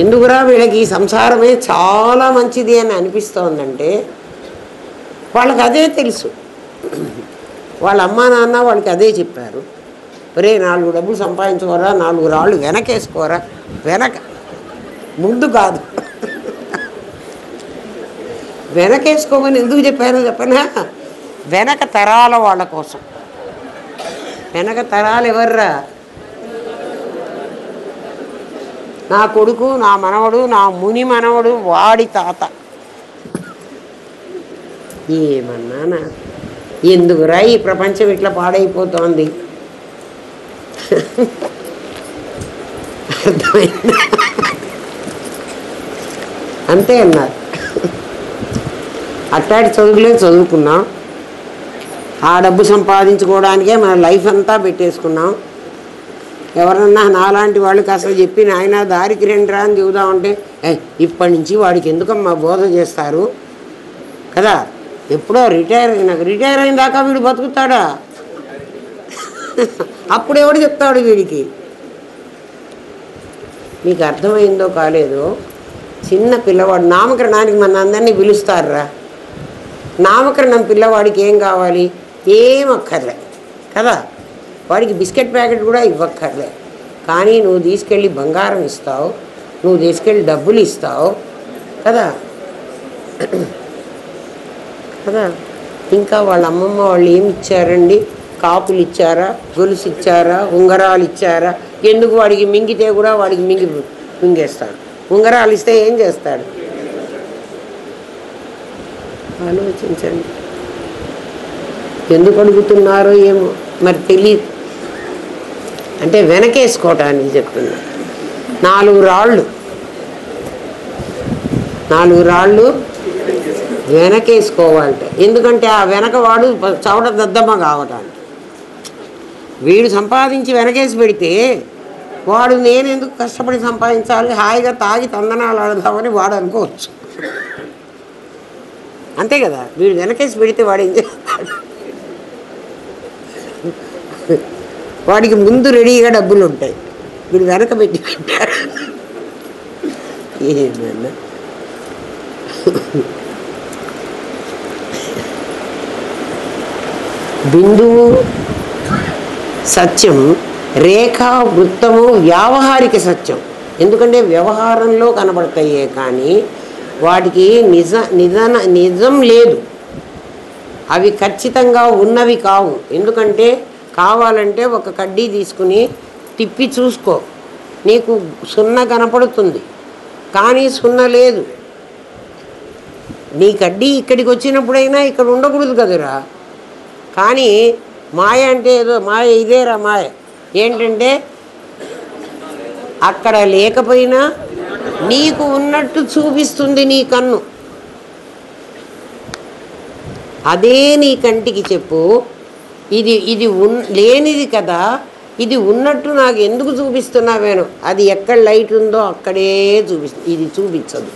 ఎందుకురా వీళ్ళకి ఈ సంసారమే చాలా మంచిది అని అనిపిస్తోందంటే, వాళ్ళకి అదే తెలుసు. వాళ్ళ అమ్మా నాన్న వాళ్ళకి అదే చెప్పారు. ఒరే 4 డబ్బులు సంపాదించుకోరా, 4 రాళ్ళు వెనకేసుకోరా. వెనక, ముందు కాదు. వెనకేసుకోమని ఎందుకు చెప్పారో చెప్పనా? వెనక తరాల వాళ్ళ కోసం. వెనక తరాలు ఎవర్రా? నా కొడుకు, నా మనవడు, నా ముని మనవడు, వాడి తాత. ఏమన్నానా? ఎందుకురా ఈ ప్రపంచం ఇట్లా పాడైపోతోంది? అర్థమైందా? అంతే అన్నారు. అట్టాటి చదువులే చదువుకున్నాం, ఆ డబ్బు సంపాదించుకోవడానికే మన లైఫ్ అంతా పెట్టేసుకున్నాం. ఎవరన్నా నాలాంటి వాళ్ళకి అసలు చెప్పి నాయన దారికి రండిరా అని చెబుదామంటే, ఇప్పటి నుంచి వాడికి ఎందుకమ్మా బోధ చేస్తారు కదా, ఎప్పుడో రిటైర్ అయిన దాకా వీడు బతుకుతాడా? అప్పుడు ఎవడు చెప్తాడు వీడికి? మీకు అర్థమైందో కాలేదో, చిన్న పిల్లవాడు నామకరణానికి మన అందరినీ పిలుస్తారా? నామకరణం పిల్లవాడికి ఏం కావాలి? ఏం అక్కర్లే కదా, వాడికి బిస్కెట్ ప్యాకెట్ కూడా ఇవ్వక్కర్లే. కానీ నువ్వు తీసుకెళ్ళి బంగారం ఇస్తావు, నువ్వు తీసుకెళ్ళి డబ్బులు ఇస్తావు కదా కదా. ఇంకా వాళ్ళ అమ్మమ్మ వాళ్ళు ఏమి ఇచ్చారండి? కాపులు ఇచ్చారా, గొలుసు ఇచ్చారా, ఉంగరాలు ఇచ్చారా? ఎందుకు? వాడికి మింగితే కూడా వాడికి మింగేస్తాడు. ఉంగరాలు ఇస్తే ఏం చేస్తాడు? ఆలోచించండి. ఎందుకు అడుగుతున్నారో ఏమో మరి తెలియదు. అంటే వెనకేసుకోవటానికి చెప్తున్నా. 4 రాళ్ళు వెనకేసుకోవాలంట. ఎందుకంటే ఆ వెనకవాడు చవట దద్దమ్మ కావటానికి. వీడు సంపాదించి వెనకేసి పెడితే వాడు నేను ఎందుకు కష్టపడి సంపాదించాలి, హాయిగా తాగి తందనాలు ఆడదామని వాడు అనుకోవచ్చు. అంతే కదా. వీడు వెనకేసి పెడితే వాడు ఏం చేస్తాడు? వాడికి ముందు రెడీగా డబ్బులు ఉంటాయి, వీడు వెనక పెట్టి పెట్టారు. ఏమన్నా బిందువు సత్యం, రేఖ వృత్తము వ్యావహారిక సత్యం. ఎందుకంటే వ్యవహారంలో కనబడతాయే కానీ వాటికి నిజం లేదు. అవి ఖచ్చితంగా ఉన్నవి కావు. ఎందుకంటే కావాలంటే ఒక కడ్డీ తీసుకుని తిప్పి చూసుకో, నీకు 0 కనపడుతుంది, కానీ 0 లేదు. నీ కడ్డీ ఇక్కడికి వచ్చినప్పుడైనా ఇక్కడ ఉండకూడదు కదరా. కానీ మాయ అంటే ఏదో మాయ, ఇదేరా మాయ. ఏంటంటే అక్కడ లేకపోయినా నీకు ఉన్నట్టు చూపిస్తుంది నీ కన్ను. అదే నీ కంటికి చెప్పు, ఇది లేనిది కదా, ఇది ఉన్నట్టు నాకు ఎందుకు చూపిస్తున్నావేను? అది ఎక్కడ లైట్ ఉందో అక్కడే చూపిస్తుంది, ఇది చూపించదు.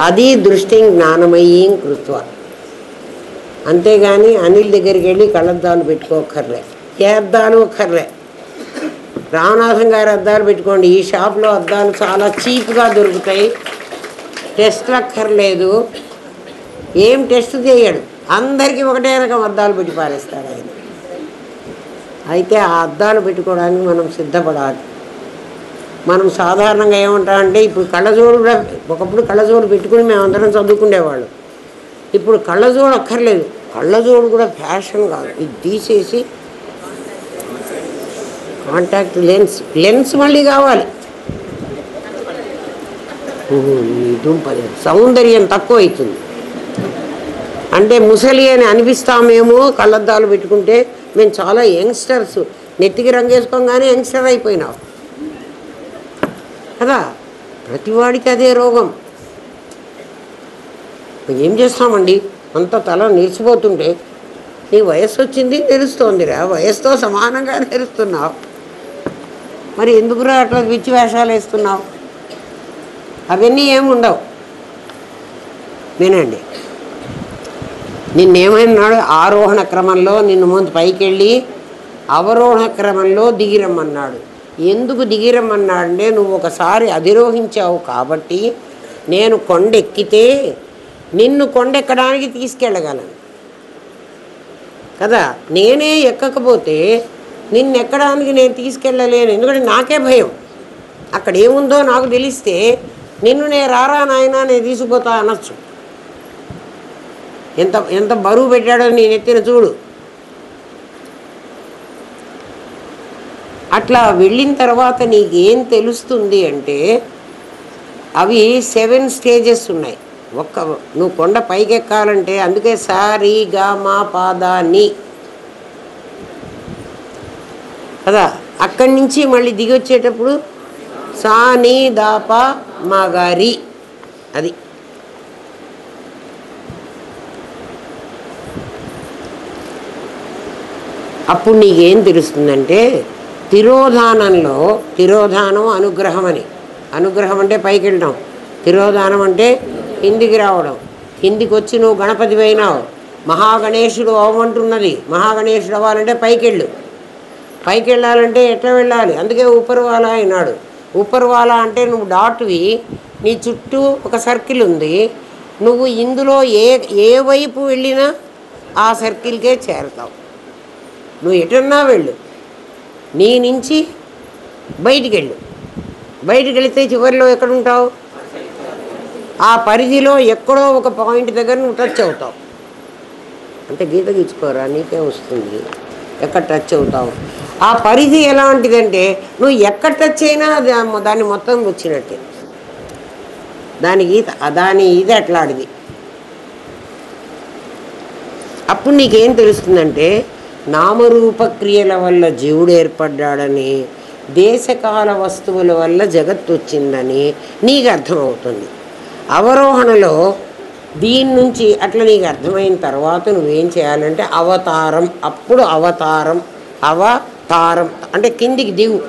అది దృష్టిం జ్ఞానమయీం కృత్వ. అంతేగాని అనిల్ దగ్గరికి వెళ్ళి కళ్ళద్దాలు పెట్టుకోకర్లే, ఏ అద్దాలు ఒక్కర్లే. రామనాథం గారి అద్దాలు పెట్టుకోండి. ఈ షాప్లో అద్దాలు చాలా చీప్గా దొరుకుతాయి, టెస్ట్లు అక్కర్లేదు, ఏం టెస్ట్ చేయడు, అందరికీ ఒకటే రకం అద్దాలు పెట్టి పారేస్తాడు ఆయన. అయితే ఆ అద్దాలు పెట్టుకోవడానికి మనం సిద్ధపడాలి. మనం సాధారణంగా ఏమంటామంటే, ఇప్పుడు కళ్ళజోడు కూడా, ఒకప్పుడు కళ్ళజోడు పెట్టుకుని మేమందరం చదువుకునేవాళ్ళు. ఇప్పుడు కళ్ళజోడు అక్కర్లేదు, కళ్ళజోడు కూడా ఫ్యాషన్ కాదు. ఇది తీసేసి కాంటాక్ట్ లెన్స్ మళ్ళీ కావాలి. దుంపది సౌందర్యం తక్కువ అవుతుంది. అంటే ముసలి అని అనిపిస్తామేమో కళ్ళద్దాలు పెట్టుకుంటే. మేము చాలా యంగ్స్టర్స్, నెత్తికి రంగేసుకోగానే యంగ్స్టర్ అయిపోయినావు కదా. ప్రతివాడికి అదే రోగం. ఏం చేస్తామండి, అంత తల నిలిచిపోతుంటే నీ వయస్సు వచ్చింది తెలుస్తోందిరా, వయస్సుతో సమానంగా తెలుస్తున్నావు, మరి ఎందుకురా అట్లా పిచ్చి వేషాలు వేస్తున్నావు? అవన్నీ ఏముండవు. వినండి, నిన్నేమన్నాడు? ఆరోహణ క్రమంలో నిన్ను ముందు పైకి వెళ్ళి అవరోహణ క్రమంలో దిగిరమ్మన్నాడు. ఎందుకు దిగిరమ్మన్నాడంటే, నువ్వు ఒకసారి అధిరోహించావు కాబట్టి నేను కొండెక్కితే నిన్ను కొండెక్కడానికి తీసుకెళ్ళగలను కదా. నేనే ఎక్కకపోతే నిన్నెక్కడానికి నేను తీసుకెళ్ళలేను. ఎందుకంటే నాకే భయం. అక్కడ ఏముందో నాకు తెలిస్తే నిన్ను నేను రారా నాయనా నేను తీసుకుపోతా అనొచ్చు. ఎంత బరువు పెట్టాడో నేను ఎత్తిన చూడు. అట్లా వెళ్ళిన తర్వాత నీకేం తెలుస్తుంది అంటే, అవి 7 స్టేజెస్ ఉన్నాయి. నువ్వు కొండ పైకెక్కాలంటే అందుకే సా రీ గా మా పాదా ని కదా. అక్కడి నుంచి మళ్ళీ దిగి వచ్చేటప్పుడు సా నీ దా పా మా గా రి. అది అప్పుడు నీకేం తెలుస్తుందంటే, తిరోధానంలో, తిరోధానం అనుగ్రహం అని. అనుగ్రహం అంటే పైకి వెళ్ళడం, తిరోధానం అంటే కిందికి రావడం. కిందికి వచ్చి నువ్వు గణపతి అయినావు, మహాగణేశుడు అవ్వమంటున్నది. మహాగణేశుడు అవ్వాలంటే పైకి వెళ్ళాలంటే ఎట్లా వెళ్ళాలి? అందుకే ఉపర్వాల అయినాడు. ఉపర్వాల అంటే నువ్వు డాట్వి, నీ చుట్టూ ఒక సర్కిల్ ఉంది. నువ్వు ఇందులో ఏ వైపు వెళ్ళినా ఆ సర్కిల్కే చేరతావు. నువ్వు ఎటన్నా వెళ్ళు, నీ నుంచి బయటికి వెళితే చివరిలో ఎక్కడుంటావు? ఆ పరిధిలో ఎక్కడో ఒక పాయింట్ దగ్గర నువ్వు టచ్ అవుతావు. అంటే గీత గీచుకోరా, నీకే వస్తుంది. ఎక్కడ టచ్ అవుతావు? ఆ పరిధి ఎలాంటిదంటే నువ్వు ఎక్కడ టచ్ అయినా దాన్ని మొత్తం వచ్చినట్టే. దాని ఇది అట్లాంటిది. అప్పుడు నీకేం తెలుస్తుందంటే నామరూప క్రియల వల్ల జీవుడు ఏర్పడ్డాడని, దేశకాల వస్తువుల వల్ల జగత్తు వచ్చిందని నీకు అర్థమవుతుంది. అవరోహణలో దీని నుంచి అట్లా నీకు అర్థమైన తర్వాత నువ్వేం చేయాలంటే అవతారం. అప్పుడు అవతారం అంటే కిందికి దిగు.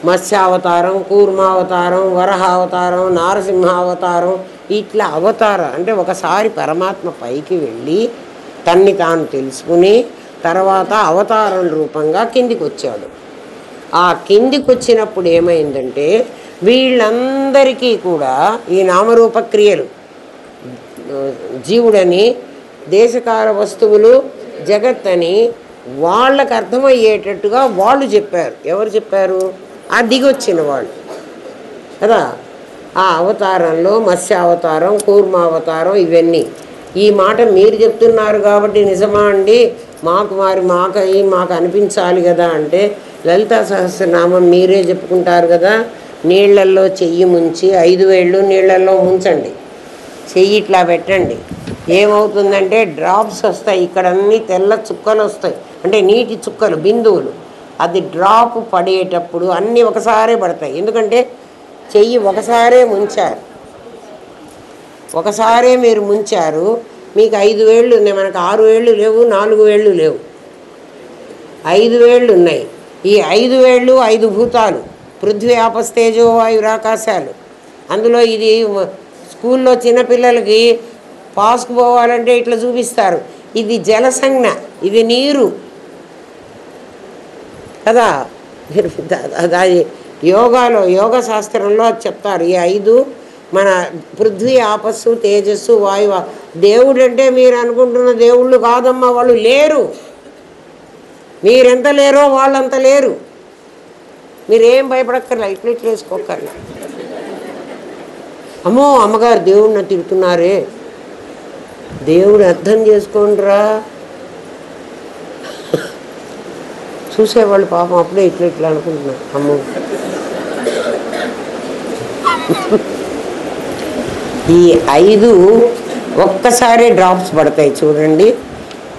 మత్స్యావతారం, కూర్మావతారం, వరహావతారం, నారసింహావతారం, ఇట్లా అవతారం అంటే ఒకసారి పరమాత్మ పైకి వెళ్ళి తన్ని తాను తెలుసుకుని తర్వాత అవతారం రూపంగా కిందికి వచ్చాడు. ఆ కిందికి వచ్చినప్పుడు ఏమైందంటే వీళ్ళందరికీ కూడా ఈ నామరూప క్రియలు, జీవుడని, దేశకాల వస్తువులు, జగత్ అని వాళ్ళకు అర్థమయ్యేటట్టుగా వాళ్ళు చెప్పారు. ఎవరు చెప్పారు? ఆ దిగొచ్చిన వాళ్ళు కదా. ఆ అవతారంలో మత్స్యావతారం, కూర్మావతారం ఇవన్నీ. ఈ మాట మీరు చెప్తున్నారు కాబట్టి నిజమా అండి? మాకు అనిపించాలి కదా అంటే లలితా సహస్రనామం మీరే చెప్పుకుంటారు కదా. నీళ్లల్లో చెయ్యి ముంచి 5 వేళ్ళు నీళ్లలో ముంచండి, చెయ్యి ఇట్లా పెట్టండి. ఏమవుతుందంటే డ్రాప్స్ వస్తాయి. ఇక్కడ అన్ని తెల్ల చుక్కలు వస్తాయి, అంటే నీటి చుక్కలు, బిందువులు. అది డ్రాప్ పడేటప్పుడు అన్నీ ఒకసారే పడతాయి. ఎందుకంటే చెయ్యి ఒకసారే మీరు ముంచారు. మీకు 5 వేళ్ళు ఉన్నాయి, మనకు 6 వేళ్ళు లేవు, 4 వేళ్ళు లేవు, 5 వేళ్ళు ఉన్నాయి. ఈ 5 వేళ్ళు 5 భూతాలు, పృథ్వీ ఆపస్తేజో వాయురాకాశాలు. అందులో ఇది స్కూల్లో చిన్నపిల్లలకి పాస్కు పోవాలంటే ఇట్లా చూపిస్తారు. ఇది జలసంజ్ఞ, ఇది నీరు కదా. అది యోగ శాస్త్రంలో చెప్తారు. ఈ 5 మన పృథ్వీ, ఆపస్సు, తేజస్సు, వాయువు. దేవుడు అంటే మీరు అనుకుంటున్న దేవుళ్ళు కాదమ్మా, వాళ్ళు లేరు. మీరెంత లేరో వాళ్ళంత లేరు. మీరేం భయపడక్కర్లా, ఇట్లా వేసుకోక్కర్లా. అమ్మో అమ్మగారు దేవుడిని తిడుతున్నారే, దేవుడు అర్థం చేసుకోండిరా. చూసేవాళ్ళు పాపం అప్పుడే ఇట్లా అనుకుంటున్నారు. అమ్మో ఈ 5 ఒక్కసారి డ్రాప్స్ పడతాయి చూడండి.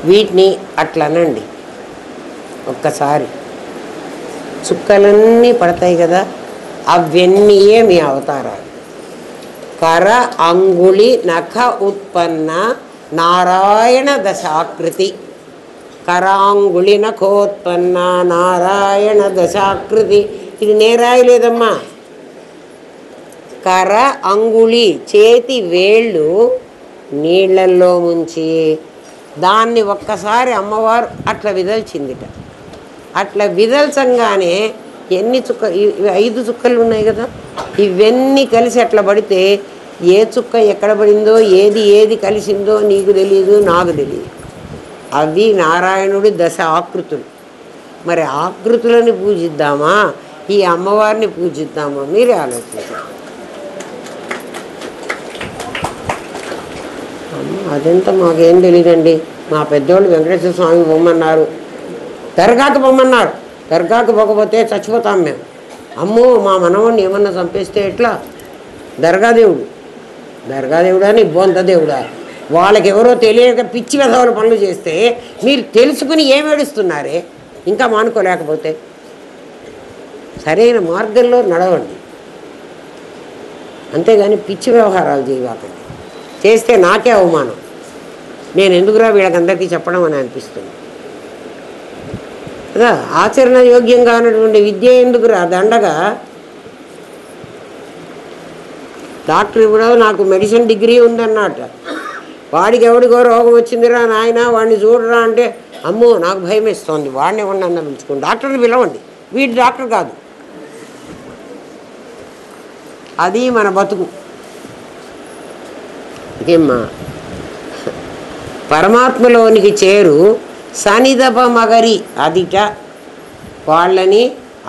వీటిని అట్లనండి, ఒక్కసారి చుక్కలన్నీ పడతాయి కదా, అవన్నీయే మీ అవతారాలు. కర అంగుళి నఖ ఉత్పన్న నారాయణ దశాకృతి. కరాంగుళి నఖోత్పన్న నారాయణ దశాకృతి. ఇది నేరాయలేదమ్మా. కర అంగుళి చేతి వేళ్ళు నీళ్ళల్లో ముంచి దాన్ని ఒక్కసారి అమ్మవారు అట్లా విదల్చిందిట. అట్లా విదల్చంగానే ఎన్ని చుక్కలు, 5 చుక్కలు ఉన్నాయి కదా, ఇవన్నీ కలిసి అట్లా పడితే ఏ చుక్క ఎక్కడ పడిందో, ఏది కలిసిందో నీకు తెలియదు, నాకు తెలియదు. అవి నారాయణుడి దశ ఆకృతులు. మరి ఆకృతులని పూజిద్దామా, ఈ అమ్మవారిని పూజిద్దామా? మీరే ఆలోచించారు. అదంతా మాకేం తెలియదండి. మా పెద్దోళ్ళు వెంకటేశ్వర స్వామి బొమ్మన్నారు, దర్గాకు బొమ్మన్నారు. దర్గాకు పోకపోతే చచ్చిపోతాం మేము. అమ్మో మా మనవాడిని ఏమన్నా చంపేస్తే ఎట్లా? దర్గాదేవుడా నీ బొంత దేవుడా? వాళ్ళకి ఎవరో తెలియక పిచ్చి విధవల పనులు చేస్తే మీరు తెలుసుకుని ఏం ఏడుస్తున్నారే? ఇంకా మానుకోలేకపోతే సరైన మార్గంలో నడవండి, అంతేగాని పిచ్చి వ్యవహారాలు చేయవాకండి. చేస్తే నాకే అవమానం. నేను ఎందుకురా వీళ్ళకందరికీ చెప్పడం అని అనిపిస్తుంది కదా. ఆచరణ యోగ్యంగా ఉన్నటువంటి విద్య ఎందుకురా దండగా? డాక్టర్ కూడా నాకు మెడిసిన్ డిగ్రీ ఉందన్నమాట. వాడికి ఎవడికో రోగం వచ్చిందిరా నాయన వాడిని చూడరా అంటే, అమ్మో నాకు భయం వేస్తోంది, వాడిని ఎవరిని అన్న పిలుచుకోండి, డాక్టర్ని పిలవండి, వీడి డాక్టర్ కాదు. అది మన బతుకు. ఏమ్మా, పరమాత్మలోనికి చేరు సనిదప మగరి అదిట వాళ్ళని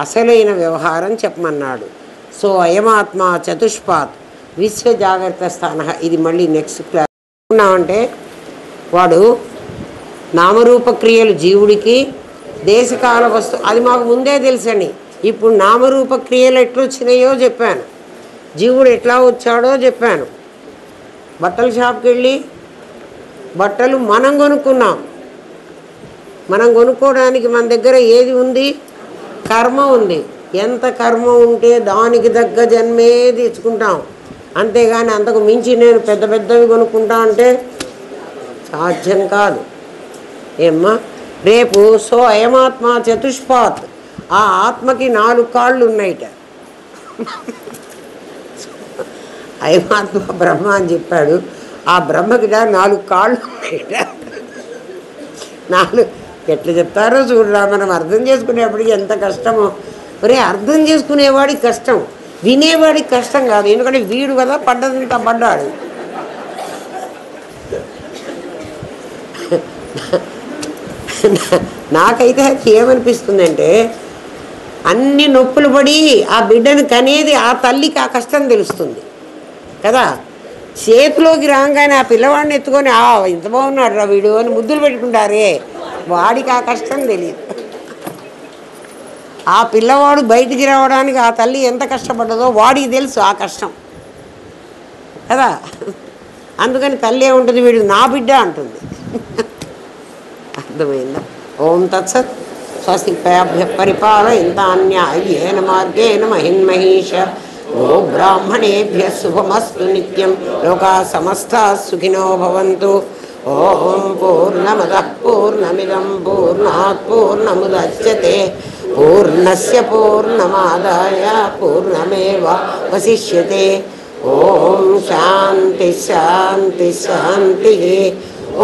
అసలైన వ్యవహారం చెప్పమన్నాడు. సో అయమాత్మ చతుష్పాత్ విశ్వ జాగ్రత్త స్థాన. ఇది మళ్ళీ నెక్స్ట్ క్లాస్ ఉన్నామంటే వాడు నామరూపక్రియలు జీవుడికి దేశకాల వస్తు అది మాకు ముందే తెలుసండి. ఇప్పుడు నామరూపక్రియలు ఎట్లొచ్చినాయో చెప్పాను, జీవుడు ఎట్లా వచ్చాడో చెప్పాను. బట్టల షాప్కి వెళ్ళి బట్టలు మనం కొనుక్కున్నాం. మనం కొనుక్కోవడానికి మన దగ్గర ఏది ఉంది? కర్మ ఉంది. ఎంత కర్మ ఉంటే దానికి తగ్గ జన్మే తెచ్చుకుంటాం. అంతేగాని అంతకు మించి నేను పెద్ద పెద్దవి కొనుక్కుంటా అంటే సాధ్యం కాదు. ఏమ్మా, రేపు సో అయమాత్మ చతుష్పాత్, ఆ ఆత్మకి 4 కాళ్ళు ఉన్నాయిట. అయమాత్మ బ్రహ్మ అని చెప్పాడు. ఆ బ్రహ్మకి 4 కాళ్ళు ఉన్నాయిట. 4 ఎట్లా చెప్తారో చూడరా. మనం అర్థం చేసుకునేప్పటికి ఎంత కష్టమో. ఒరే, అర్థం చేసుకునేవాడికి కష్టం, వినేవాడికి కష్టం కాదు. ఎందుకంటే వీడు కదా పడ్డదంతా పడ్డాడు. నాకైతే ఏమనిపిస్తుందంటే, అన్ని నొప్పులు పడి ఆ బిడ్డను కనేది ఆ తల్లికి ఆ కష్టం తెలుస్తుంది కదా. చేతిలోకి రాగానే ఆ పిల్లవాడిని ఎత్తుకొని ఇంత బాగున్నాడు రా వీడు అని ముద్దులు పెట్టుకుంటారే, వాడికి ఆ కష్టం తెలియదు. ఆ పిల్లవాడు బయటికి రావడానికి ఆ తల్లి ఎంత కష్టపడ్డదో వాడికి తెలుసు ఆ కష్టం కదా. అందుకని తల్లి ఏముంటుంది, వీడు నా బిడ్డ అంటుంది. అర్థమైందా? ఓం తత్సత్. స్వస్తి పయాభ్య పరిపాలయంతాన్యాయేన మార్గేణ మహిన్మహీష. ఓ బ్రాహ్మణేభ్య శుభమస్తు నిత్యం. లోకా సమస్తా సుఖినో భవంతు. ఓం పూర్ణమదః పూర్ణమిదం పూర్ణాత్ పూర్ణముదచ్యతే పూర్ణస్య పూర్ణమాదాయ పూర్ణమేవావశిష్యతే. ఓం శాంతి శాంతి శాంతి.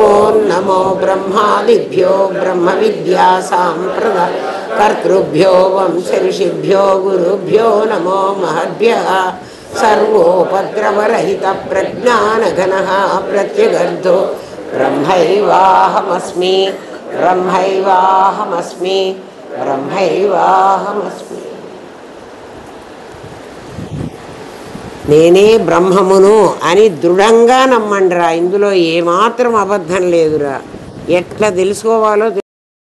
ఓం నమో బ్రహ్మాదిభ్యో బ్రహ్మ విద్యా సాంప్రదాయ కర్తృభ్యో వంశ ఋషిభ్యో గురుభ్యో నమో మహద్భ్యః. సర్వోపద్రవరహిత ప్రజ్ఞానఘనః ప్రత్యగర్ధో బ్రహ్మైవాహమస్మి బ్రహ్మైవాహమస్మి బ్రహ్మైవాహమస్మి. నేనే బ్రహ్మమును అని దృఢంగా నమ్మండిరా. ఇందులో ఏమాత్రం అబద్ధం లేదురా. ఎట్లా తెలుసుకోవాలో